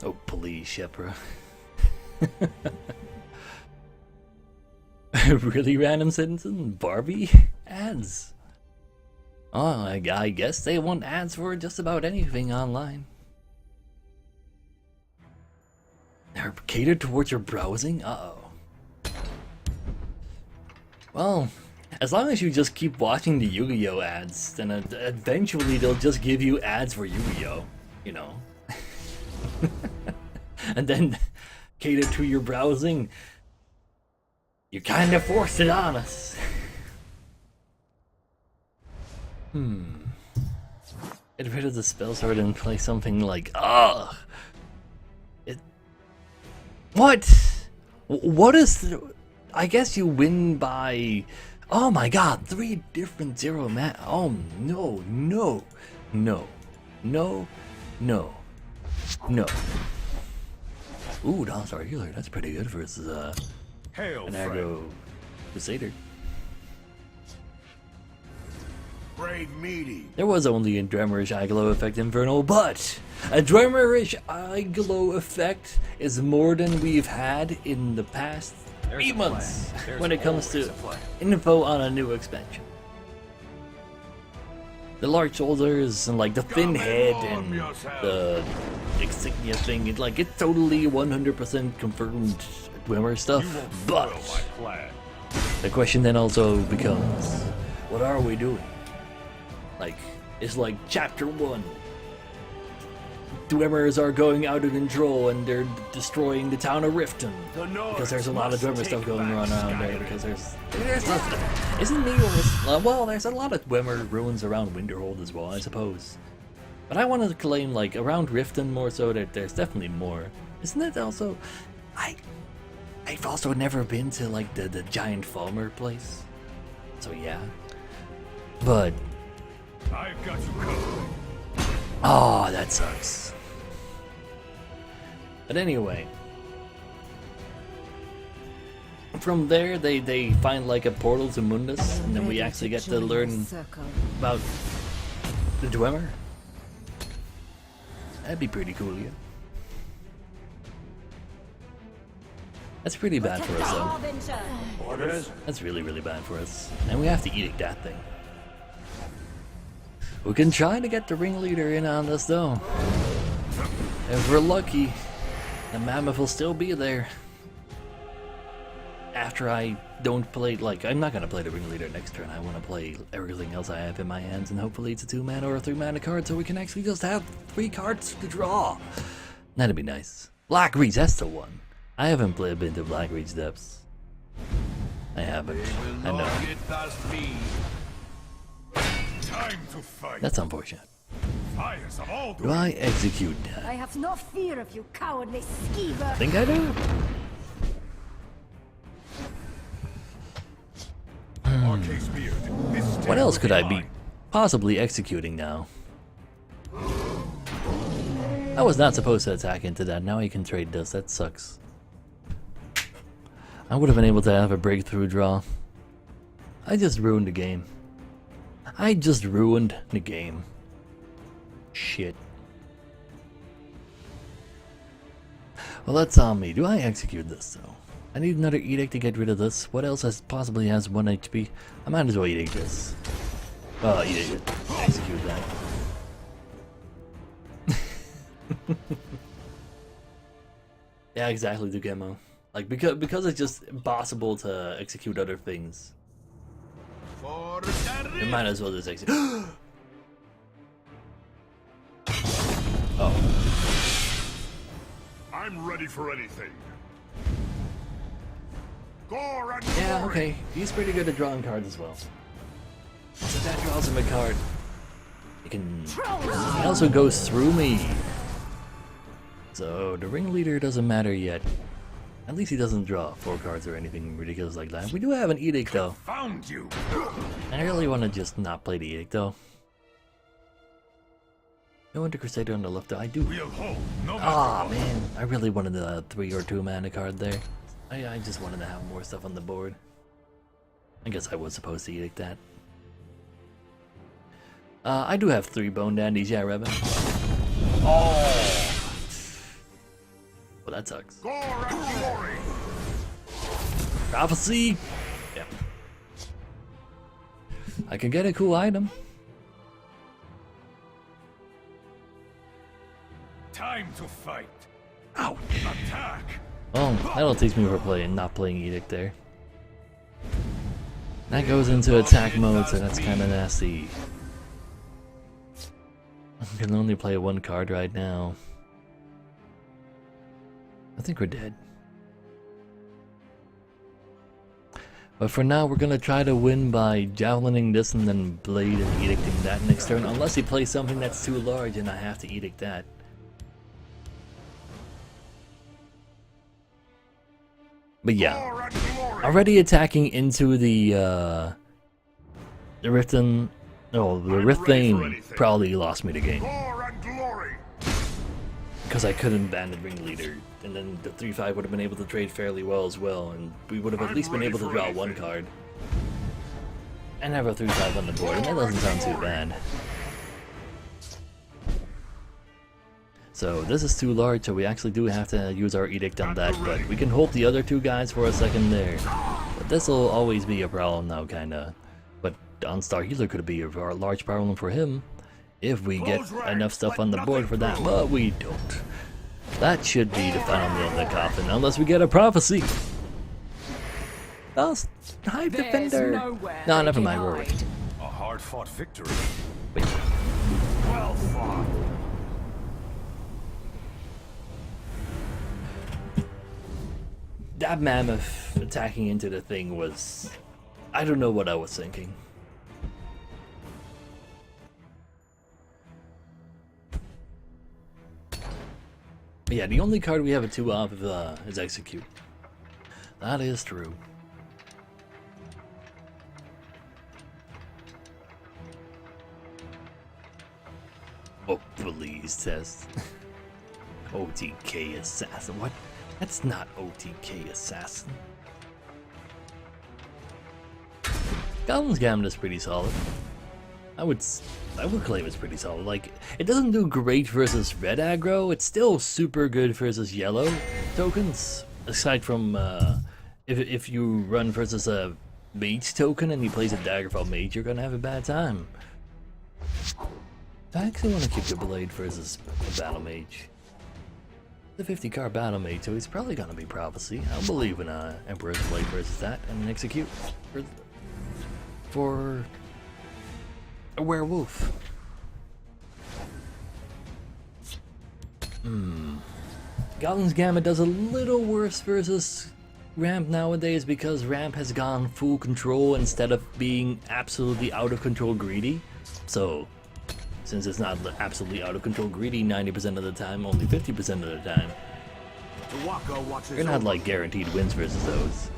[SPEAKER 1] Oh, please, Shepra. Really random citizen? Barbie ads? Oh, I guess they want ads for just about anything online. They're catered towards your browsing? Uh-oh. Well, as long as you just keep watching the Yu-Gi-Oh ads, then eventually they'll just give you ads for Yu-Gi-Oh, you know. And then cater to your browsing. You kind of forced it on us. Get rid of the spell sword and play something like, ugh. What? What is I guess you win by, oh my god, 3 different 0 mana. Oh no, no, no, no, no, no. Ooh, Donstar Healer, that's pretty good versus
[SPEAKER 4] Hail,
[SPEAKER 1] an
[SPEAKER 4] friend.
[SPEAKER 1] aggro Crusader.
[SPEAKER 4] Brave meeting.
[SPEAKER 1] There was only a Dremerish Eye-Glow Effect Infernal, but a Dremerish Eye-Glow Effect is more than we've had in the past 8 months when it comes to info on a new expansion. The large shoulders and like the thin head and the insignia thing, it's totally 100% confirmed Dwemer stuff, but the question then also becomes, what are we doing? It's like chapter 1. Dwemmers are going out of control and they're destroying the town of Riften. Because there's a lot of Dwemer stuff going on around there. Because there's isn't New York? Well, there's a lot of Dwemer ruins around Winterhold as well, I suppose. But I wanted to claim around Riften more so that there's definitely more. Isn't it also? I've also never been to the giant Falmer place. So yeah. But
[SPEAKER 4] I've got you covered.
[SPEAKER 1] oh, that sucks. But anyway, from there they find a portal to Mundus, and then we actually get to learn about the Dwemer. That'd be pretty cool, yeah. That's pretty bad for us, though.
[SPEAKER 4] Orders?
[SPEAKER 1] That's really, really bad for us. And we have to edict that thing. We can try to get the ringleader in on this, though. If we're lucky, the mammoth will still be there. After I don't play, I'm not gonna play the ringleader next turn. I want to play everything else I have in my hands, and hopefully it's a 2-mana or a 3-mana card, so we can actually just have 3 cards to draw. That'd be nice. Black Reach, that's the one. I haven't been to Black Reach depths. I haven't. I know.
[SPEAKER 4] Get past me. Time to fight.
[SPEAKER 1] That's unfortunate.
[SPEAKER 4] Fires of all
[SPEAKER 1] Do I execute that?
[SPEAKER 3] I have no fear of you, cowardly skeever.
[SPEAKER 1] I think I do. What else could I be possibly executing now? I was not supposed to attack into that. Now he can trade this. That sucks. I would have been able to have a breakthrough draw. I just ruined the game. I just ruined the game. Shit. Well, that's on me. Do I execute this, though? I need another edict to get rid of this. What else possibly has 1 HP? I might as well edict this. Oh, edict it. Execute that. Yeah, exactly, Dugemo. Because it's just impossible to execute other things. You might as well just execute. Oh.
[SPEAKER 4] I'm ready for anything. Gore and
[SPEAKER 1] Yeah,
[SPEAKER 4] glory.
[SPEAKER 1] okay. He's pretty good at drawing cards as well. So that draws him a card. He also goes through me. So the ringleader doesn't matter yet. At least he doesn't draw 4 cards or anything ridiculous like that. We do have an edict though.
[SPEAKER 4] Found you.
[SPEAKER 1] I really want to just not play the edict though. No Winter Crusader on the left though. I do.
[SPEAKER 4] We'll hold. No matter
[SPEAKER 1] Ah
[SPEAKER 4] what.
[SPEAKER 1] man, I really wanted a 3 or 2 mana card there. I just wanted to have more stuff on the board. I guess I was supposed to edict that. I do have 3 Bone Dandies, yeah, Revan. Oh! that sucks.
[SPEAKER 4] Gore and glory.
[SPEAKER 1] Prophecy! Yep. I can get a cool item.
[SPEAKER 4] Time to fight.
[SPEAKER 1] Ouch.
[SPEAKER 4] Attack.
[SPEAKER 1] Oh, that'll teach me for not playing Edict there. That goes into attack mode, so that's kind of nasty. I can only play one card right now. I think we're dead. But for now, we're gonna try to win by javelining this and then blade and edicting that next turn. Unless he plays something that's too large and I have to edict that. But yeah, already attacking into the Riften. Oh, the Riften probably lost me the game. Because I couldn't ban the ringleader, and then the 3/5 would have been able to trade fairly well as well, and we would have at least been able to draw one card. And have a 3/5 on the board, and that doesn't sound too bad. So this is too large, so we actually do have to use our edict on that, but we can hold the other two guys for a second there. But this will always be a problem now, kinda. But on-star healer could be a large problem for him if we get enough stuff on the board for that, but we don't. That should be the final nail in the coffin, unless we get a prophecy. Oh, Hive Defender! No, never mind, we're right.
[SPEAKER 4] A hard-fought victory.
[SPEAKER 1] Wait.
[SPEAKER 4] Well fought.
[SPEAKER 1] That mammoth attacking into the thing was... I don't know what I was thinking. But yeah, the only card we have a 2 of is Execute. That is true. Oh, please, test. OTK Assassin. What? That's not OTK Assassin. Goblin's Gambit is pretty solid. I would claim it's pretty solid. Like, it doesn't do great versus red aggro. It's still super good versus yellow tokens. Aside from if you run versus a mage token and he plays a Daggerfall mage, you're gonna have a bad time. I actually want to keep the blade versus a battle mage. The 50-card battle mage, so he's probably gonna be prophecy. I'll believe in Emperor's Blade versus that and execute for a werewolf. Goblin's Gambit does a little worse versus Ramp nowadays because Ramp has gone full control instead of being absolutely out of control greedy. So, since it's not absolutely out of control greedy 90% of the time, only 50% of the time, you're not like guaranteed wins versus those.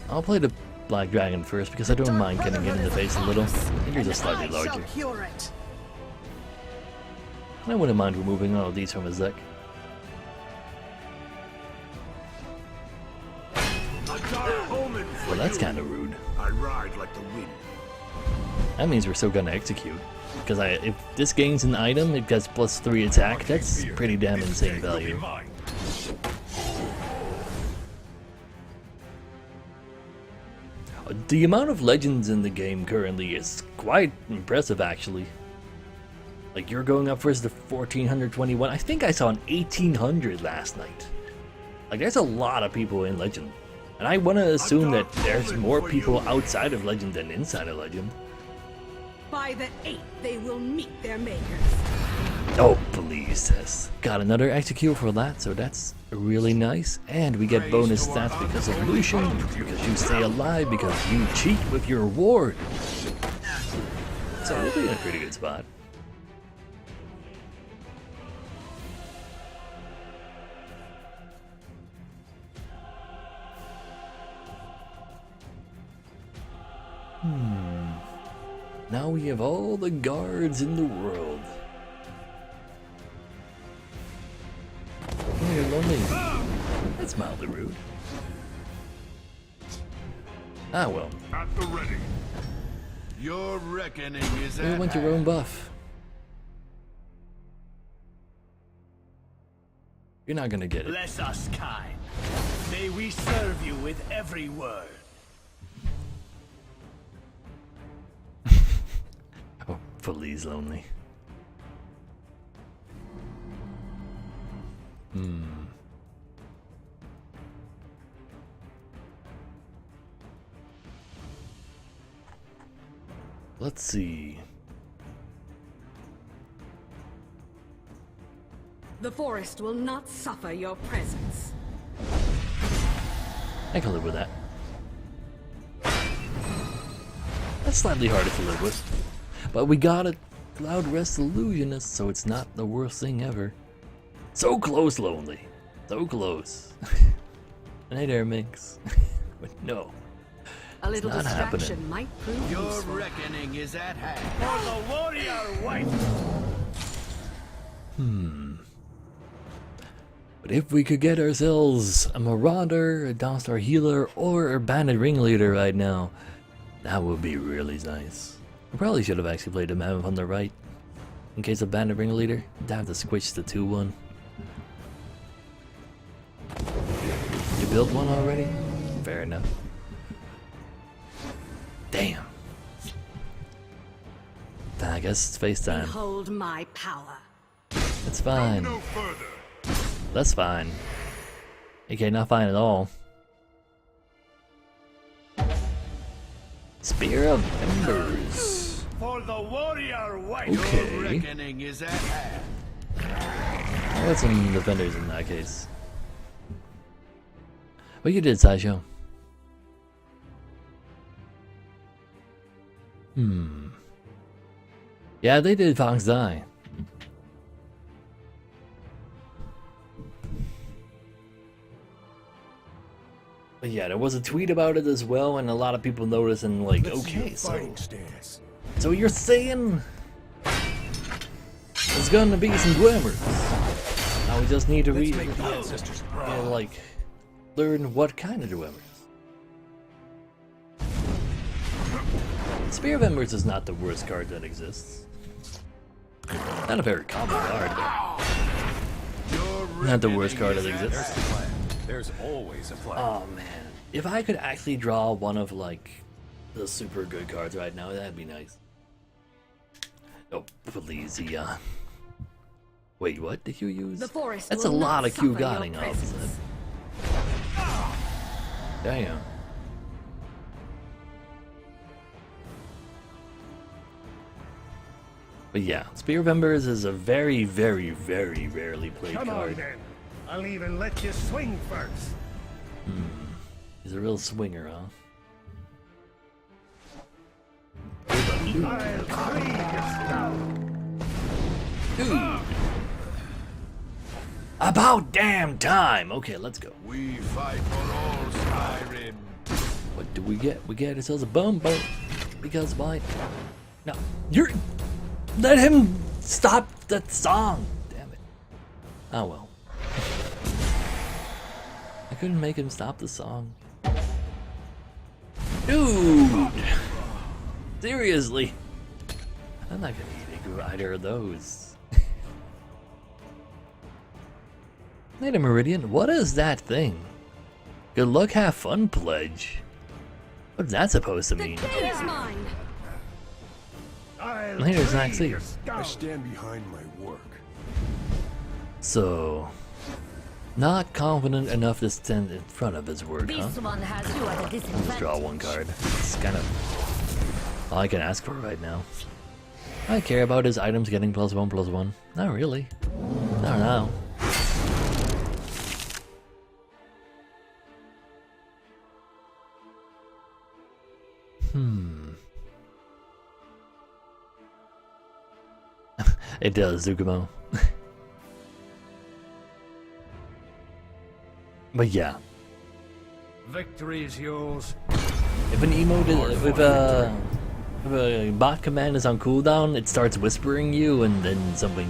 [SPEAKER 1] I'll play the Black Dragon first because I don't mind getting it in the face a little. I think he's just slightly larger. I wouldn't mind removing all of these from his deck. Well, that's kind of rude.
[SPEAKER 4] I ride like the wind.
[SPEAKER 1] That means we're still gonna execute. Because if this gains an item, it gets +3 attack. That's pretty damn insane value. The amount of legends in the game currently is quite impressive, actually. Like, you're going up versus the 1421. I think I saw an 1800 last night. Like, there's a lot of people in Legend. And I want to assume that there's more people outside of Legend than inside of Legend.
[SPEAKER 3] By the 8th, they will meet their makers.
[SPEAKER 1] Oh, please, Tess. Got another execute for that, so that's really nice. And we get bonus stats because of Lucian, because you stay alive, because you cheat with your ward. So we'll be in a pretty good spot. Now we have all the guards in the world. Oh, you're lonely. That's mildly rude. Ah well.
[SPEAKER 4] At the ready. Your reckoning is
[SPEAKER 1] You went your own buff. You're not gonna get it.
[SPEAKER 5] Bless us, kind. May we serve you with every word.
[SPEAKER 1] Oh, please, lonely. Let's see.
[SPEAKER 3] The forest will not suffer your presence.
[SPEAKER 1] I can live with that. That's slightly harder to live with. But we got a Cloud Rest Illusionist, so it's not the worst thing ever. So close, Lonely. So close. And hey there, Minx. But no.
[SPEAKER 3] A little
[SPEAKER 1] not
[SPEAKER 3] distraction
[SPEAKER 1] happening.
[SPEAKER 3] might prove
[SPEAKER 5] Your
[SPEAKER 3] useful.
[SPEAKER 5] reckoning is at hand. For the warrior wife.
[SPEAKER 1] But if we could get ourselves a Marauder, a Dawnstar Healer, or a Bandit Ringleader right now, that would be really nice. I probably should have actually played the Mammoth on the right. In case of Bandit Ringleader, I'd have to switch to 2-1. You built one already? Fair enough. Damn. I guess it's FaceTime.
[SPEAKER 3] Behold my power.
[SPEAKER 1] It's fine. That's fine. Okay, not fine at all. Spear of Embers.
[SPEAKER 5] For the warrior wife.
[SPEAKER 1] Okay.
[SPEAKER 5] Your reckoning is at hand.
[SPEAKER 1] I got some defenders in that case. What you did, Sideshow? Yeah, they did Fox Die. But yeah, there was a tweet about it as well, and a lot of people noticed and like, okay, so you're saying there's gonna be some glimmers. Now we just need to read, like, learn what kind of glimmers. Spear of Embers is not the worst card that exists. Not a very common card, but not the worst card that exists.
[SPEAKER 7] There's always a plan.
[SPEAKER 1] Oh man, if I could actually draw one of like the super good cards right now, that'd be nice. Oh please, yeah. Wait, what did you use?
[SPEAKER 3] The forest
[SPEAKER 1] That's a
[SPEAKER 3] will
[SPEAKER 1] lot
[SPEAKER 3] not
[SPEAKER 1] of Q
[SPEAKER 3] suffer your
[SPEAKER 1] Godding
[SPEAKER 3] presence.
[SPEAKER 1] opposite. Damn. But yeah, Spear of Embers is a very, very, very rarely played
[SPEAKER 4] Come on
[SPEAKER 1] card.
[SPEAKER 4] then. I'll even let you swing first.
[SPEAKER 1] He's a real swinger, huh?
[SPEAKER 4] I'll clean you down.
[SPEAKER 1] Dude! About damn time! Okay, let's go.
[SPEAKER 5] We fight for all Skyrim.
[SPEAKER 1] What do we get? We get ourselves a bum boat. Because why? No. You're... Let him stop that song! Damn it. Oh well. I couldn't make him stop the song. Dude! Seriously? I'm not gonna eat either of those. Wait a Meridian, what is that thing? Good luck, have fun pledge. What's that supposed to
[SPEAKER 3] The
[SPEAKER 1] mean?
[SPEAKER 3] day is mine.
[SPEAKER 4] I'll
[SPEAKER 1] Later,
[SPEAKER 4] clean
[SPEAKER 1] Zach, see
[SPEAKER 4] your
[SPEAKER 1] you.
[SPEAKER 4] scalp.
[SPEAKER 7] stand behind my work.
[SPEAKER 1] So, not confident enough to stand in front of his word, huh?
[SPEAKER 9] This one has you at a
[SPEAKER 1] Let's
[SPEAKER 9] disadvantage.
[SPEAKER 1] draw one card. It's kind of all I can ask for right now. I care about his items getting +1/+1. Not really. Not now. It does, Zukumo. But yeah,
[SPEAKER 4] Victory is yours.
[SPEAKER 1] if an emote is, if a bot command is on cooldown, it starts whispering you, and then something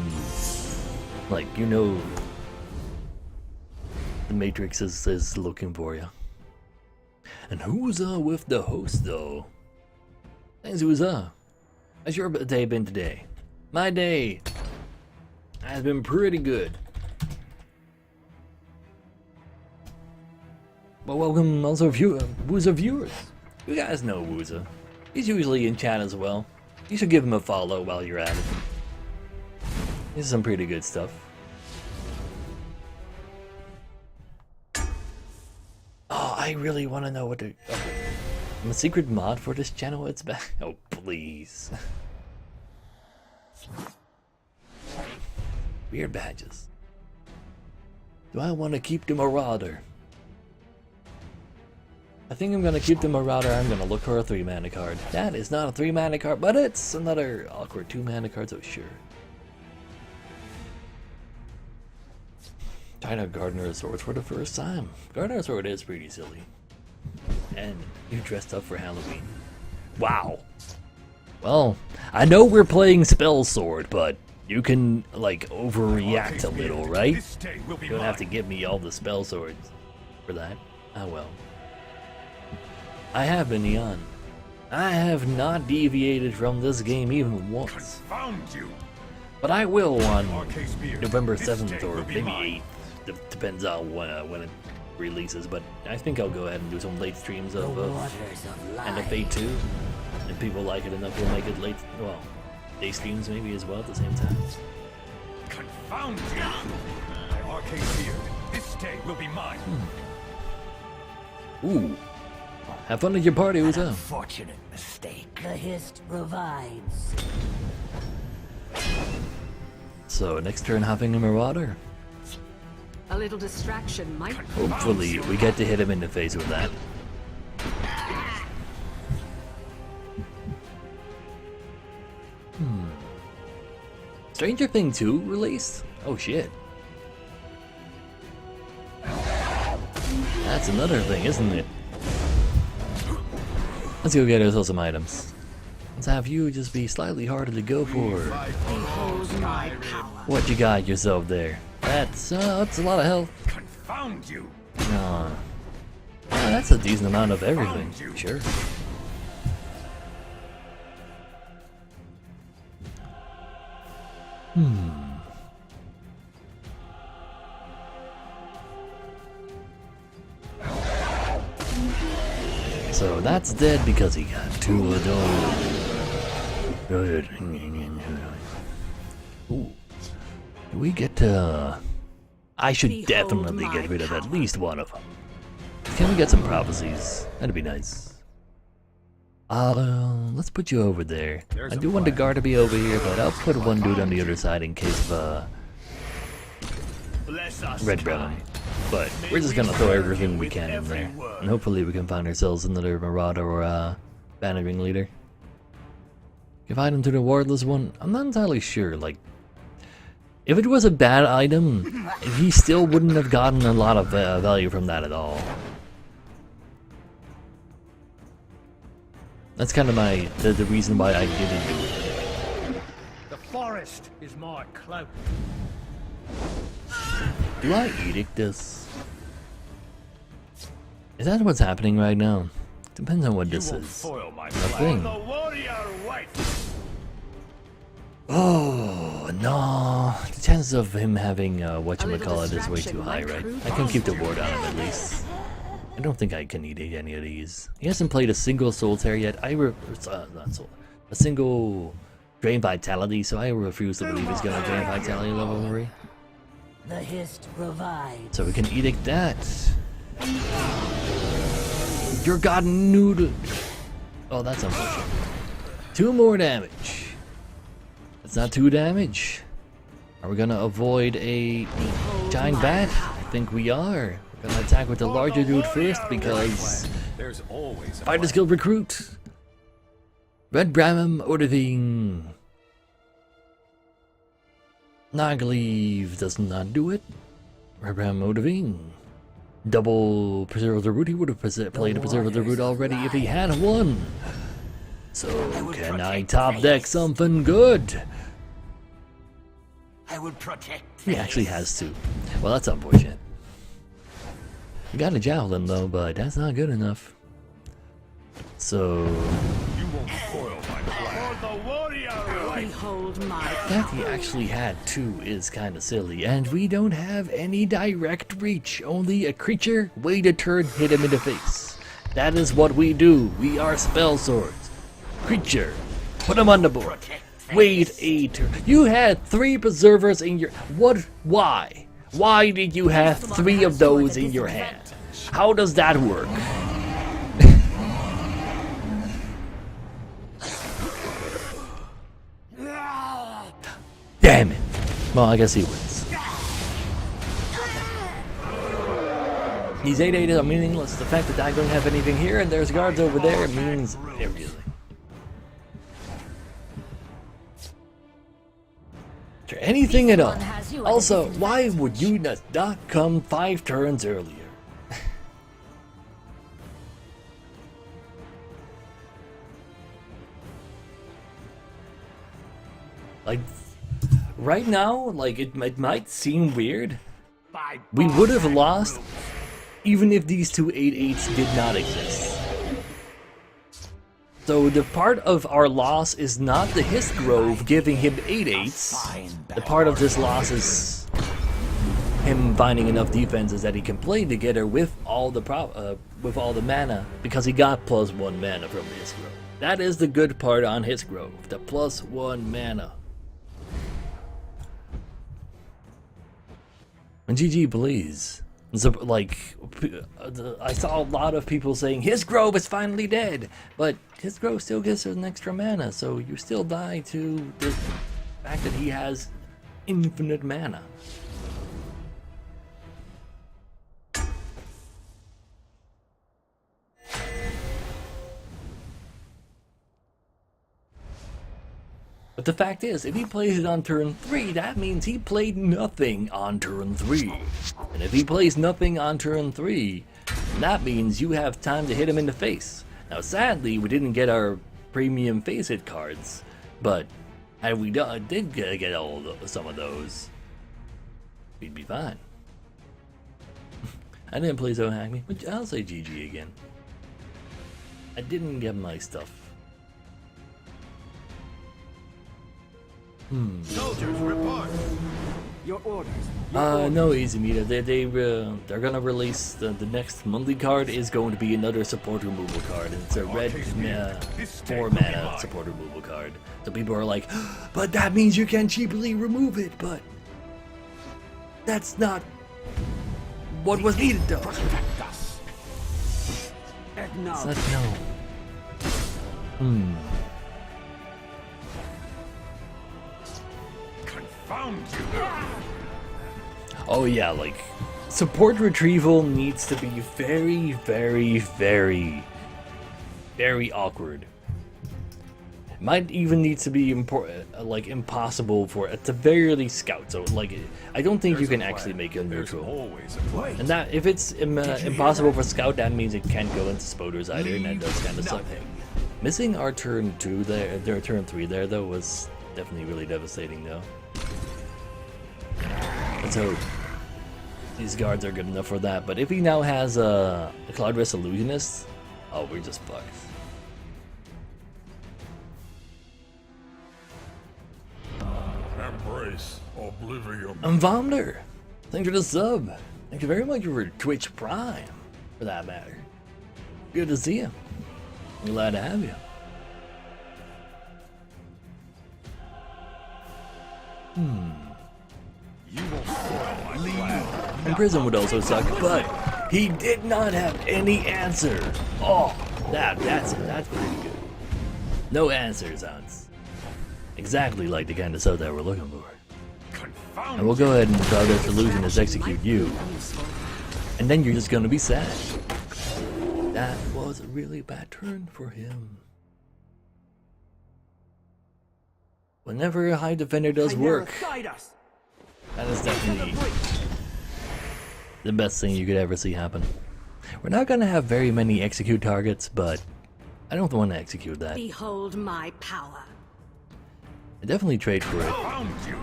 [SPEAKER 1] like, you know, the Matrix is looking for you. And who's with the host though? Thanks, who's how's your day been today? My day has been pretty good. Well, welcome also Wooza viewers. You guys know Wooza. He's usually in chat as well. You should give him a follow while you're at it. This is some pretty good stuff. Oh, I really want to know what to... Okay. I'm a secret mod for this channel. It's back. Oh, please. Weird badges. Do I want to keep the Marauder? I think I'm going to keep the Marauder. I'm going to look for a 3-mana card. That is not a 3-mana card, but it's another awkward 2-mana card, so sure. Trying to Gardener of Swords for the first time. Gardener of Sword is pretty silly. And you dressed up for Halloween. Wow. Well, I know we're playing Spell Sword, but you can, like, overreact a little, right? You don't have to give me all the Spell Swords for that. Oh well. I have been Neon. I have not deviated from this game even once.
[SPEAKER 7] Confound you!
[SPEAKER 1] But I will on November 7th or maybe 8th. Depends on when it releases, but I think I'll go ahead and do some late streams of NFA 2. If people like it enough, we'll make it late, well, day streams maybe as well at the same time.
[SPEAKER 7] Confound you! My arcade beard, this day will be mine.
[SPEAKER 1] Ooh. Have fun at your party, what's up?
[SPEAKER 5] Unfortunate mistake. The hist revives.
[SPEAKER 1] So, next turn, hopping a Marauder.
[SPEAKER 3] A little distraction might.
[SPEAKER 1] Hopefully, we get to hit him in the face with that. Stranger Thing 2 released? Oh shit. That's another thing, isn't it? Let's go get ourselves some items. Let's have you just be slightly harder to go for.
[SPEAKER 3] Behold my power.
[SPEAKER 1] What you got yourself there? That's a lot of health.
[SPEAKER 7] Confound you!
[SPEAKER 1] That's a decent amount of everything. Sure. So that's dead because he got 2 of those. Good. Ooh. We get to... I should definitely get rid of at least one of them. Can we get some prophecies? That'd be nice. Let's put you over there. I do want the guard to be over here, but I'll put one dude on the other side in case of Red Brown. But we're just gonna throw everything we can in there. And hopefully we can find ourselves another Marauder or a Banner Leader. Give item to the Wardless one? I'm not entirely sure, like... If it was a bad item, he still wouldn't have gotten a lot of value from that at all. That's kind of the reason why I didn't do it.
[SPEAKER 4] The forest is my cloak.
[SPEAKER 1] Do I edict this? Is that what's happening right now? Depends on what this is.
[SPEAKER 7] Foil my
[SPEAKER 1] Nothing.
[SPEAKER 7] The warrior wife.
[SPEAKER 1] Oh no! The chances of him having whatchamacallit is way too high, right? I can keep the ward on him at least. I don't think I can edict any of these. He hasn't played a single Solitaire yet. A single Drain Vitality, so I refuse to believe he's gonna Drain Vitality level 3.
[SPEAKER 5] The hist revives.
[SPEAKER 1] So we can edict that. Your god noodle. Oh, that's unfortunate. 2 more damage. That's not 2 damage. Are we gonna avoid a giant bat? I think we are. We're gonna attack with the larger dude first because
[SPEAKER 7] There's always a
[SPEAKER 1] Fighter Skill Recruit. Red Bramham Odiving. Nagleave does not do it. Red Bramham Odiving. Double Preserve of the Root. He would have played a Preserve of the Root already if he had one. So can I top deck something good?
[SPEAKER 5] I would protect.
[SPEAKER 1] He actually has 2. Well, that's unfortunate. We got a Javelin though, but that's not good enough. So
[SPEAKER 7] You won't foil my plan. For the warrior wife.
[SPEAKER 3] Behold my
[SPEAKER 1] That he actually had 2 is kinda silly, and we don't have any direct reach, only a creature, wait a turn, hit him in the face. That is what we do, we are spell swords. Creature, put him on the board. Wait a turn. You had 3 preservers in your... What? Why? Why did you have 3 of those in your hand? How does that work? Damn it. Well, I guess he wins. These 8/8 are meaningless. The fact that I don't have anything here and there's guards over there means everything. Anything at all. Also, why would you not come 5 turns earlier? Like, right now, like, it might seem weird. We would have lost even if these 2 8/8s did not exist. So the part of our loss is not the His Grove giving him 8/8s. The part of this loss is him finding enough defenses that he can play together with all the mana, because he got +1 mana from His Grove. That is the good part on His Grove, the +1 mana. And GG, please. So, like, I saw a lot of people saying His Grove is finally dead, but His Grove still gives us an extra mana, so you still die to the fact that he has infinite mana. But the fact is, if he plays it on turn 3, that means he played nothing on turn 3. And if he plays nothing on turn 3, that means you have time to hit him in the face. Now sadly, we didn't get our premium face hit cards, but had we did get some of those, we'd be fine. I didn't play So Hack Me, but I'll say GG again. I didn't get my stuff.
[SPEAKER 7] Soldiers, report.
[SPEAKER 8] Your orders.
[SPEAKER 1] No, Easy Meter. They're gonna release the next monthly card is going to be another support removal card, and it's a red 4 mana support removal card. So people are like, but that means you can cheaply remove it, but that's not what was needed though. It's not, no.
[SPEAKER 7] Confound you.
[SPEAKER 1] Oh yeah, like, support retrieval needs to be very, very, very, very awkward. It might even need to be impossible for, at the very least, scout. So like, I don't think you can actually make it neutral.
[SPEAKER 7] Always a plan.
[SPEAKER 1] And that, if it's impossible for scout, that means it can't go into spoders either, and that does kind of suck. Missing our turn 2 there, their turn 3 there though was definitely really devastating though. Let's hope these guards are good enough for that. But if he now has a Cloudrest Illusionist, oh, we're just fucked.
[SPEAKER 4] Embrace oblivion.
[SPEAKER 1] Vomner, thank you for the sub. Thank you very much for Twitch Prime, for that matter. Good to see you. Glad to have you.
[SPEAKER 7] You will spoil my plan.
[SPEAKER 1] And prison would also suck, but he did not have any answer. Oh, that's pretty good. No answer sounds exactly like the kind of stuff that we're looking for.
[SPEAKER 7] Confound
[SPEAKER 1] And we'll go ahead and try this illusionist execute you, and then you're just gonna be sad. That was a really bad turn for him. Whenever a high defender does work, that is definitely the best thing you could ever see happen. We're not gonna have very many execute targets, but I don't want to execute that.
[SPEAKER 3] Behold my power.
[SPEAKER 1] I definitely trade for it.
[SPEAKER 7] Confound you.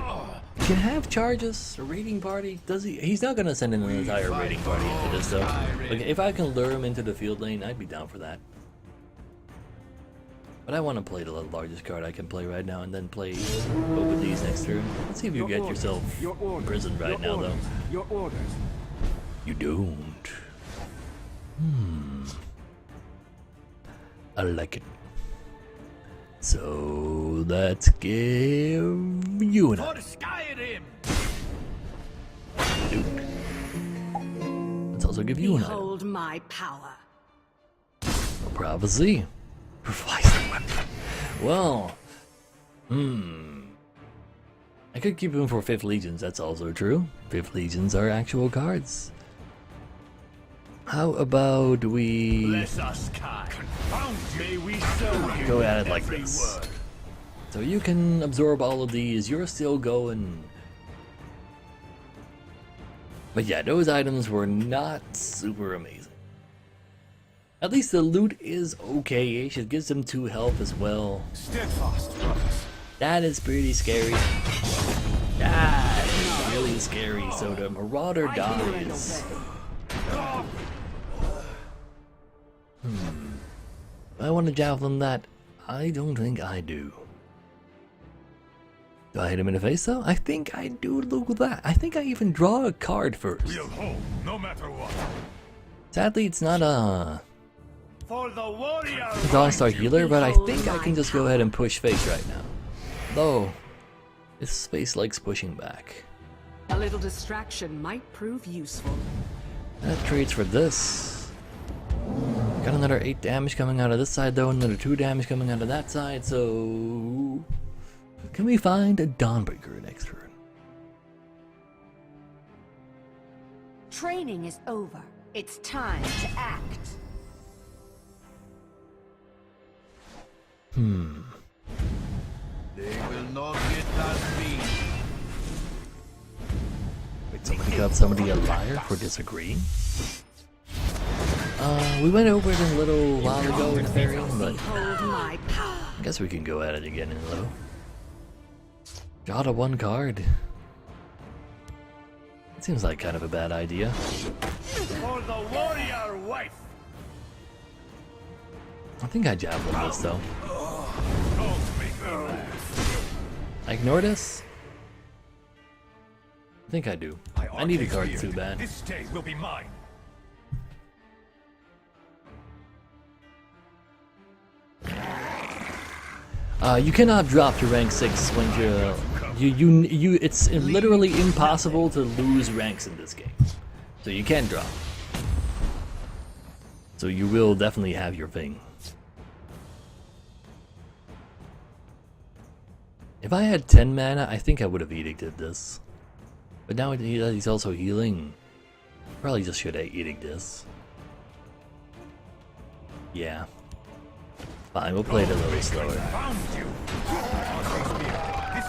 [SPEAKER 1] He can have charges, a raiding party. Does he? He's not gonna send in an entire raiding party into this though. Like, if I can lure him into the field lane, I'd be down for that. But I want to play the largest card I can play right now and then play open these next turn. Let's see if you get yourself imprisoned right now, though.
[SPEAKER 8] Your orders.
[SPEAKER 1] You don't. I like it. So let's give you an Duke. Let's also give you an item.
[SPEAKER 3] Behold my power.
[SPEAKER 1] No prophecy. Revise the weapon. Well, I could keep him for 5th Legions, that's also true. 5th Legions are actual cards. How about we go at it like this? So you can absorb all of these, you're still going. But yeah, those items were not super amazing. At least the loot is okay-ish, it gives them 2 health as well.
[SPEAKER 7] Steadfast, brothers.
[SPEAKER 1] That is pretty scary. That is really scary, so the Marauder dies. I want to javelin that. I don't think I do. Do I hit him in the face though? I think I do. Look at that. I think I even draw a card first.
[SPEAKER 7] We'll hold, no matter what.
[SPEAKER 1] Sadly, it's not a
[SPEAKER 7] For the warrior.
[SPEAKER 1] Dawnstar healer, but I think I can just go ahead and push face right now. Though, this face likes pushing back.
[SPEAKER 3] A little distraction might prove useful.
[SPEAKER 1] That trades for this. Got another 8 damage coming out of this side though, another 2 damage coming out of that side, so... Can we find a Dawnbreaker next turn?
[SPEAKER 3] Training is over. It's time to act.
[SPEAKER 5] They will not get past me.
[SPEAKER 1] Wait, somebody got somebody a liar for disagreeing? We went over it a little while ago in Fairy, but
[SPEAKER 3] Behold my power.
[SPEAKER 1] I guess we can go at it again in low. Got a 1 card. It seems like kind of a bad idea.
[SPEAKER 7] For the warrior wife.
[SPEAKER 1] I think I javelin this though.
[SPEAKER 7] Don't make me laugh.
[SPEAKER 1] I ignore this? I think I do. I need a card too bad.
[SPEAKER 7] This day will be mine.
[SPEAKER 1] You cannot drop to rank 6 when it's literally impossible to lose ranks in this game. So you can drop. So you will definitely have your thing. If I had 10 mana, I think I would have edicted this. But now he's also healing. Probably just should have edicted this. Yeah. Fine, we'll play it a little slower.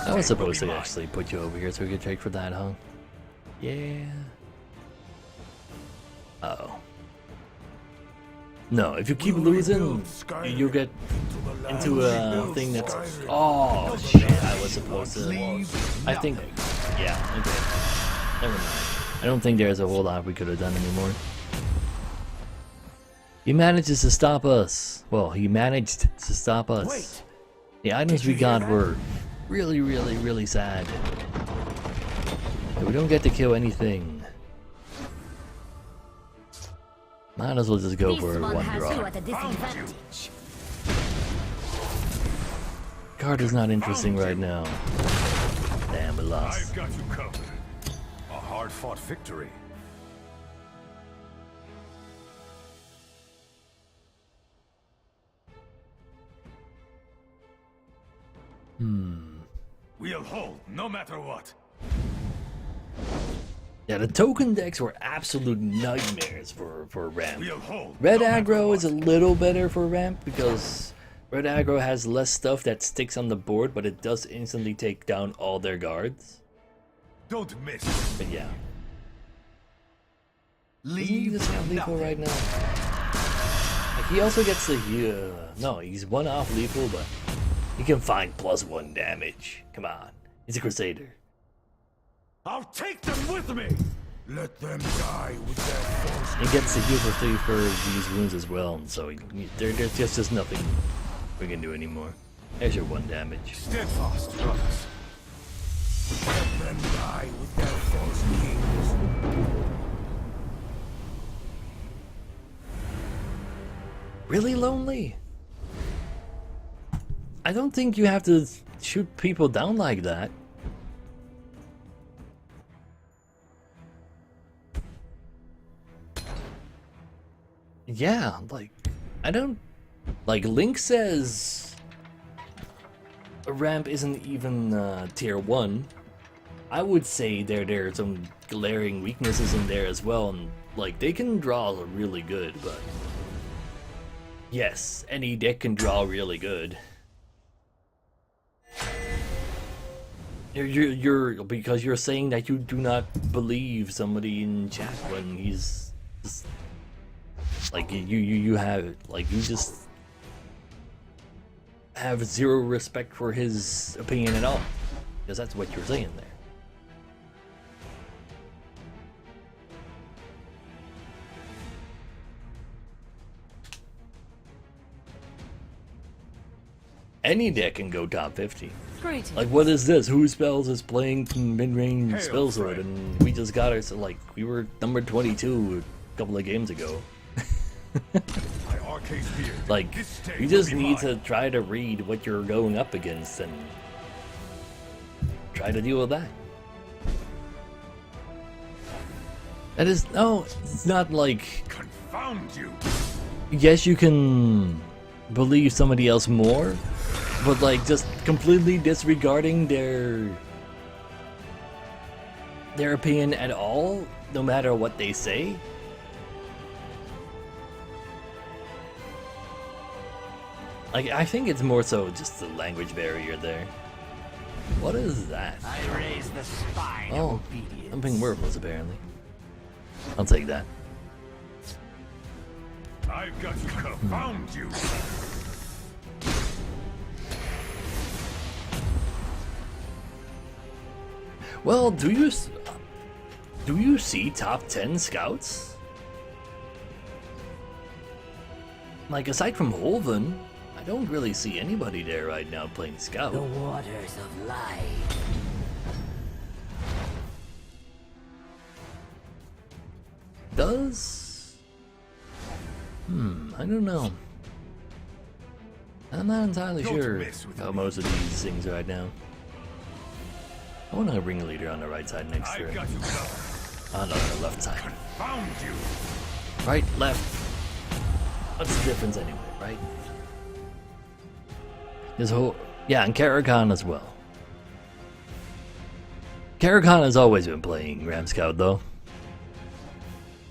[SPEAKER 1] I was supposed to actually put you over here so we could trade for that, huh? Yeah. Uh-oh. No, if you keep losing, you'll get into a thing that's... Oh, shit, I was supposed to... I think... Yeah, okay. Never mind. I don't think there's a whole lot we could have done anymore. He manages to stop us. Well, he managed to stop us.
[SPEAKER 4] Wait.
[SPEAKER 1] The items we got were really, really, really sad. We don't get to kill anything. Might as well just go for one draw. Card is not interesting right now. Damn, we lost.
[SPEAKER 7] I've got you covered. A hard-fought victory. We'll hold, no matter what.
[SPEAKER 1] Yeah, the token decks were absolute nightmares for ramp.
[SPEAKER 7] We'll hold.
[SPEAKER 1] Red
[SPEAKER 7] no matter
[SPEAKER 1] aggro
[SPEAKER 7] what.
[SPEAKER 1] is a little better for ramp because red aggro has less stuff that sticks on the board, but it does instantly take down all their guards.
[SPEAKER 7] Don't miss.
[SPEAKER 1] But yeah. Isn't he just have lethal right now? Like, he also gets the heal. No, he's 1 off lethal, but he can find +1 damage. Come on, he's a Crusader.
[SPEAKER 4] I'll take them with me. Let them die with their force.
[SPEAKER 1] He gets the heal for 3 for these wounds as well, so there's just nothing we can do anymore. There's your 1 damage.
[SPEAKER 7] Steadfast, brothers.
[SPEAKER 4] Let them die with their false kings.
[SPEAKER 1] Really lonely? I don't think you have to shoot people down like that. Yeah, like, I don't... Like, Link says... A ramp isn't even tier 1. I would say there are some glaring weaknesses in there as well, and, like, they can draw really good, but... Yes, any deck can draw really good. Because you're saying that you do not believe somebody in chat when he's just, like you have, like, you just have zero respect for his opinion at all, because that's what you're saying there. Any deck can go top 50.
[SPEAKER 2] Greetings.
[SPEAKER 1] Like, what is this? Who spells is playing mid-range
[SPEAKER 7] Hail,
[SPEAKER 1] spell sword,
[SPEAKER 7] friend.
[SPEAKER 1] and we just got it. So, like, we were number 22 a couple of games ago.
[SPEAKER 7] My arcade beard.
[SPEAKER 1] Like,
[SPEAKER 7] This day
[SPEAKER 1] you
[SPEAKER 7] will
[SPEAKER 1] just
[SPEAKER 7] be
[SPEAKER 1] need
[SPEAKER 7] mine.
[SPEAKER 1] to try to read what you're going up against and try to deal with that. That is, no, it's not like,
[SPEAKER 7] Confound you.
[SPEAKER 1] yes, you can believe somebody else more, but, like, just completely disregarding their opinion at all, no matter what they say. Like, I think it's more so just the language barrier there. What is that?
[SPEAKER 5] I raise the spine
[SPEAKER 1] Oh,
[SPEAKER 5] of obedience.
[SPEAKER 1] something worthless apparently. I'll take that.
[SPEAKER 7] I've got to confound you.
[SPEAKER 1] Well, do you see top 10 scouts? Like, aside from Holven, I don't really see anybody there right now playing scout.
[SPEAKER 5] The waters of life.
[SPEAKER 1] Does? I don't know. I'm not entirely
[SPEAKER 7] Don't
[SPEAKER 1] sure
[SPEAKER 7] mess with
[SPEAKER 1] about
[SPEAKER 7] me.
[SPEAKER 1] most of these things right now. I want a ringleader on the right side next
[SPEAKER 7] I've
[SPEAKER 1] turn.
[SPEAKER 7] got you covered.
[SPEAKER 1] Oh no, the left side.
[SPEAKER 7] Confound you.
[SPEAKER 1] Right, left. What's the difference anyway, right? This whole... Yeah, and Karakan as well. Karakan has always been playing Ram Scout though.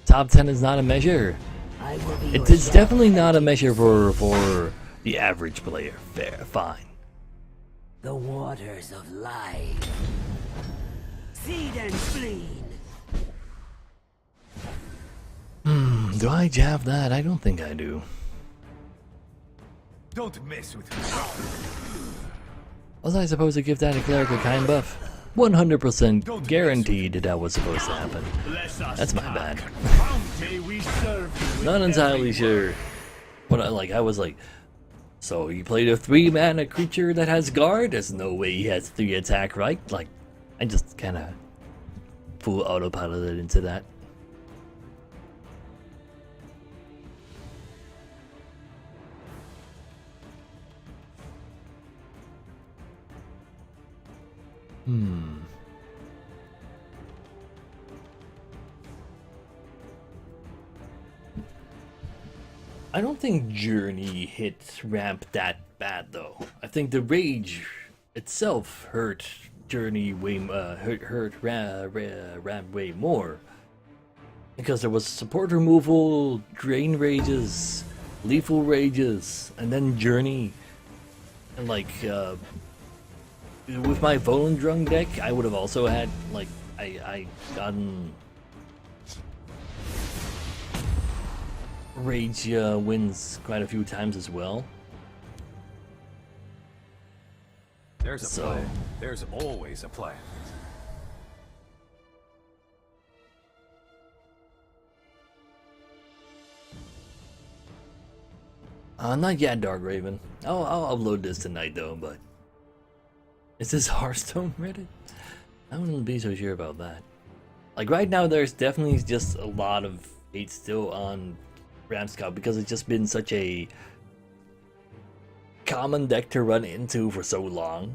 [SPEAKER 1] Top 10 is not a measure.
[SPEAKER 5] I will be your
[SPEAKER 1] It's
[SPEAKER 5] shadow.
[SPEAKER 1] definitely not a measure for the average player. Fair, fine.
[SPEAKER 5] The waters of life.
[SPEAKER 3] Seed and spleen.
[SPEAKER 1] Do I jab that? I don't think I do.
[SPEAKER 7] Don't mess with me.
[SPEAKER 1] Was I supposed to give that a cleric a kind buff? 100% guaranteed that was supposed to happen. That's my bad.
[SPEAKER 7] May we serve you.
[SPEAKER 1] Not entirely sure. What I was like, so he played a 3-mana creature that has guard? There's no way he has 3 attack, right? Like, I just kinda full autopiloted into that. I don't think Journey hit ramp that bad though. I think the rage itself hurt Journey way hurt ramp way more, because there was support removal, drain rages, lethal rages, and then Journey, and like with my Volendrung deck, I would have also had like I gotten rage wins quite a few times as well.
[SPEAKER 7] There's a
[SPEAKER 1] So-
[SPEAKER 7] plan. There's always a plan.
[SPEAKER 1] Not yet, Dark Raven. I'll upload this tonight though, but is this Hearthstone Reddit? I wouldn't be so sure about that. Like right now, there's definitely just a lot of hate still on Ramscout because it's just been such a common deck to run into for so long.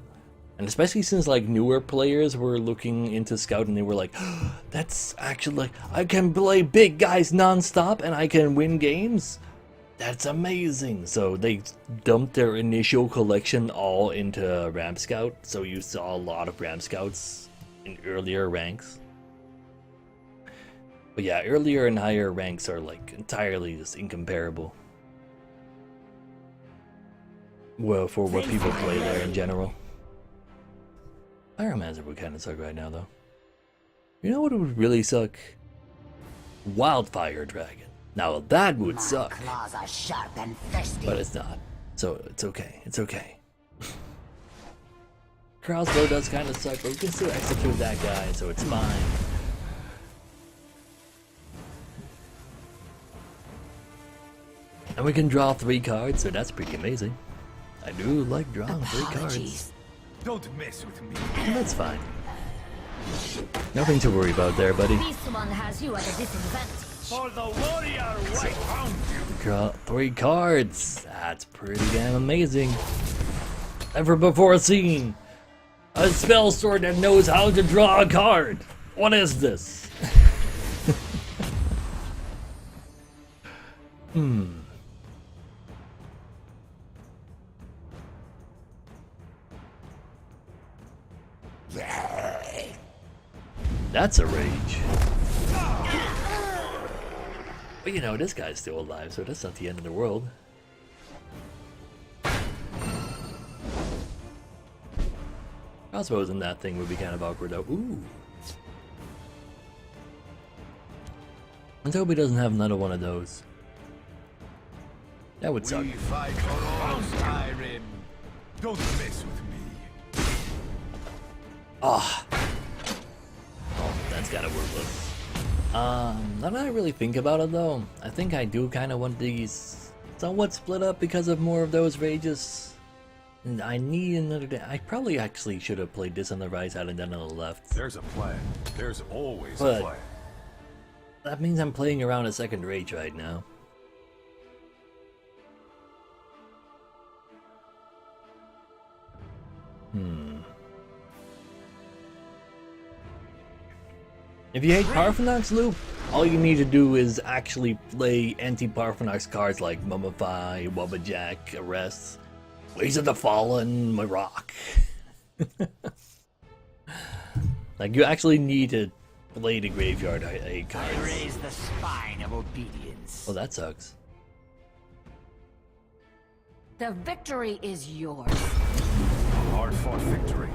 [SPEAKER 1] And especially since like newer players were looking into Scout and they were like, oh, that's actually like, I can play big guys non-stop and I can win games. That's amazing. So they dumped their initial collection all into Ramscout. So you saw a lot of Ramscouts in earlier ranks. But yeah, earlier and higher ranks are like entirely just incomparable. Well, for what people play there in general. Pyromancer would kind of suck right now, though. You know what would really suck? Wildfire Dragon. Now that would suck.
[SPEAKER 6] Claws are sharp and thirsty.
[SPEAKER 1] But it's not. So it's okay. It's okay. Crossbow does kind of suck, but we can still execute that guy, so it's fine. And we can draw 3 cards, so that's pretty amazing. I do like drawing 3 cards.
[SPEAKER 7] Don't mess with me.
[SPEAKER 1] And that's fine. Nothing to worry about there, buddy.
[SPEAKER 6] This one has you at a disadvantage.
[SPEAKER 7] For the warrior, I found you.
[SPEAKER 1] Draw 3 cards. That's pretty damn amazing. Never before seen a spell sword that knows how to draw a card. What is this? That's a rage. But you know, this guy's still alive, so that's not the end of the world. Crossbows and that thing would be kind of awkward though. Ooh. Let's hope he doesn't have another one of those. That would suck.
[SPEAKER 7] We fight for all Skyrim. Don't mess with me.
[SPEAKER 1] Ah. Oh, that's gotta worthless. Now that I really think about it though, I think I do kind of want these somewhat split up because of more of those rages. And I need another day. I probably actually should have played this on the right side and then on the left.
[SPEAKER 7] There's a plan. There's always
[SPEAKER 1] But-
[SPEAKER 7] a plan.
[SPEAKER 1] That means I'm playing around a second rage right now. If you hate Parthenax Loop, all you need to do is actually play anti-Parthenax cards like Mummify, Wubbajack, Arrest, Ways of the Fallen, Maroc. Like, you actually need to play the Graveyard A cards.
[SPEAKER 5] Raise the spine of obedience.
[SPEAKER 1] Well, that sucks.
[SPEAKER 6] The victory is yours.
[SPEAKER 7] Hard-fought victory.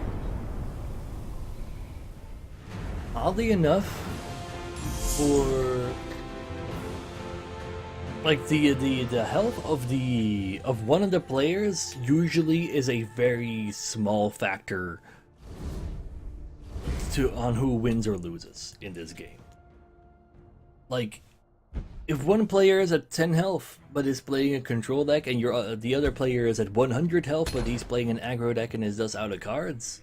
[SPEAKER 1] Oddly enough, for like the health of one of the players usually is a very small factor on who wins or loses in this game. Like, if one player is at 10 health but is playing a control deck, and the other player is at 100 health but he's playing an aggro deck and is thus out of cards,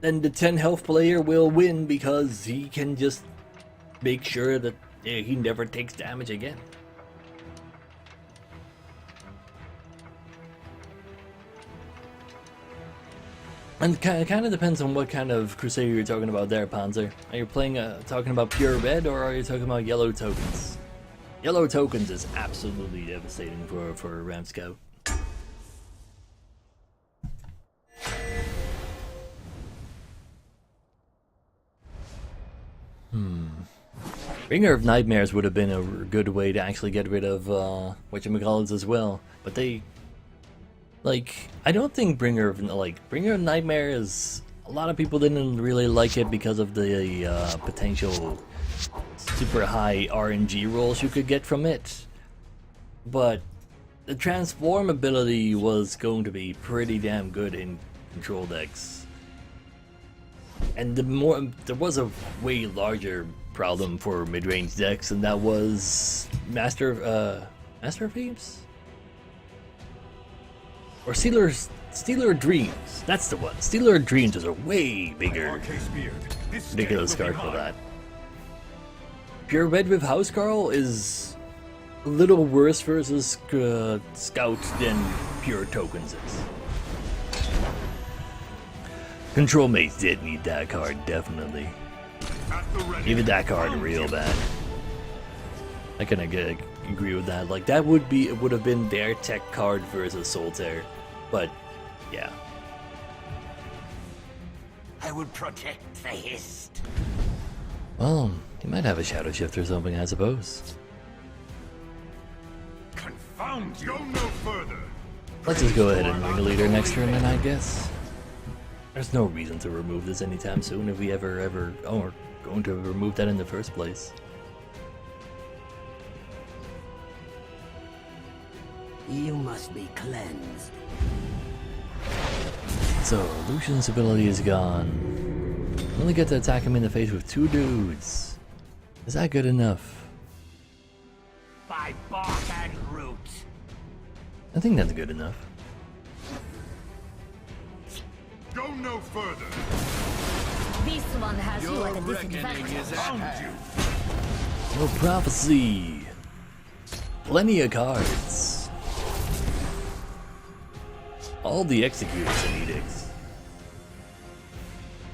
[SPEAKER 1] then the 10 health player will win because he can just make sure that he never takes damage again. And it kind of depends on what kind of Crusader you're talking about there, Panzer. Are you talking about pure red, or are you talking about yellow tokens? Yellow tokens is absolutely devastating for Ramscout. Bringer of Nightmares would have been a good way to actually get rid of whatchamacallits as well, but they, like, I don't think Bringer of Nightmares, a lot of people didn't really like it because of the potential super high RNG rolls you could get from it, but the transform ability was going to be pretty damn good in control decks. And there was a way larger problem for mid-range decks, and that was Master of Thieves? Or Stealer Dreams. That's the one. Stealer Dreams is a way bigger,
[SPEAKER 7] RK Speared. This stay
[SPEAKER 1] ridiculous
[SPEAKER 7] will be
[SPEAKER 1] card for
[SPEAKER 7] mine.
[SPEAKER 1] that. Pure Red with Housecarl is a little worse versus Scout than Pure Tokens is. Control Mates did need that card, definitely.
[SPEAKER 7] At the ready.
[SPEAKER 1] Even that card real bad. I can agree with that. Like that would have been their tech card versus Solitaire, but yeah.
[SPEAKER 5] I will protect the Hist.
[SPEAKER 1] Well, he might have a Shadow Shift or something, I suppose.
[SPEAKER 7] Confound you. Go no further.
[SPEAKER 1] Let's just go ahead and Ringleader next turn then, I guess. There's no reason to remove this anytime soon if we ever are going to remove that in the first place.
[SPEAKER 5] You must be cleansed.
[SPEAKER 1] So, Lucian's ability is gone. Only get to attack him in the face with 2 dudes. Is that good enough?
[SPEAKER 5] By bark and root.
[SPEAKER 1] I think that's good enough.
[SPEAKER 7] Go no further.
[SPEAKER 9] This one has you at a disadvantage.
[SPEAKER 7] Found you.
[SPEAKER 1] No prophecy. Plenty of cards. All the executors and edicts.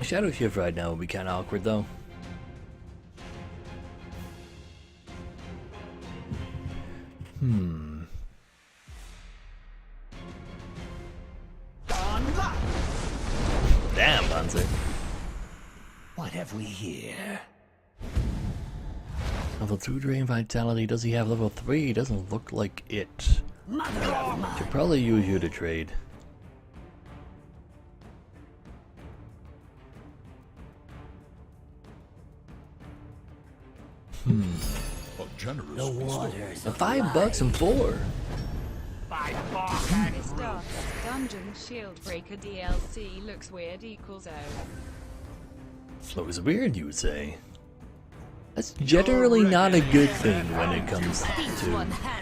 [SPEAKER 1] A Shadow Shift right now would be kind of awkward though. Damn, Panzer.
[SPEAKER 5] What have we here?
[SPEAKER 1] Level 2 Drain Vitality. Does he have level 3? Doesn't look like it.
[SPEAKER 5] Mother of mine.
[SPEAKER 1] Should probably use you to trade.
[SPEAKER 4] A generous
[SPEAKER 5] The waters of
[SPEAKER 1] $5 and 4.
[SPEAKER 5] by bark and
[SPEAKER 10] This
[SPEAKER 5] root.
[SPEAKER 10] Dark Dungeon Shieldbreaker DLC looks weird equals out.
[SPEAKER 1] Looks weird, you would say. That's generally not a good thing when it comes to.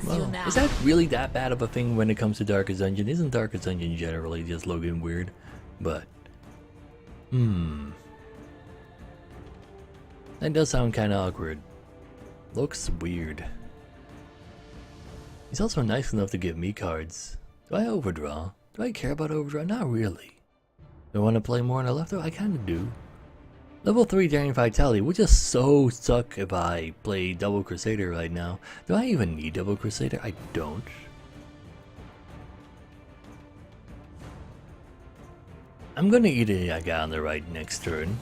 [SPEAKER 1] Well, is that really that bad of a thing when it comes to Darkest Dungeon? Isn't Darkest Dungeon generally just looking weird? But, that does sound kind of awkward. Looks weird. He's also nice enough to give me cards. Do I overdraw? Do I care about overdraw? Not really. Do I want to play more on the left? I kind of do. Level 3 Daring Vitality would just so suck if I play Double Crusader right now. Do I even need Double Crusader? I don't. I'm gonna eat a guy on the right next turn.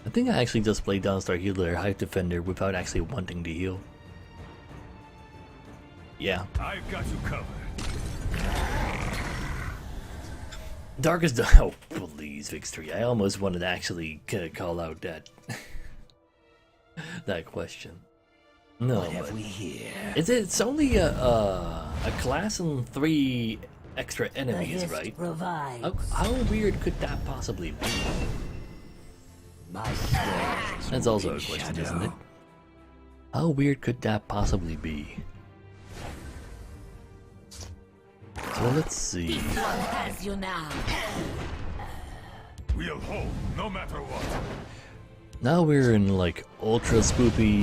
[SPEAKER 1] I think I actually just played Dawnstar Healer Hive Defender without actually wanting to heal. Yeah.
[SPEAKER 7] I've got you covered.
[SPEAKER 1] Darkest oh please Victory. I almost wanted to actually call out that that question. No,
[SPEAKER 5] What have
[SPEAKER 1] but
[SPEAKER 5] we here?
[SPEAKER 1] it's only a class and 3 extra
[SPEAKER 5] The
[SPEAKER 1] enemies,
[SPEAKER 5] Hist
[SPEAKER 1] right?
[SPEAKER 5] provides.
[SPEAKER 1] How weird could that possibly be?
[SPEAKER 5] My scales
[SPEAKER 1] That's also a
[SPEAKER 5] move in
[SPEAKER 1] question,
[SPEAKER 5] shadow.
[SPEAKER 1] isn't it? How weird could that possibly be? So let's see.
[SPEAKER 9] This one has you now.
[SPEAKER 7] We'll hold, no matter what.
[SPEAKER 1] Now we're in like ultra spoopy.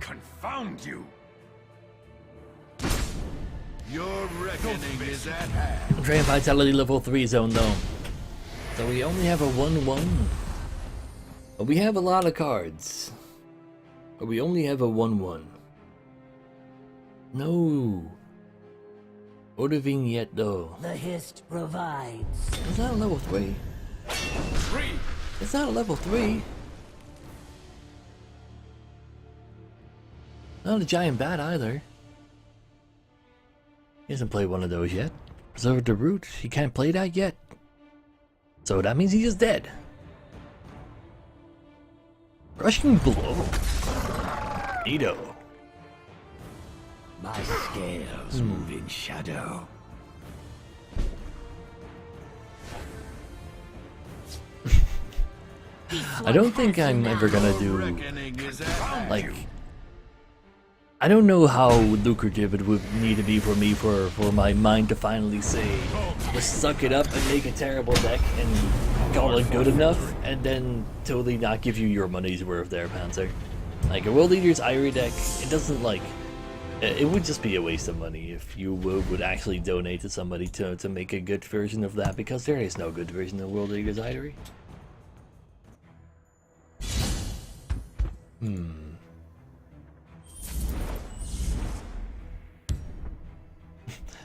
[SPEAKER 7] Confound you.
[SPEAKER 4] Your reckoning is at hand.
[SPEAKER 1] Drain Vitality level 3 zone though. So we only have a 1-1. But we have a lot of cards. But we only have a 1-1. No. Order Vignette though.
[SPEAKER 5] The Hist provides.
[SPEAKER 1] It's not a level 3.
[SPEAKER 7] 3.
[SPEAKER 1] It's not a level 3. Not a giant bat either. He hasn't played one of those yet. Preserve the Root, he can't play that yet. So that means he's just dead. Rushing Blow. Neato.
[SPEAKER 5] My scales move in shadow. I
[SPEAKER 1] don't think I'm ever gonna do
[SPEAKER 4] Reckoning is at hand.
[SPEAKER 1] like I don't know how lucrative it would need to be for me for my mind to finally say, let's suck it up and make a terrible deck and call it good enough, and then totally not give you your money's worth there, Panzer. Like, a World Eater's Irie deck, it doesn't like... It would just be a waste of money if you would actually donate to somebody to make a good version of that, because there is no good version of World Eater's Irie.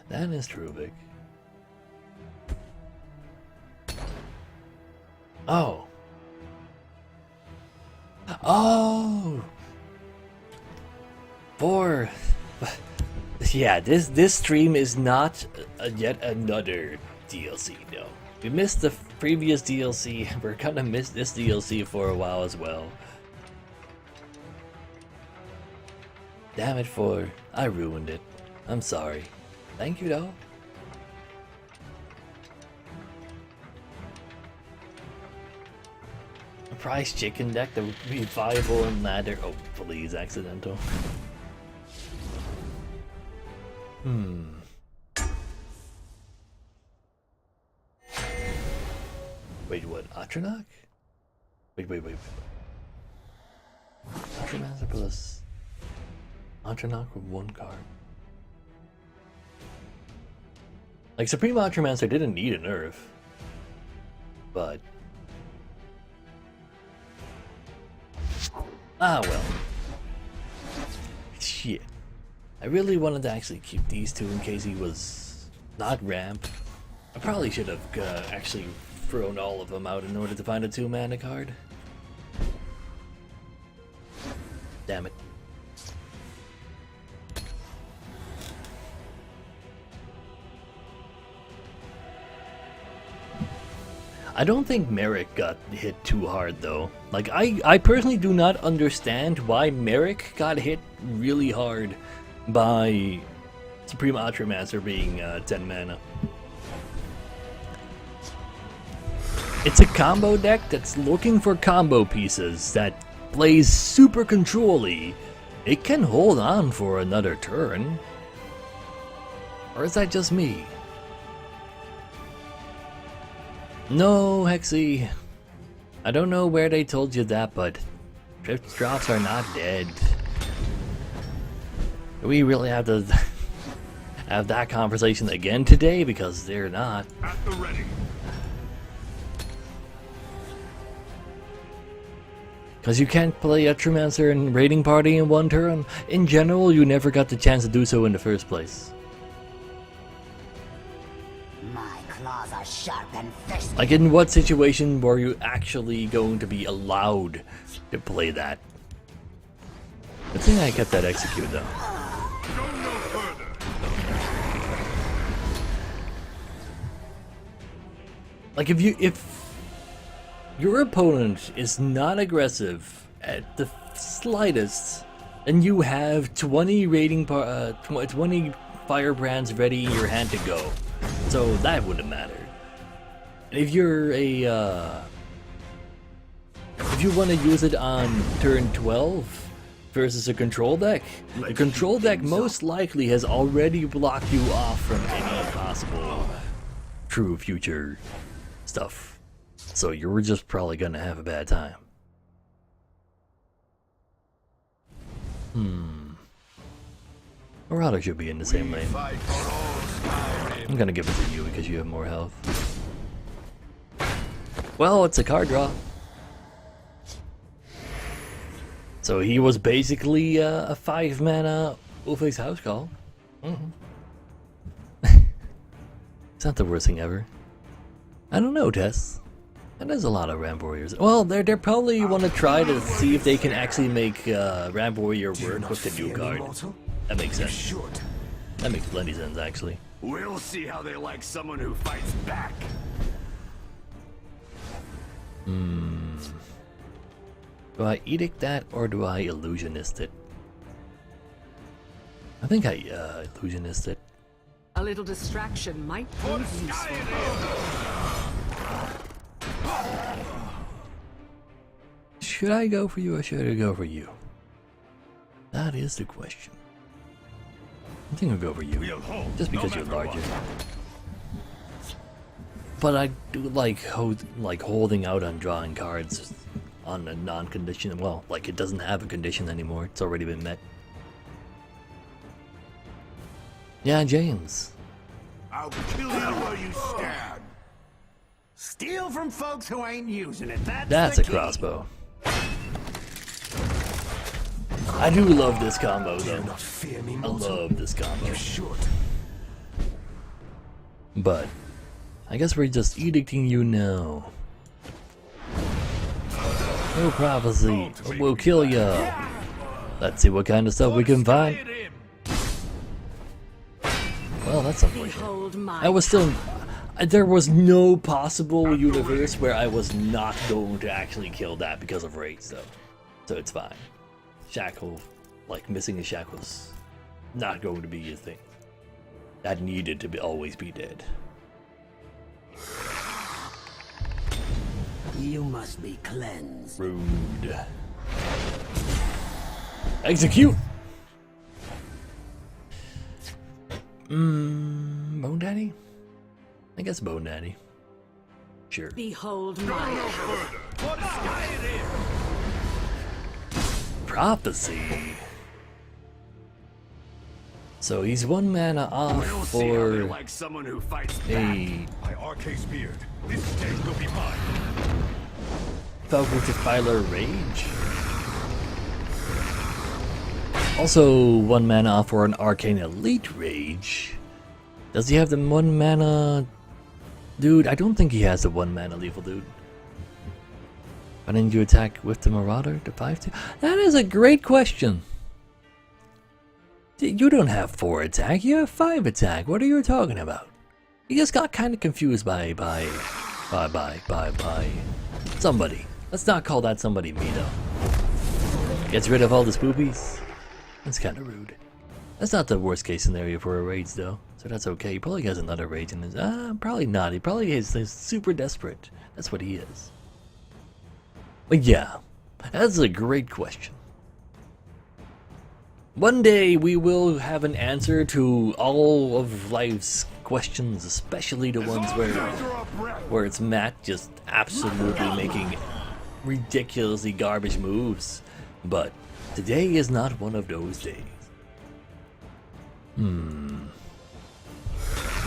[SPEAKER 1] That is true, Vic. Oh. Oh. Yeah, this stream is not yet another DLC. No, we missed the previous DLC. We're gonna miss this DLC for a while as well. Damn it, 4. I ruined it. I'm sorry. Thank you, though. A prize chicken deck that would be viable and ladder. Oh, please, accidental. Wait, what? Atronach? Wait. Atronach plus Atronach with 1 card. Like, Supreme Ultramancer didn't need a nerf, but... ah, well. Shit. I really wanted to actually keep these two in case he was not ramp. I probably should have actually thrown all of them out in order to find a 2-mana card. Damn it. I don't think Merrick got hit too hard though. Like, I personally do not understand why Merrick got hit really hard by Supreme Ultramancer being 10 mana. It's a combo deck that's looking for combo pieces that plays super control-y. It can hold on for another turn. Or is that just me? No, Hexy. I don't know where they told you that, but Drift Drops are not dead. We really have to have that conversation again today, because they're not.
[SPEAKER 4] At the ready.
[SPEAKER 1] Because you can't play Ultramancer and Raiding Party in 1 turn. In general, you never got the chance to do so in the first place.
[SPEAKER 9] My claws are sharp and thirsty.
[SPEAKER 1] Like, in what situation were you actually going to be allowed to play that? Good thing I kept that execute though.
[SPEAKER 4] Go no further.
[SPEAKER 1] Like, if your opponent is not aggressive at the slightest, and you have 20 20 firebrands ready in your hand to go, so that wouldn't matter. And if you're a if you want to use it on turn 12 versus a control deck, the control deck most likely has already blocked you off from any possible true future stuff. So you're just probably gonna have a bad time. Marauder should be in the same lane. I'm gonna give it to you because you have more health. Well, it's a card draw. So he was basically a 5-mana Ulfix House Call. It's not the worst thing ever. I don't know, Tess. And there's a lot of Ramp Warriors. Well, they're probably want to try to see if they can actually make Ramp Warrior work with the new card. That makes sense. That makes plenty sense, actually.
[SPEAKER 5] We'll see how they like someone who fights back.
[SPEAKER 1] Do I Edict that, or do I Illusionist it? I think I Illusionist it.
[SPEAKER 6] A little distraction might prove useful.
[SPEAKER 1] Should I go for you, or should I go for you? That is the question. I think I'll go for you.
[SPEAKER 7] We'll hold,
[SPEAKER 1] Just because
[SPEAKER 7] no
[SPEAKER 1] you're
[SPEAKER 7] matter
[SPEAKER 1] larger.
[SPEAKER 7] what.
[SPEAKER 1] But I do like holding out on drawing cards on a non-condition. Well, like it doesn't have a condition anymore. It's already been met. Yeah, James.
[SPEAKER 4] I'll kill you where you stand.
[SPEAKER 5] Steal from folks who ain't using it.
[SPEAKER 1] That's
[SPEAKER 5] the
[SPEAKER 1] a
[SPEAKER 5] key.
[SPEAKER 1] crossbow. I do love this combo though.
[SPEAKER 5] Not fear me,
[SPEAKER 1] I
[SPEAKER 5] mortal.
[SPEAKER 1] love this combo.
[SPEAKER 5] You should.
[SPEAKER 1] But I guess we're just edicting you now. No prophecy. We'll kill ya. Let's see what kind of stuff we can find. Well, that's unfortunate.
[SPEAKER 3] Behold my
[SPEAKER 1] I was still. There was no possible universe where I was not going to actually kill that because of raids, though. So it's fine. Shackle, like missing a shackle's not going to be a thing. That needed to be always be dead.
[SPEAKER 5] You must be cleansed.
[SPEAKER 1] Rude. Execute. Bone Daddy? I guess Bone Daddy. Sure.
[SPEAKER 3] Behold my
[SPEAKER 1] Prophecy. So he's 1 mana off for
[SPEAKER 5] like someone who fights
[SPEAKER 1] a
[SPEAKER 7] My arcane beard. This day will be mine.
[SPEAKER 1] Falcon Defiler Rage. Also 1 mana off for an Arcane Elite Rage. Does he have the 1 mana? Dude, I don't think he has the 1 mana lethal dude. Why didn't you attack with the Marauder to 5-2? That is a great question. You don't have 4 attack, you have 5 attack. What are you talking about? You just got kind of confused by somebody. Let's not call that somebody me though. Gets rid of all the spoopies. That's kind of rude. That's not the worst case scenario for a rage though, so that's okay. He probably has another rage in his. Probably not. He probably is super desperate. That's what he is. But yeah, that's a great question. One day we will have an answer to all of life's questions, especially the ones where it's Matt just absolutely making ridiculously garbage moves. But today is not one of those days.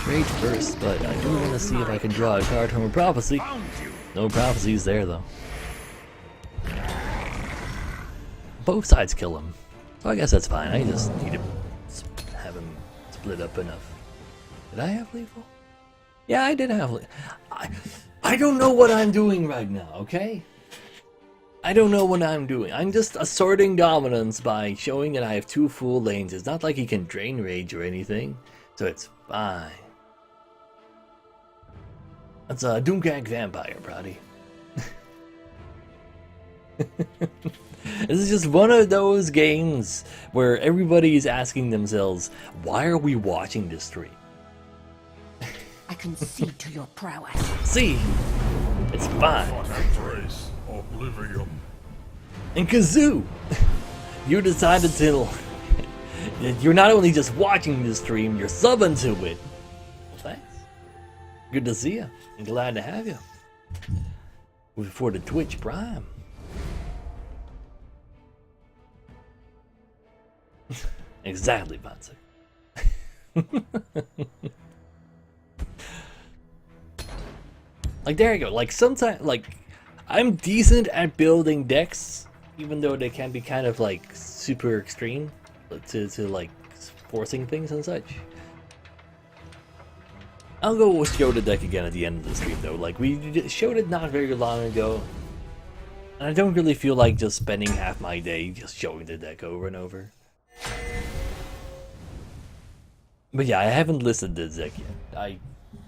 [SPEAKER 1] Rage first, but I do want to see if I can draw a card from a prophecy. No prophecies there though. Both sides kill him. So I guess that's fine. I just need to have him split up enough. Did I have lethal? Yeah, I did have lethal. I don't know what I'm doing right now, okay? I don't know what I'm doing. I'm just asserting dominance by showing that I have 2 full lanes. It's not like he can drain rage or anything, so it's fine. That's a Doomgag Vampire, Brody. This is just one of those games where everybody is asking themselves, why are we watching this stream?
[SPEAKER 9] I can see to your prowess.
[SPEAKER 1] See, it's fine.
[SPEAKER 4] Embrace oblivion.
[SPEAKER 1] And Kazoo, you decided to. You're not only just watching this stream, you're subbing to it. Well, thanks. Good to see you. I'm glad to have you. For the Twitch Prime. Exactly, Bonser. Like, there you go. Like, sometimes, like, I'm decent at building decks, even though they can be kind of, like, super extreme to like, forcing things and such. I'll go show the deck again at the end of the stream, though. Like, we showed it not very long ago. And I don't really feel like just spending half my day just showing the deck over and over. But yeah, I haven't listed the deck yet.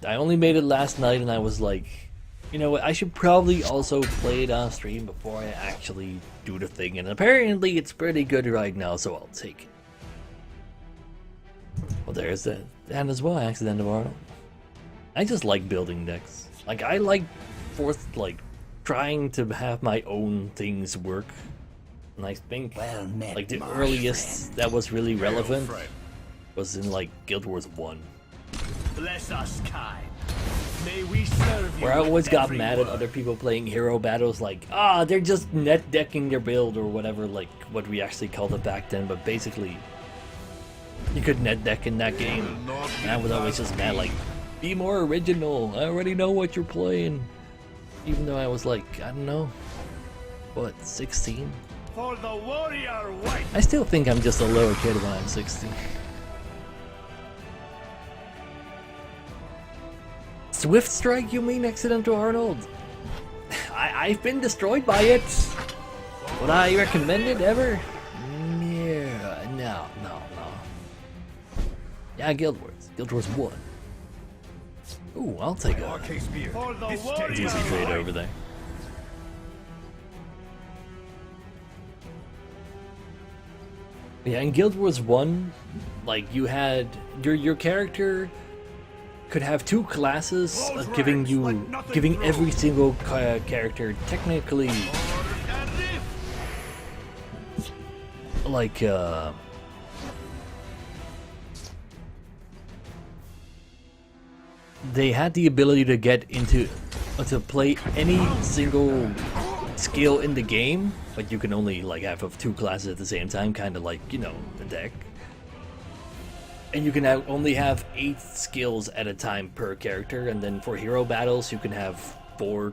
[SPEAKER 1] I only made it last night and I was like, you know what, I should probably also play it on stream before I actually do the thing. And apparently it's pretty good right now, so I'll take it. Well, there's that. And as well, Accidental Arnold. I just like building decks. Like, I like trying to have my own things work. And I think,
[SPEAKER 5] Well met,
[SPEAKER 1] like, the
[SPEAKER 5] my
[SPEAKER 1] earliest
[SPEAKER 5] friend.
[SPEAKER 1] that was really relevant was in like Guild Wars 1.
[SPEAKER 5] Bless us, kind. May we serve you.
[SPEAKER 1] Where I always
[SPEAKER 5] with
[SPEAKER 1] got
[SPEAKER 5] every
[SPEAKER 1] mad at
[SPEAKER 5] word.
[SPEAKER 1] other people playing hero battles like, they're just net decking their build or whatever, like what we actually called it back then, but basically you could net deck in that game. And I was always just mad like, be more original, I already know what you're playing. Even though I was like, I don't know, what, 16?
[SPEAKER 5] For the warrior white.
[SPEAKER 1] I still think I'm just a lower kid when I'm 16. Swift Strike, you mean, Accidental Arnold? I've been destroyed by it. Would I recommend it ever? Yeah, no. Yeah, Guild Wars. Guild Wars 1. Ooh, I'll take a
[SPEAKER 7] Arcade beard.
[SPEAKER 5] For the
[SPEAKER 7] This
[SPEAKER 5] warrior
[SPEAKER 7] day
[SPEAKER 1] easy trade over there. Yeah, in Guild Wars 1, like you had your character could have two classes, giving every single character technically like they had the ability to get into to play any single skill in the game, but you can only like have of two classes at the same time, kind of like, you know, the deck. And you can only have 8 skills at a time per character, and then for hero battles you can have 4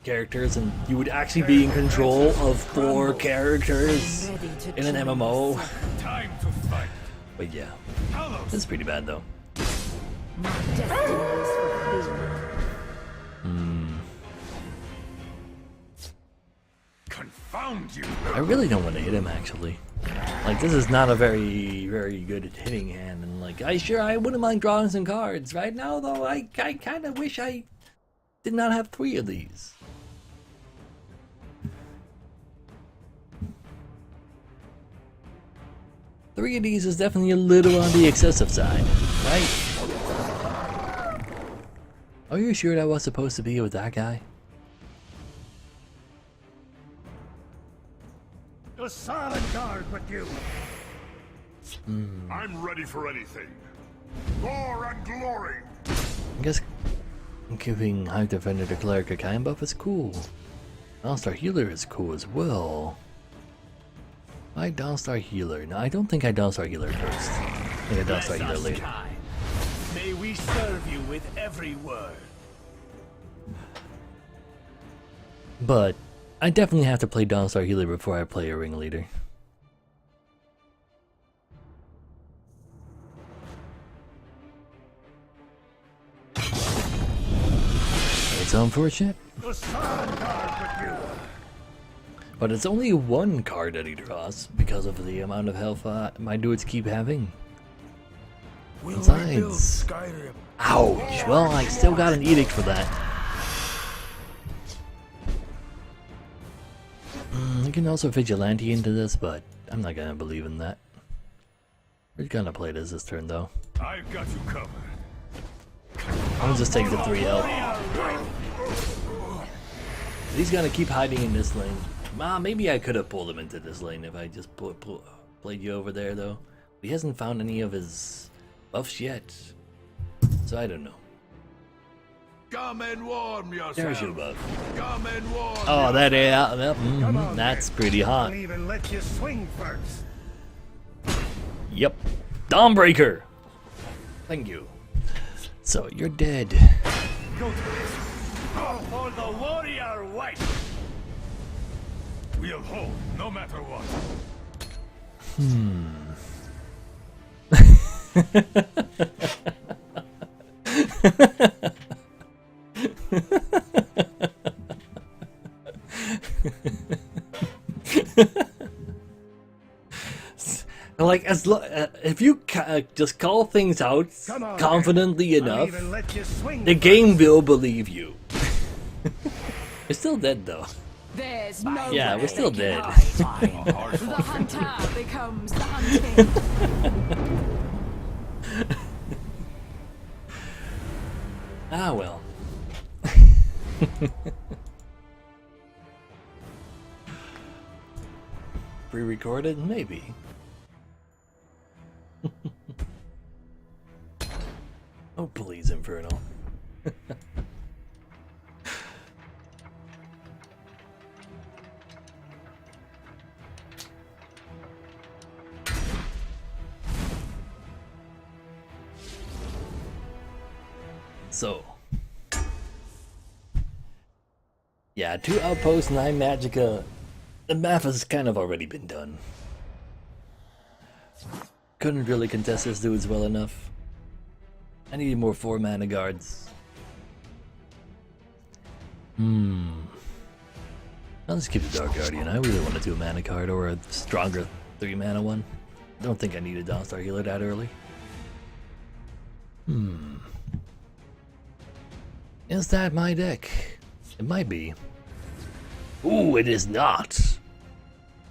[SPEAKER 1] characters, and you would actually be in control of 4 characters in an MMO.
[SPEAKER 7] Time to fight.
[SPEAKER 1] But yeah, that's pretty bad though.
[SPEAKER 7] Confound you.
[SPEAKER 1] I really don't want to hit him actually. Like, this is not a very good hitting hand, and like I wouldn't mind drawing some cards right now though. I kind of wish I did not have 3 of these. Three of these is definitely a little on the excessive side, right? Are you sure that was supposed to be with that guy?
[SPEAKER 5] The silent guard with you.
[SPEAKER 4] I'm ready for anything. Gore and glory.
[SPEAKER 1] I guess giving Hive Defender to Cleric a kind buff is cool. Dawnstar Healer is cool as well. I Dawnstar Healer. No, I don't think I Dawnstar Healer first. I think I Dawnstar Healer later.
[SPEAKER 5] Kind. May we serve you with every word.
[SPEAKER 1] But I definitely have to play Dawnstar Healer before I play a Ringleader. It's unfortunate.
[SPEAKER 5] The silent guard with you.
[SPEAKER 1] But it's only 1 card that he draws because of the amount of health my dudes keep having. Besides... Ouch! Well, I still got an edict for that. You can also Vigilante into this, but I'm not gonna believe in that. We're gonna play this turn though.
[SPEAKER 7] I've got you covered.
[SPEAKER 1] I'll just take the 3L. He's gonna keep hiding in this lane. Maybe I could have pulled him into this lane if I just played you over there though. He hasn't found any of his buffs yet, so I don't know.
[SPEAKER 4] Come and warm yourself.
[SPEAKER 1] There's your buff.
[SPEAKER 4] Come and warm.
[SPEAKER 1] Oh, that's pretty hot.
[SPEAKER 5] I'll even let you swing first.
[SPEAKER 1] Yep. Dawnbreaker! Thank you. So, you're dead.
[SPEAKER 5] Go to this. For the warrior white.
[SPEAKER 7] We'll hold, no matter what.
[SPEAKER 1] Like, if you just call things out confidently enough,
[SPEAKER 5] I'll even let you swing
[SPEAKER 1] the game will believe you. We're still dead though.
[SPEAKER 2] There's no
[SPEAKER 1] Yeah,
[SPEAKER 2] way
[SPEAKER 1] we're still
[SPEAKER 2] they can
[SPEAKER 1] dead.
[SPEAKER 2] hide. The hunter becomes the hunted.
[SPEAKER 1] Ah well. Pre-recorded? Maybe. Oh, please, Inferno. So, yeah, 2 outposts, 9 Magicka. The math has kind of already been done. Couldn't really contest this dudes well enough. I need more 4 mana guards. I'll just keep the Dark Guardian. I really want to do a mana card or a stronger 3 mana one. I don't think I need a Dawnstar Healer that early. Is that my deck? It might be. Ooh, it is not.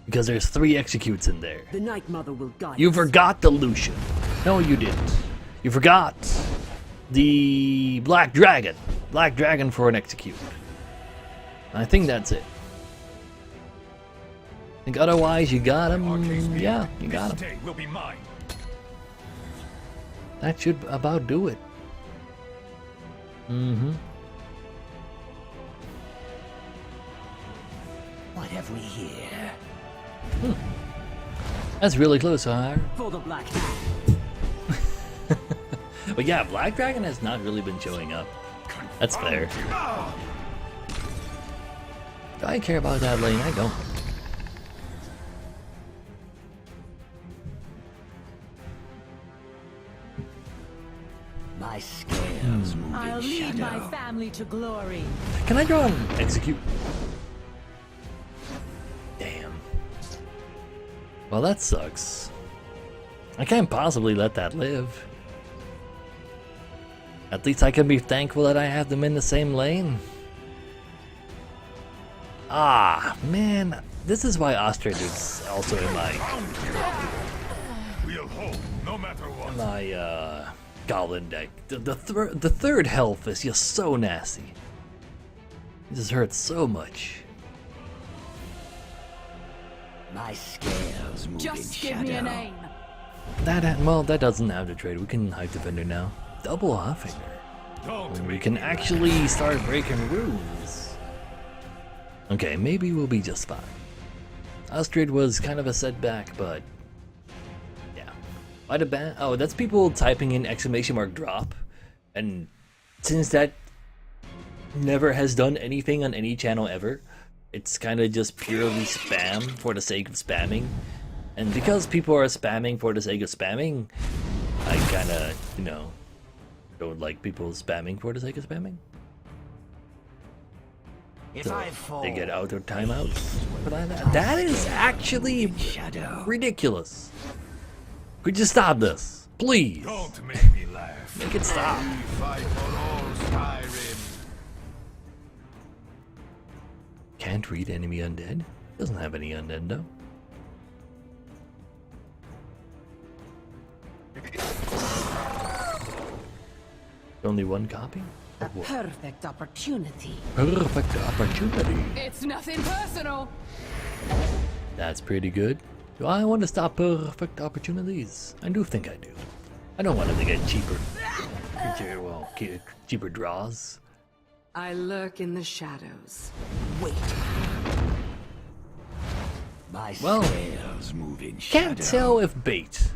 [SPEAKER 1] Because there's 3 executes in there.
[SPEAKER 6] The Night Mother will guide
[SPEAKER 1] You
[SPEAKER 6] us.
[SPEAKER 1] forgot the Lucian. No, you didn't. You forgot the Black Dragon. Black Dragon for an execute. I think that's it. I think otherwise you got him. Yeah, you got him.
[SPEAKER 7] This day will be mine.
[SPEAKER 1] That should about do it.
[SPEAKER 5] What have we here?
[SPEAKER 1] That's really close, huh?
[SPEAKER 6] For the Black Hand.
[SPEAKER 1] But yeah, Black Dragon has not really been showing up. That's fair. Do I care about that lane? I don't.
[SPEAKER 5] My scales move
[SPEAKER 2] I'll
[SPEAKER 5] in
[SPEAKER 2] lead my
[SPEAKER 5] shadow.
[SPEAKER 2] family to glory.
[SPEAKER 1] Can I draw and execute? Damn. Well, that sucks. I can't possibly let that live. At least I can be thankful that I have them in the same lane. Ah, man. This is why Ostrich is also in my
[SPEAKER 7] We'll hold, no matter what.
[SPEAKER 1] Goblin deck. The third health is just so nasty. It just hurts so much.
[SPEAKER 5] My scales move
[SPEAKER 2] Just
[SPEAKER 5] in
[SPEAKER 2] give me a
[SPEAKER 5] shadow.
[SPEAKER 2] name.
[SPEAKER 1] That doesn't have to trade. We can Hive Defender now. Double Huffinger.
[SPEAKER 7] Don't
[SPEAKER 1] We
[SPEAKER 7] make
[SPEAKER 1] can
[SPEAKER 7] me laugh.
[SPEAKER 1] actually start breaking rules. Okay, maybe we'll be just fine. Astrid was kind of a setback, but yeah. Why the ban? Oh, that's people typing in ! drop, and since that never has done anything on any channel ever, it's kind of just purely spam for the sake of spamming. And because people are spamming for the sake of spamming, I kind of, don't like people spamming for the sake of spamming.
[SPEAKER 5] If
[SPEAKER 1] So
[SPEAKER 5] I fall,
[SPEAKER 1] they get out of timeouts for that. That is actually
[SPEAKER 5] shadow.
[SPEAKER 1] ridiculous. Could you stop this? Please.
[SPEAKER 7] Don't make me laugh.
[SPEAKER 1] Make it stop.
[SPEAKER 4] We fight for all Skyrim.
[SPEAKER 1] Can't read enemy undead? Doesn't have any undead though. Only 1 copy?
[SPEAKER 6] A perfect opportunity.
[SPEAKER 1] Perfect opportunity.
[SPEAKER 2] It's nothing personal.
[SPEAKER 1] That's pretty good. Do I want to stop perfect opportunities? I do think I do. I don't want them to get cheaper. Cheaper draws.
[SPEAKER 6] I lurk in the shadows.
[SPEAKER 5] Wait. My
[SPEAKER 1] Well,
[SPEAKER 5] scales move in shadow.
[SPEAKER 1] Can't tell if bait.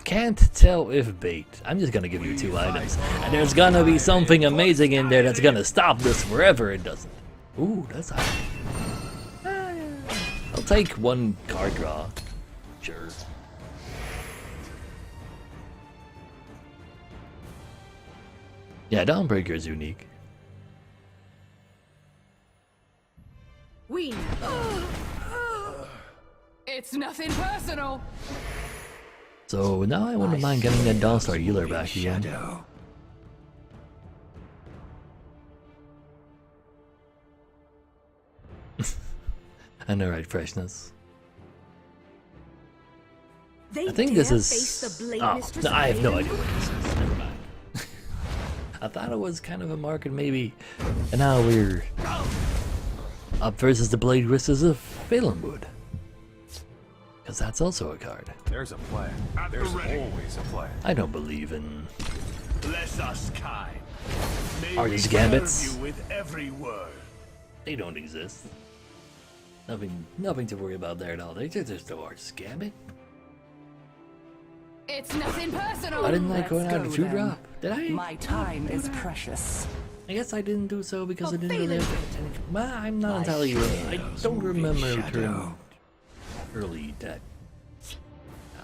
[SPEAKER 1] Can't tell if bait. I'm just gonna give you 2 items. And there's gonna be something amazing in there that's gonna stop this wherever it doesn't. Ooh, that's high. I'll take 1 card draw. Sure. Yeah, Dawnbreaker is unique.
[SPEAKER 6] We
[SPEAKER 2] It's nothing personal.
[SPEAKER 1] So now I wouldn't mind getting that Dawnstar Healer back again.
[SPEAKER 5] Shadow.
[SPEAKER 1] I know, right? Freshness.
[SPEAKER 3] They
[SPEAKER 1] I think this
[SPEAKER 3] dare
[SPEAKER 1] is.
[SPEAKER 3] face the Blade
[SPEAKER 1] Oh,
[SPEAKER 3] Mistress
[SPEAKER 1] no, I have no
[SPEAKER 3] Valen?
[SPEAKER 1] idea what this is. Never mind. I thought it was kind of a market maybe, and now we're up versus the Blade Mistress of Valenwood. Because that's also a card.
[SPEAKER 7] There's a plan. There's always a plan.
[SPEAKER 1] I don't believe in...
[SPEAKER 4] Bless us kind. May
[SPEAKER 1] Are
[SPEAKER 4] we
[SPEAKER 1] these
[SPEAKER 4] serve
[SPEAKER 1] gambits?
[SPEAKER 4] you with every word.
[SPEAKER 1] They don't exist. Nothing to worry about there at all. They just no Artist Gambit.
[SPEAKER 2] It's nothing personal.
[SPEAKER 1] I didn't like going out of
[SPEAKER 6] go
[SPEAKER 1] 2-drop. Did I?
[SPEAKER 6] My time is precious.
[SPEAKER 1] I guess I didn't do so because I didn't
[SPEAKER 6] feeling
[SPEAKER 1] really have any... Well, I'm not entirely sure. I don't remember returning early deck. No.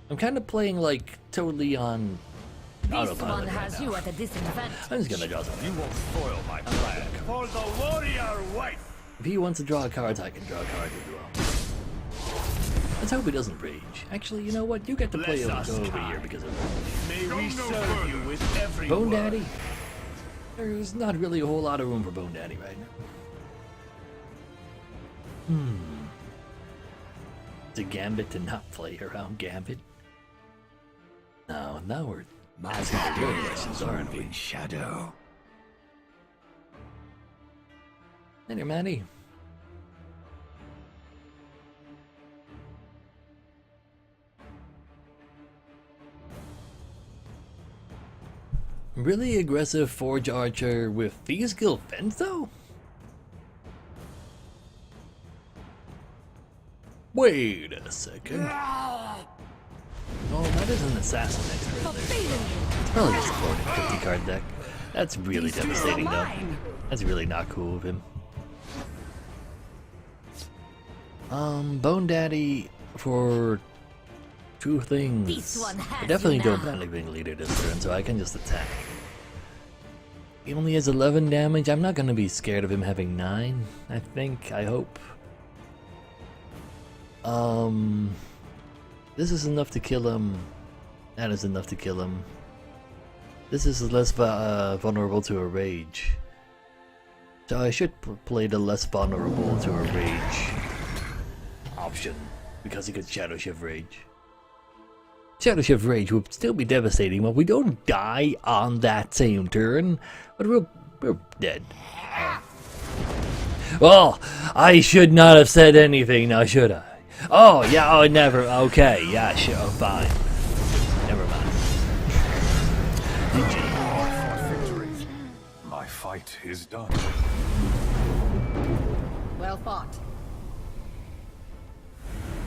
[SPEAKER 1] I'm kind of playing like totally on
[SPEAKER 9] This
[SPEAKER 1] autopilot
[SPEAKER 9] one
[SPEAKER 1] right
[SPEAKER 9] has
[SPEAKER 1] now.
[SPEAKER 9] you at a disadvantage.
[SPEAKER 1] I'm just gonna draw something.
[SPEAKER 7] You won't spoil my plan.
[SPEAKER 4] For the warrior wife.
[SPEAKER 1] If he wants to draw cards, I can draw cards as well. Let's hope he doesn't rage. Actually, you know what? You get to play
[SPEAKER 4] Bless
[SPEAKER 1] go
[SPEAKER 4] us,
[SPEAKER 1] over
[SPEAKER 4] kind.
[SPEAKER 1] here because of
[SPEAKER 4] May
[SPEAKER 7] Go
[SPEAKER 4] we
[SPEAKER 7] no
[SPEAKER 4] serve
[SPEAKER 7] further.
[SPEAKER 4] you with every
[SPEAKER 1] Bone
[SPEAKER 4] word.
[SPEAKER 1] Daddy. There's not really a whole lot of room for Bone Daddy right now. It's a Gambit to not play around Gambit. No, now we're asking the real questions, aren't we?
[SPEAKER 5] In shadow.
[SPEAKER 1] Hey there, Maddie. Really aggressive Forge Archer with Thieves Guild Fence, though? Wait a second. Oh, that is an Assassin extra there. It's probably just a 450 card deck. That's really devastating, though. That's really not cool of him. Bone Daddy for two things.
[SPEAKER 9] This one has
[SPEAKER 1] I definitely
[SPEAKER 9] you
[SPEAKER 1] don't
[SPEAKER 9] now.
[SPEAKER 1] panic being leader this turn, so I can just attack. He only has 11 damage. I'm not gonna be scared of him having 9. I think. I hope. This is enough to kill him. That is enough to kill him. This is less vulnerable to a rage. So I should play the less vulnerable to a rage option because he could Shadow Shift Rage. Shadow Shift Rage would still be devastating, but we don't die on that same turn, but we're dead. Well, I should not have said anything now, should I? Oh, yeah, oh, never, okay, yeah, sure, fine. Never mind.
[SPEAKER 7] Victory. My fight is done.
[SPEAKER 6] Well fought.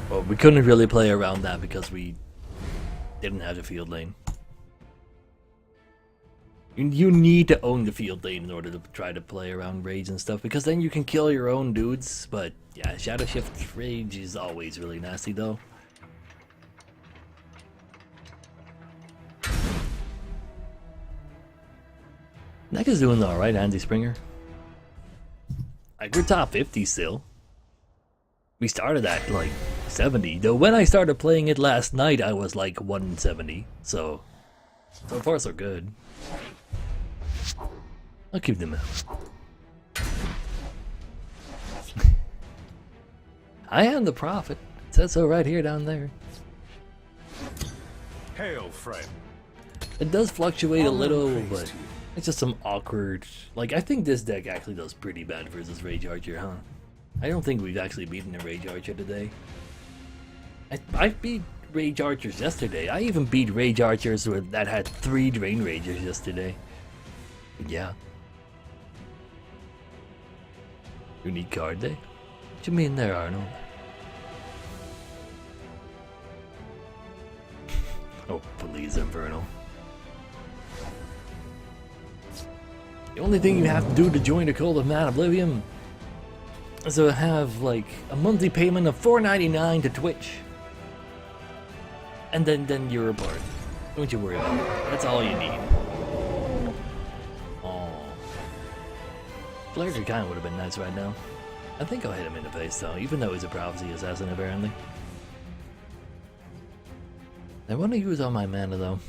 [SPEAKER 1] Well, we couldn't really play around that because we didn't have the field lane. You need to own the field lane in order to try to play around rage and stuff, because then you can kill your own dudes. But yeah, Shadow Shift Rage is always really nasty though. Neck is doing alright, Andy Springer. Like, we're top 50 still. We started at like 70, though when I started playing it last night I was like 170, so far so good. I'll keep them out. I am the prophet. It says so right here down there.
[SPEAKER 7] Hail, friend.
[SPEAKER 1] It does fluctuate a little,
[SPEAKER 7] Praise
[SPEAKER 1] but
[SPEAKER 7] to you.
[SPEAKER 1] it's just some awkward... Like, I think this deck actually does pretty bad versus Rage Archer, huh? I don't think we've actually beaten a Rage Archer today. I beat Rage Archers yesterday. I even beat Rage Archers that had 3 Drain Ragers yesterday. Yeah. Unique card day? What you mean there, Arnold? Oh, please, Infernal. The only thing you have to do to join the Cult of Mad Oblivion is to have like a monthly payment of $4.99 to Twitch. And then you're a part. Don't you worry about it. That's all you need. Oh. Flare Kind would have been nice right now. I think I'll hit him in the face though, even though he's a prophecy assassin apparently. I want to use all my mana though.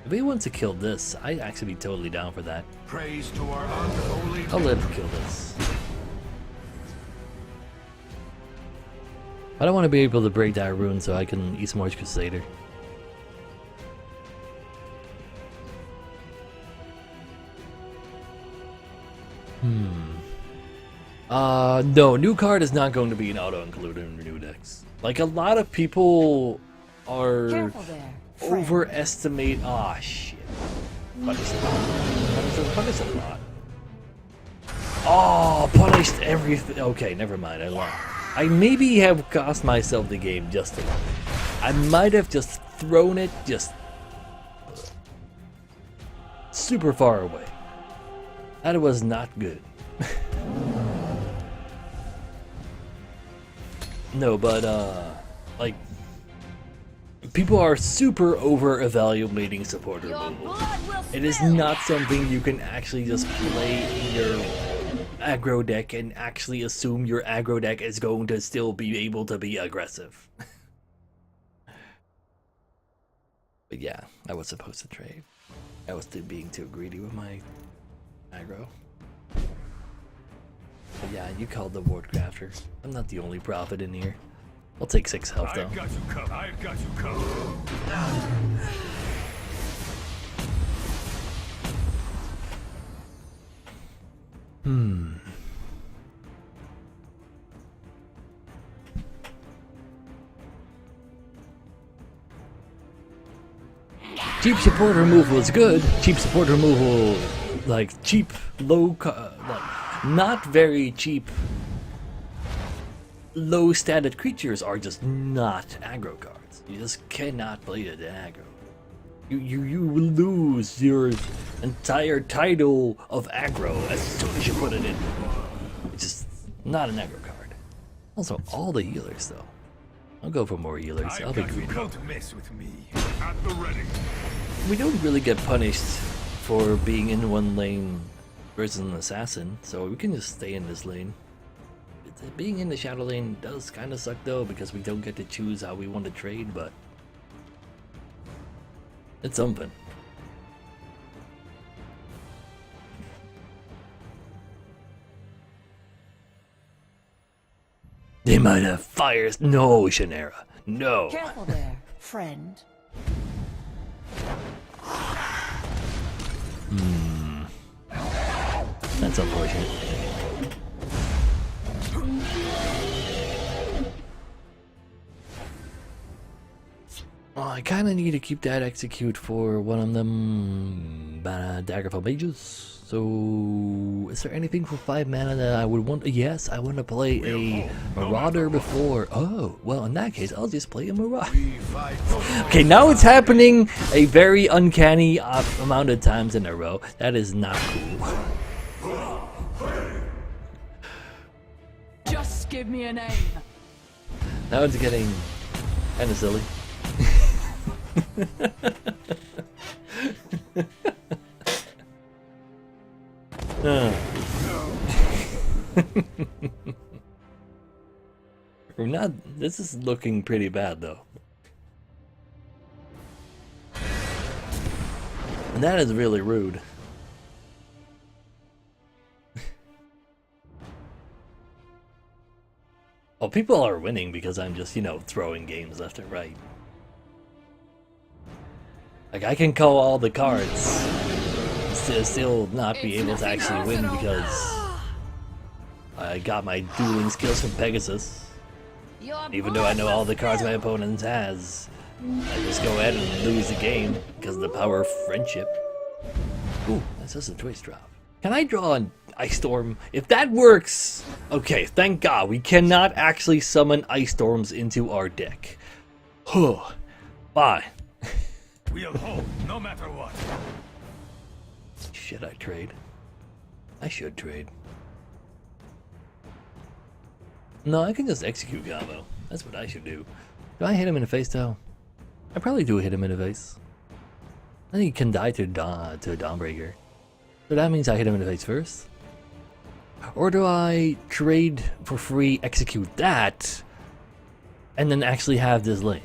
[SPEAKER 1] If he wants to kill this, I'd actually be totally down for that.
[SPEAKER 4] Praise to our unholy.
[SPEAKER 1] I'll let him kill this. I don't want to be able to break that rune so I can Eastmarch Crusader. No, new card is not going to be an auto-include in new decks. Like, a lot of people are
[SPEAKER 9] Careful there.
[SPEAKER 1] overestimate. Ah, shit. Punish a lot. Oh, punished everything. Okay, never mind. I lost. I maybe have cost myself the game just a little. I might have just thrown it just super far away. That was not good. No, but like, people are super over-evaluating support removal. It is not something you can actually just play in your aggro deck and actually assume your aggro deck is going to still be able to be aggressive. But yeah, I was supposed to trade. I was being too greedy with my aggro. But yeah, you called the Ward Crafter. I'm not the only prophet in here. I'll take 6 health though.
[SPEAKER 7] I've got you covered. I've got you covered.
[SPEAKER 1] Cheap support removal is good. Cheap support removal, like cheap, like not very cheap, low statted creatures are just not aggro cards. You just cannot play it in aggro. You will lose your entire title of aggro as soon as you put it in. It's just not an aggro card. Also, all the healers though. I'll go for more healers. I'll be greedy.
[SPEAKER 7] Don't mess with me. At the ready.
[SPEAKER 1] We don't really get punished for being in one lane versus an assassin, so we can just stay in this lane. Being in the shadow lane does kind of suck though, because we don't get to choose how we want to trade, but it's something. They might have fires. No, Shannara. No.
[SPEAKER 9] Careful there, friend.
[SPEAKER 1] That's unfortunate. Well, I kind of need to keep that execute for one of them Daggerfall Mages. So, is there anything for 5 mana that I would want? Yes, I want to play a Marauder before. Oh, well, in that case, I'll just play a Marauder. Okay, now it's happening a very uncanny amount of times in a row. That is not cool.
[SPEAKER 2] Just give me a name.
[SPEAKER 1] Now it's getting kind of silly. We're not. This is looking pretty bad though. And that is really rude. Well, people are winning because I'm just, you know, throwing games left and right. Like, I can call all the cards, still not be able to actually win because I got my dueling skills from Pegasus. Even though I know all the cards my opponent has, I just go ahead and lose the game because of the power of friendship. Ooh, that's just a twist drop. Can I draw an Ice Storm? If that works, okay, thank God. We cannot actually summon Ice Storms into our deck. Huh. Bye.
[SPEAKER 7] We'll hold, no matter what.
[SPEAKER 1] Should I trade? I should trade. No, I can just execute combo. That's what I should do. Do I hit him in the face though? I probably do hit him in the face. Then he can die to a Dawnbreaker. So that means I hit him in the face first. Or do I trade for free, execute that, and then actually have this lane?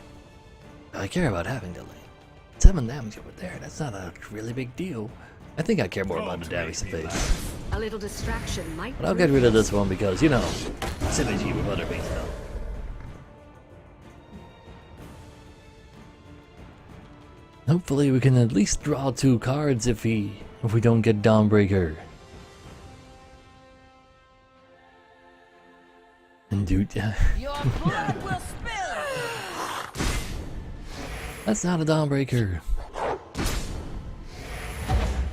[SPEAKER 1] I care about having the lane. 7 damage over there, that's not a really big deal. I think I care more about the damage to face.
[SPEAKER 3] A little distraction might.
[SPEAKER 1] But I'll get rid of this one because, you know, synergy with other things now. Hopefully we can at least draw 2 cards if we don't get Dawnbreaker. Dude,
[SPEAKER 6] Your blood will spill.
[SPEAKER 1] that's not a Dawnbreaker.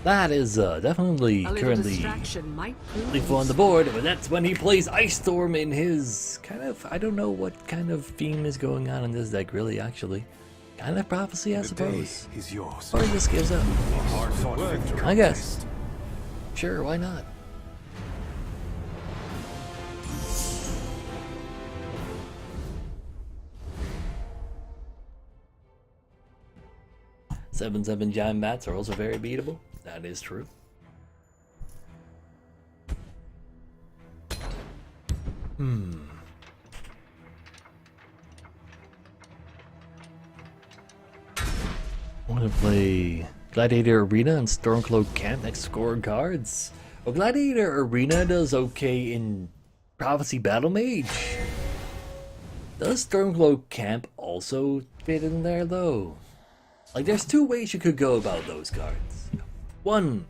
[SPEAKER 1] That is definitely
[SPEAKER 3] A little
[SPEAKER 1] currently
[SPEAKER 3] distraction might prove
[SPEAKER 1] lethal on the board, but that's when he plays Ice Storm in his kind of, I don't know what kind of theme is going on in this deck really, actually. Kind of Prophecy, I suppose.
[SPEAKER 4] Is yours.
[SPEAKER 1] Or he just gives up.
[SPEAKER 4] Hard-fought victory.
[SPEAKER 1] I guess. Sure, why not? Seven giant bats are also very beatable. That is true. I want to play Gladiator Arena and Stormcloak Camp next score cards. Well, Gladiator Arena does okay in Prophecy Battle Mage. Does Stormcloak Camp also fit in there though? Like, there's two ways you could go about those cards. One,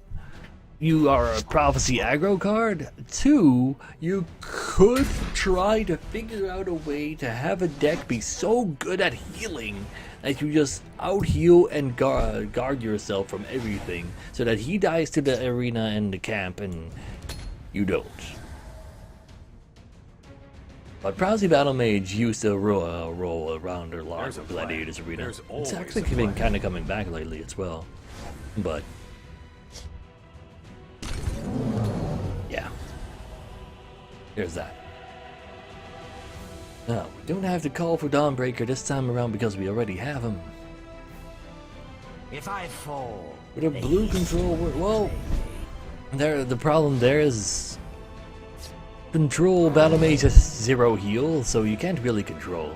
[SPEAKER 1] you are a Prophecy aggro card. Two, you could try to figure out a way to have a deck be so good at healing that you just out-heal and guard yourself from everything so that he dies to the arena and the camp and you don't. But Prophecy Battle Mage used to roll around a lot of Gladiators Arena. It's actually been kind of coming back lately as well. But yeah, there's that. Now, we don't have to call for Dawnbreaker this time around because we already have him.
[SPEAKER 5] If I fall,
[SPEAKER 1] With a blue control, well, the problem there is control Battle Mage has 0 heal, so you can't really control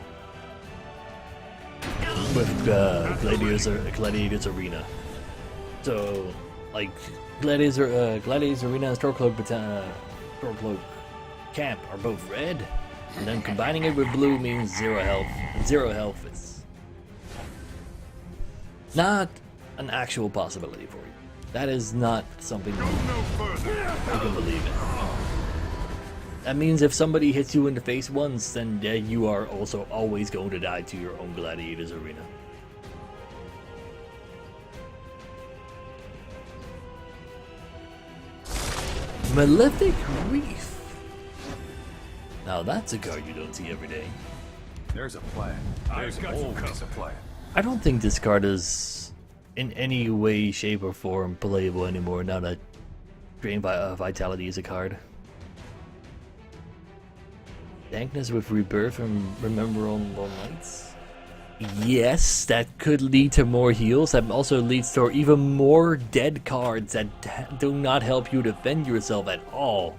[SPEAKER 1] with Gladiators Arena. So, like, Gladiators Arena and Stormcloak Camp are both red, and then combining it with blue means 0 health. And 0 health is not an actual possibility for you. That is not something you can believe in. That means if somebody hits you in the face once, then you are also always going to die to your own Gladiators Arena. Malefic Reef. Now that's a card you don't see every day.
[SPEAKER 4] There's a plan. There's always a plan.
[SPEAKER 1] I don't think this card is in any way, shape, or form playable anymore now that Drain Vitality is a card. Dankness with Rebirth and Rememberable Nights? Yes, that could lead to more heals. That also leads to even more dead cards that do not help you defend yourself at all.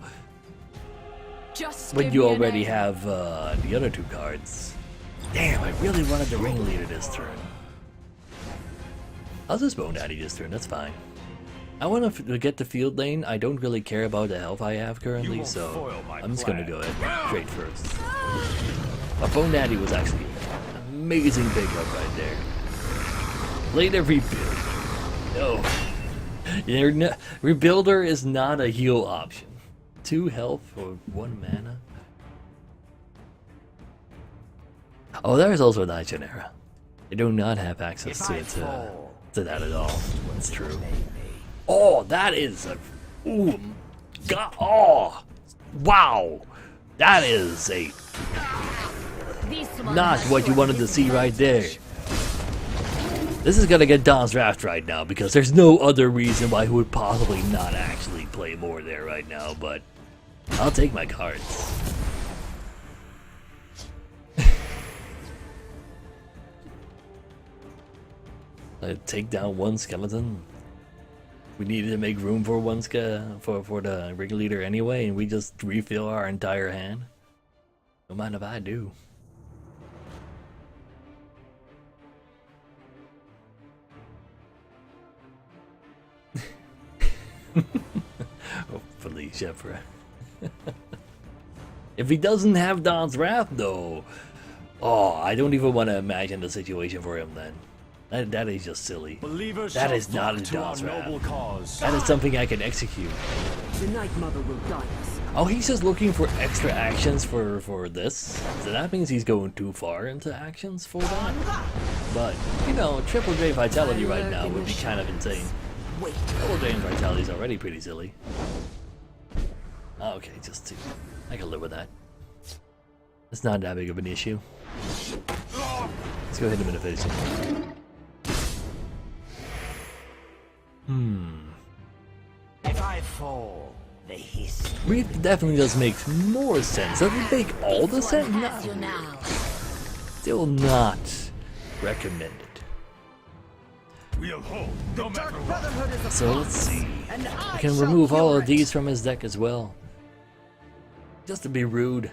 [SPEAKER 2] Just
[SPEAKER 1] When
[SPEAKER 2] give
[SPEAKER 1] you
[SPEAKER 2] me an
[SPEAKER 1] already
[SPEAKER 2] A.
[SPEAKER 1] have the other 2 cards. Damn, I really wanted the Ringleader this turn. I'll just Bone Daddy this turn, that's fine. I want to get the field lane. I don't really care about the health I have currently, so I'm just gonna go ahead and trade first. But Bone Daddy was actually an amazing pickup right there. Play the Rebuild. No. Rebuilder is not a heal option. 2 health for 1 mana. Oh, there's also a Night Genera. I do not have access to that at all. That's true. Oh, that is a... Ooh, God, oh, wow. That is a... Not what you wanted to see right there. This is gonna get Don's Draft right now because there's no other reason why he would possibly not actually play more there right now, but I'll take my cards. I take down 1 skeleton. We needed to make room for for the Ringleader anyway, and we just refill our entire hand. Don't mind if I do. Hopefully, Shepra. If he doesn't have Don's Wrath, though, oh, I don't even want to imagine the situation for him then. That is just silly. That is not a Don's Wrath. That is something I can execute.
[SPEAKER 8] The Night Mother will guide us.
[SPEAKER 1] Oh, he's just looking for extra actions for this. So that means he's going too far into actions for that. But, you know, Triple J Vitality right now would be kind of insane. Double J and Vitality is already pretty silly. Okay, just 2. I can live with that. It's not that big of an issue. Let's go hit him in the face.
[SPEAKER 5] If I fall, the history.
[SPEAKER 1] Reef definitely does make more sense. Does it make all the sense? No. Still not recommended.
[SPEAKER 7] We'll hold, no matter what.
[SPEAKER 1] So let's see. I can remove all of these from his deck as well. Just to be rude,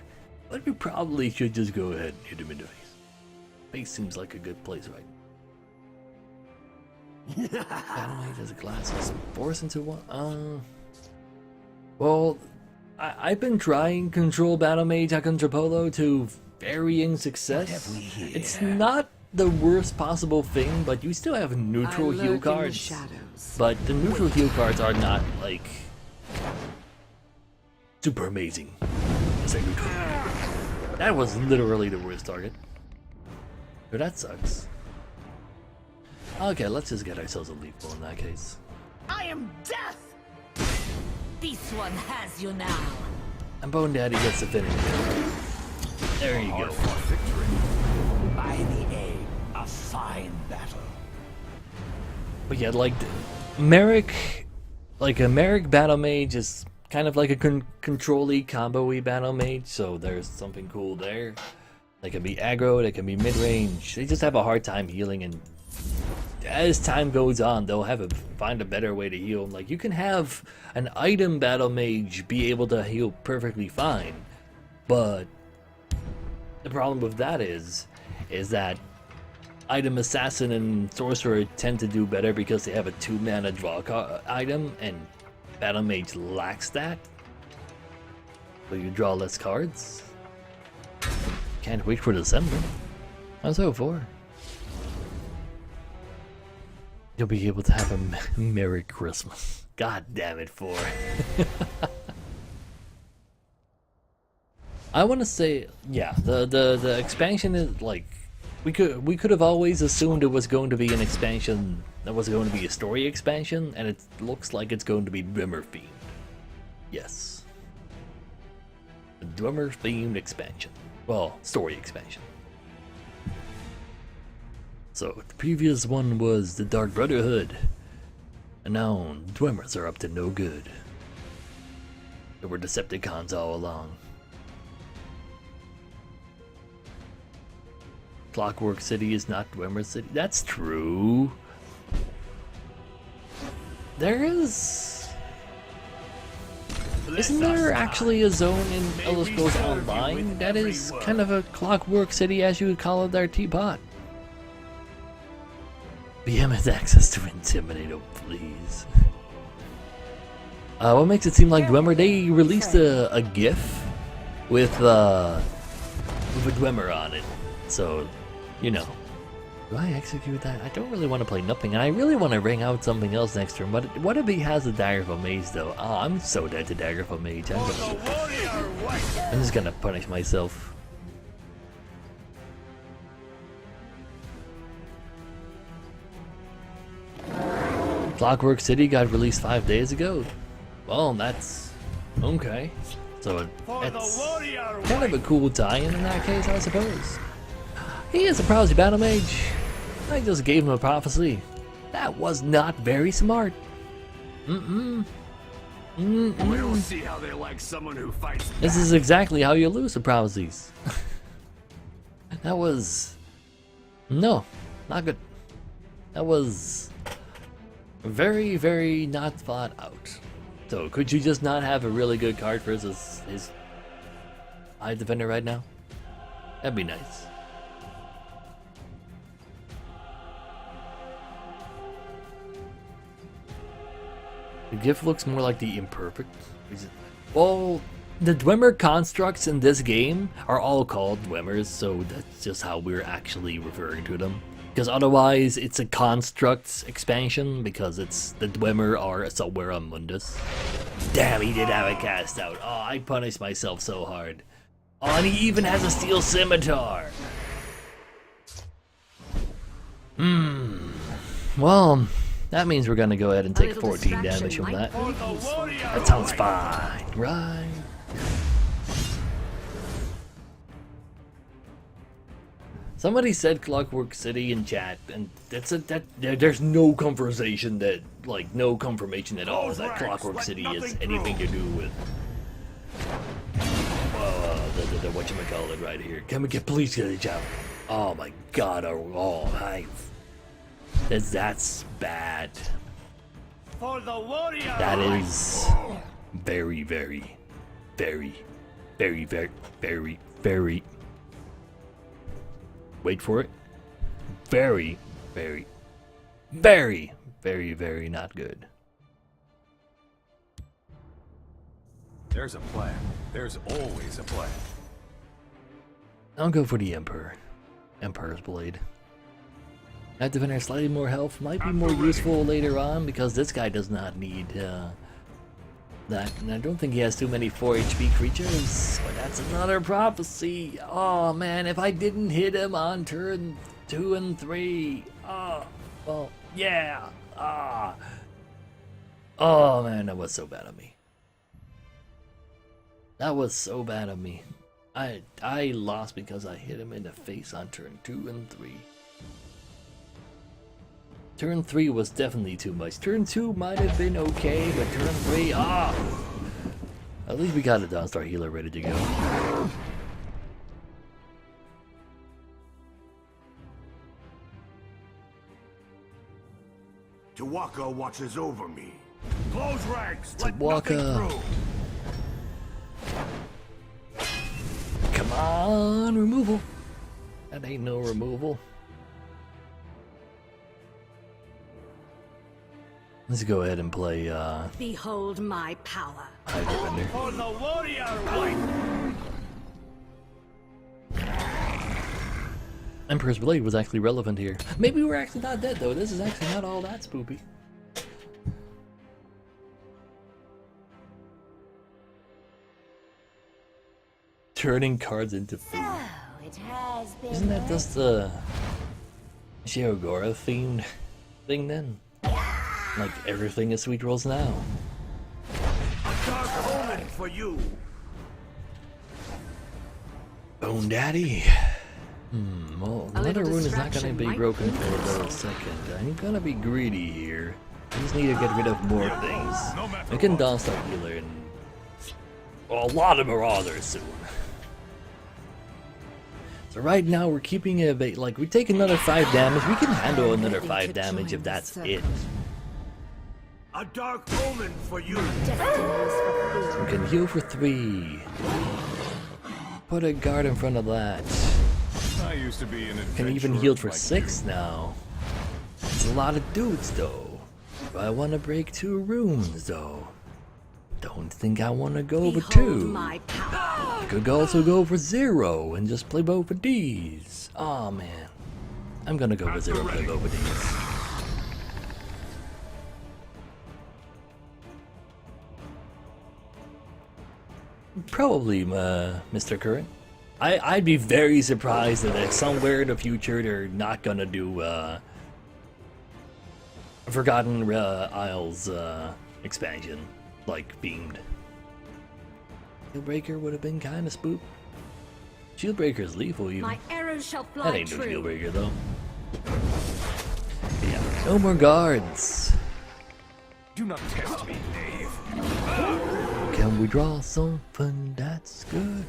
[SPEAKER 1] but we probably should just go ahead and hit him in the face. Face seems like a good place, right? Animate as a glasses. Force into one. Well, I've been trying Control Battle Mage contra Polo to varying success. It's not the worst possible thing, but you still have neutral heal cards. But the neutral heal cards are not like super amazing. That was literally the worst target. So that sucks. Okay, let's just get ourselves a leaf ball in that case.
[SPEAKER 6] I am death!
[SPEAKER 9] This one has you now.
[SPEAKER 1] And Bone Daddy gets the finish. There you go.
[SPEAKER 5] By the aim, a fine battle.
[SPEAKER 1] But yeah, like Merrick, like a Merrick Battle Mage is kind of like a control-y, combo-y Battle Mage, so there's something cool there. They can be aggro, they can be mid-range. They just have a hard time healing, and as time goes on, they'll find a better way to heal. Like, you can have an item Battle Mage be able to heal perfectly fine, but the problem with that is that item Assassin and Sorcerer tend to do better because they have a 2-mana draw item, and Battle Mage lacks that. So you draw less cards. Can't wait for December. How's that for? You'll be able to have a Merry Christmas. God damn it, 4. I want to say, yeah, the expansion is like, we could have always assumed it was going to be an expansion that was going to be a story expansion, and it looks like it's going to be Dwemer themed. Yes, a Dwemer themed expansion. Well, story expansion. So the previous one was the Dark Brotherhood, and now Dwemers are up to no good. There were Decepticons all along. Clockwork City is not Dwemer City. That's true. Isn't there actually a zone in Elder Scrolls Online that is kind of a Clockwork City, as you would call it, their teapot? BM has access to Intimidate, oh please. What makes it seem like Dwemer? They released a GIF with a Dwemer on it, so you know. Do I execute that? I don't really want to play nothing, and I really want to ring out something else next turn. But what if he has a Daggerful Mage though? Oh, I'm so dead to Daggerful Mage. I'm just gonna punish myself. Clockwork City got released 5 days ago. Well, that's okay. So it's kind of a cool tie-in in that case, I suppose. He is a Prophecy Battle Mage. I just gave him a prophecy. That was not very smart. We
[SPEAKER 7] don't see how they like someone who fights back.
[SPEAKER 1] This is exactly how you lose to prophecies. That was... No, not good. That was very, very not thought out. So could you just not have a really good card versus his Eye Defender right now? That'd be nice. The GIF looks more like the imperfect. Well, the Dwemer constructs in this game are all called Dwemers, so that's just how we're actually referring to them. Because otherwise, it's a construct expansion, because it's the Dwemer are somewhere on Mundus. Damn, he did have a cast out. Oh, I punished myself so hard. Oh, and he even has a steel scimitar. Well, that means we're gonna go ahead and take 14 damage from that. That sounds fine, right? Somebody said Clockwork City in chat, and there's no conversation that, like, no confirmation at all that Clockwork City has anything to do with the whatchamacallit right here. Can we please get a job? Oh my god, that's bad.
[SPEAKER 4] For the warrior.
[SPEAKER 1] That is very, very, very, very, very, very, very. Wait for it. Very, very, very, very, very not good.
[SPEAKER 7] There's a plan. There's always a plan.
[SPEAKER 1] I'll go for the Emperor. Emperor's Blade. That defender slightly more health might be more useful later on, because this guy does not need that. And I don't think he has too many 4 HP creatures, but that's another prophecy. Oh man, if I didn't hit him on turn 2 and 3. Oh, well, yeah. Oh man, that was so bad of me. That was so bad of me. I lost because I hit him in the face on turn 2 and 3. Turn 3 was definitely too much. Turn 2 might have been okay, but turn 3, at least we got a Dawnstar healer ready to go.
[SPEAKER 4] Tawaka watches over me. Close ranks. Let nothing
[SPEAKER 1] Tawaka.
[SPEAKER 4] through.
[SPEAKER 1] Come on, removal. That ain't no removal. Let's go ahead and play
[SPEAKER 3] Behold my power.
[SPEAKER 1] High Defender.
[SPEAKER 4] For the warrior white.
[SPEAKER 1] Emperor's Blade was actually relevant here. Maybe we're actually not dead though. This is actually not all that spoopy. Turning cards into food. Isn't that just the Shiogora themed thing then? Like everything is sweet rolls now.
[SPEAKER 4] A dark omen for you.
[SPEAKER 1] Bone Daddy. Well, another rune is not gonna be broken for a second. I'm gonna be greedy here. I just need to get rid of more things. I can Dawnstar healer and a lot of Marauders soon. So right now we're keeping it like we take another 5 damage. We can handle another 5 damage if that's it.
[SPEAKER 4] A dark omen for you.
[SPEAKER 1] We can heal for 3. Put a guard in front of that.
[SPEAKER 7] I used to be an
[SPEAKER 1] Can even
[SPEAKER 7] adventurer
[SPEAKER 1] heal for
[SPEAKER 7] like
[SPEAKER 1] 6 now. It's a lot of dudes though. Do I want to break 2 runes though? Don't think I want to go over 2. I could also go for 0 and just play both of these. Oh man. I'm gonna go for 0 and play both of these. Probably, Mr. Current. I'd be very surprised that somewhere in the future they're not gonna do Forgotten Isles expansion, like beamed. Shieldbreaker would have been kind of spook. Shieldbreaker's lethal even.
[SPEAKER 3] My arrows shall fly
[SPEAKER 1] That ain't no
[SPEAKER 3] true.
[SPEAKER 1] Shieldbreaker though. Yeah, no more guards.
[SPEAKER 7] Do not test me, knave.
[SPEAKER 1] Can we draw something that's good?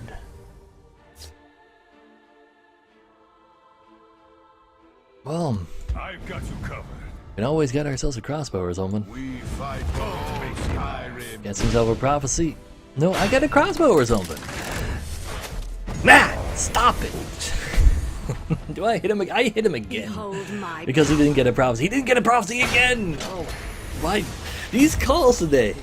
[SPEAKER 1] Well,
[SPEAKER 7] I've got you covered.
[SPEAKER 1] we can always get ourselves a crossbow or something.
[SPEAKER 4] We fight both. Skyrim.
[SPEAKER 1] Gets himself a prophecy. No, I got a crossbow or something. Matt, stop it! Do I hit him? I hit him again
[SPEAKER 3] Behold my
[SPEAKER 1] because he didn't get a prophecy. He didn't get a prophecy again. Oh, why? These calls today.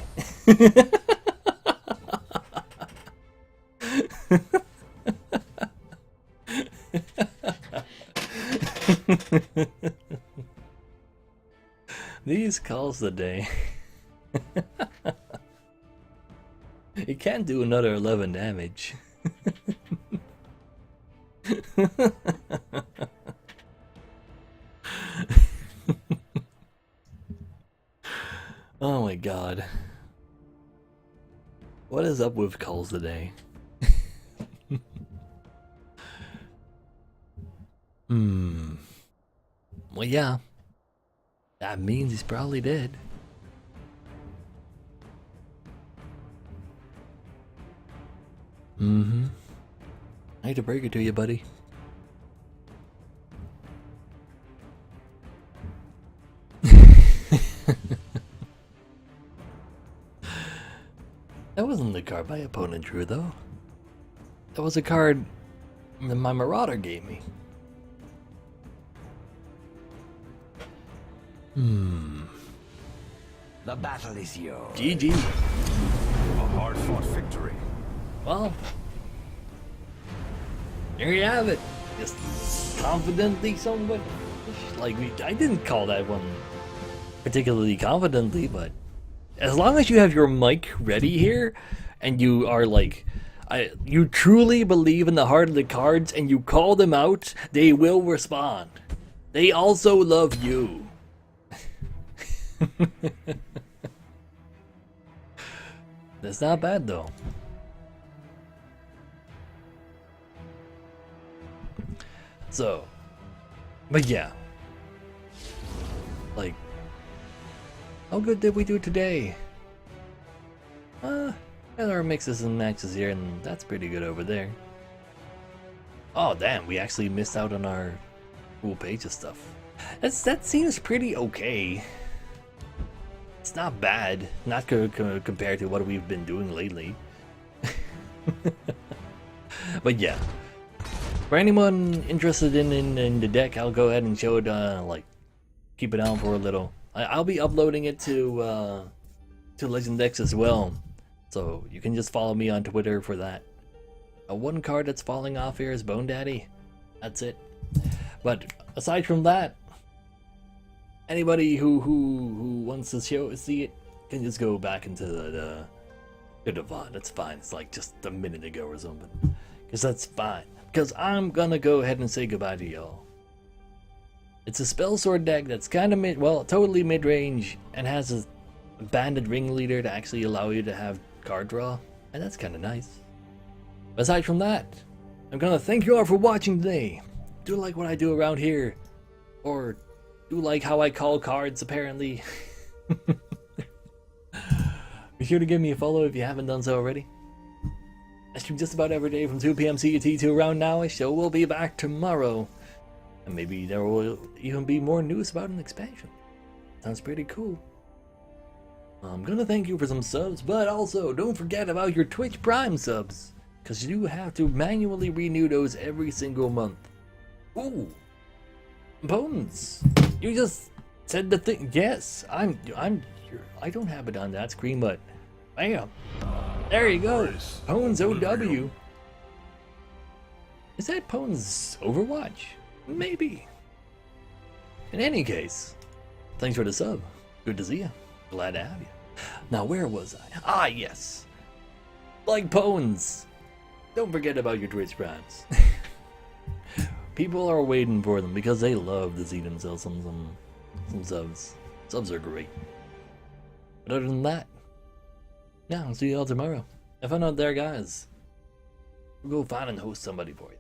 [SPEAKER 1] These calls a day. It can't do another 11 damage. Oh my god. What is up with calls today? Well, yeah. That means he's probably dead. I hate to break it to you, buddy. That wasn't the card my opponent drew, though. That was a card that my Marauder gave me.
[SPEAKER 5] The battle is yours.
[SPEAKER 1] GG.
[SPEAKER 7] A hard-fought victory.
[SPEAKER 1] Well, there you have it. Just confidently, somewhat. Like, I didn't call that one particularly confidently, but as long as you have your mic ready here, and you are like, you truly believe in the heart of the cards, and you call them out, they will respond. They also love you. That's not bad, though. So, but yeah, like, how good did we do today? Got our mixes and matches here, and that's pretty good over there. Oh damn, we actually missed out on our cool pages stuff. That seems pretty okay. It's not bad, not compared to what we've been doing lately. But yeah. For anyone interested in the deck, I'll go ahead and show it, like, keep it on for a little. I'll be uploading it to Legend Decks as well, so you can just follow me on Twitter for that. One card that's falling off here is Bone Daddy. That's it. But aside from that, anybody who wants to see it can just go back into the VOD. That's fine. It's like just a minute ago or something, because that's fine. Because I'm gonna go ahead and say goodbye to y'all. It's a spell sword deck that's kind of totally mid-range, and has a banded ringleader to actually allow you to have card draw, and that's kind of nice. Aside from that, I'm gonna thank you all for watching today. Do you like what I do around here? Or do you like how I call cards, apparently? Be sure to give me a follow if you haven't done so already. I stream just about every day from 2 PM CET to around now-ish, so we'll be back tomorrow. And maybe there will even be more news about an expansion. Sounds pretty cool. I'm gonna thank you for some subs, but also don't forget about your Twitch Prime subs, because you have to manually renew those every single month. Ooh! Bones! You just said the thing. Yes, I don't have it on that screen, but bam! There you go! Pones OW! Is that Pones Overwatch? Maybe. In any case, thanks for the sub. Good to see you. Glad to have you. Now, where was I? Ah, yes. Like Pones. Don't forget about your Twitch Primes. People are waiting for them because they love to see themselves some subs. Subs are great. But other than that, yeah, I'll see you all tomorrow. Have fun out there, guys. We'll go find and host somebody for you.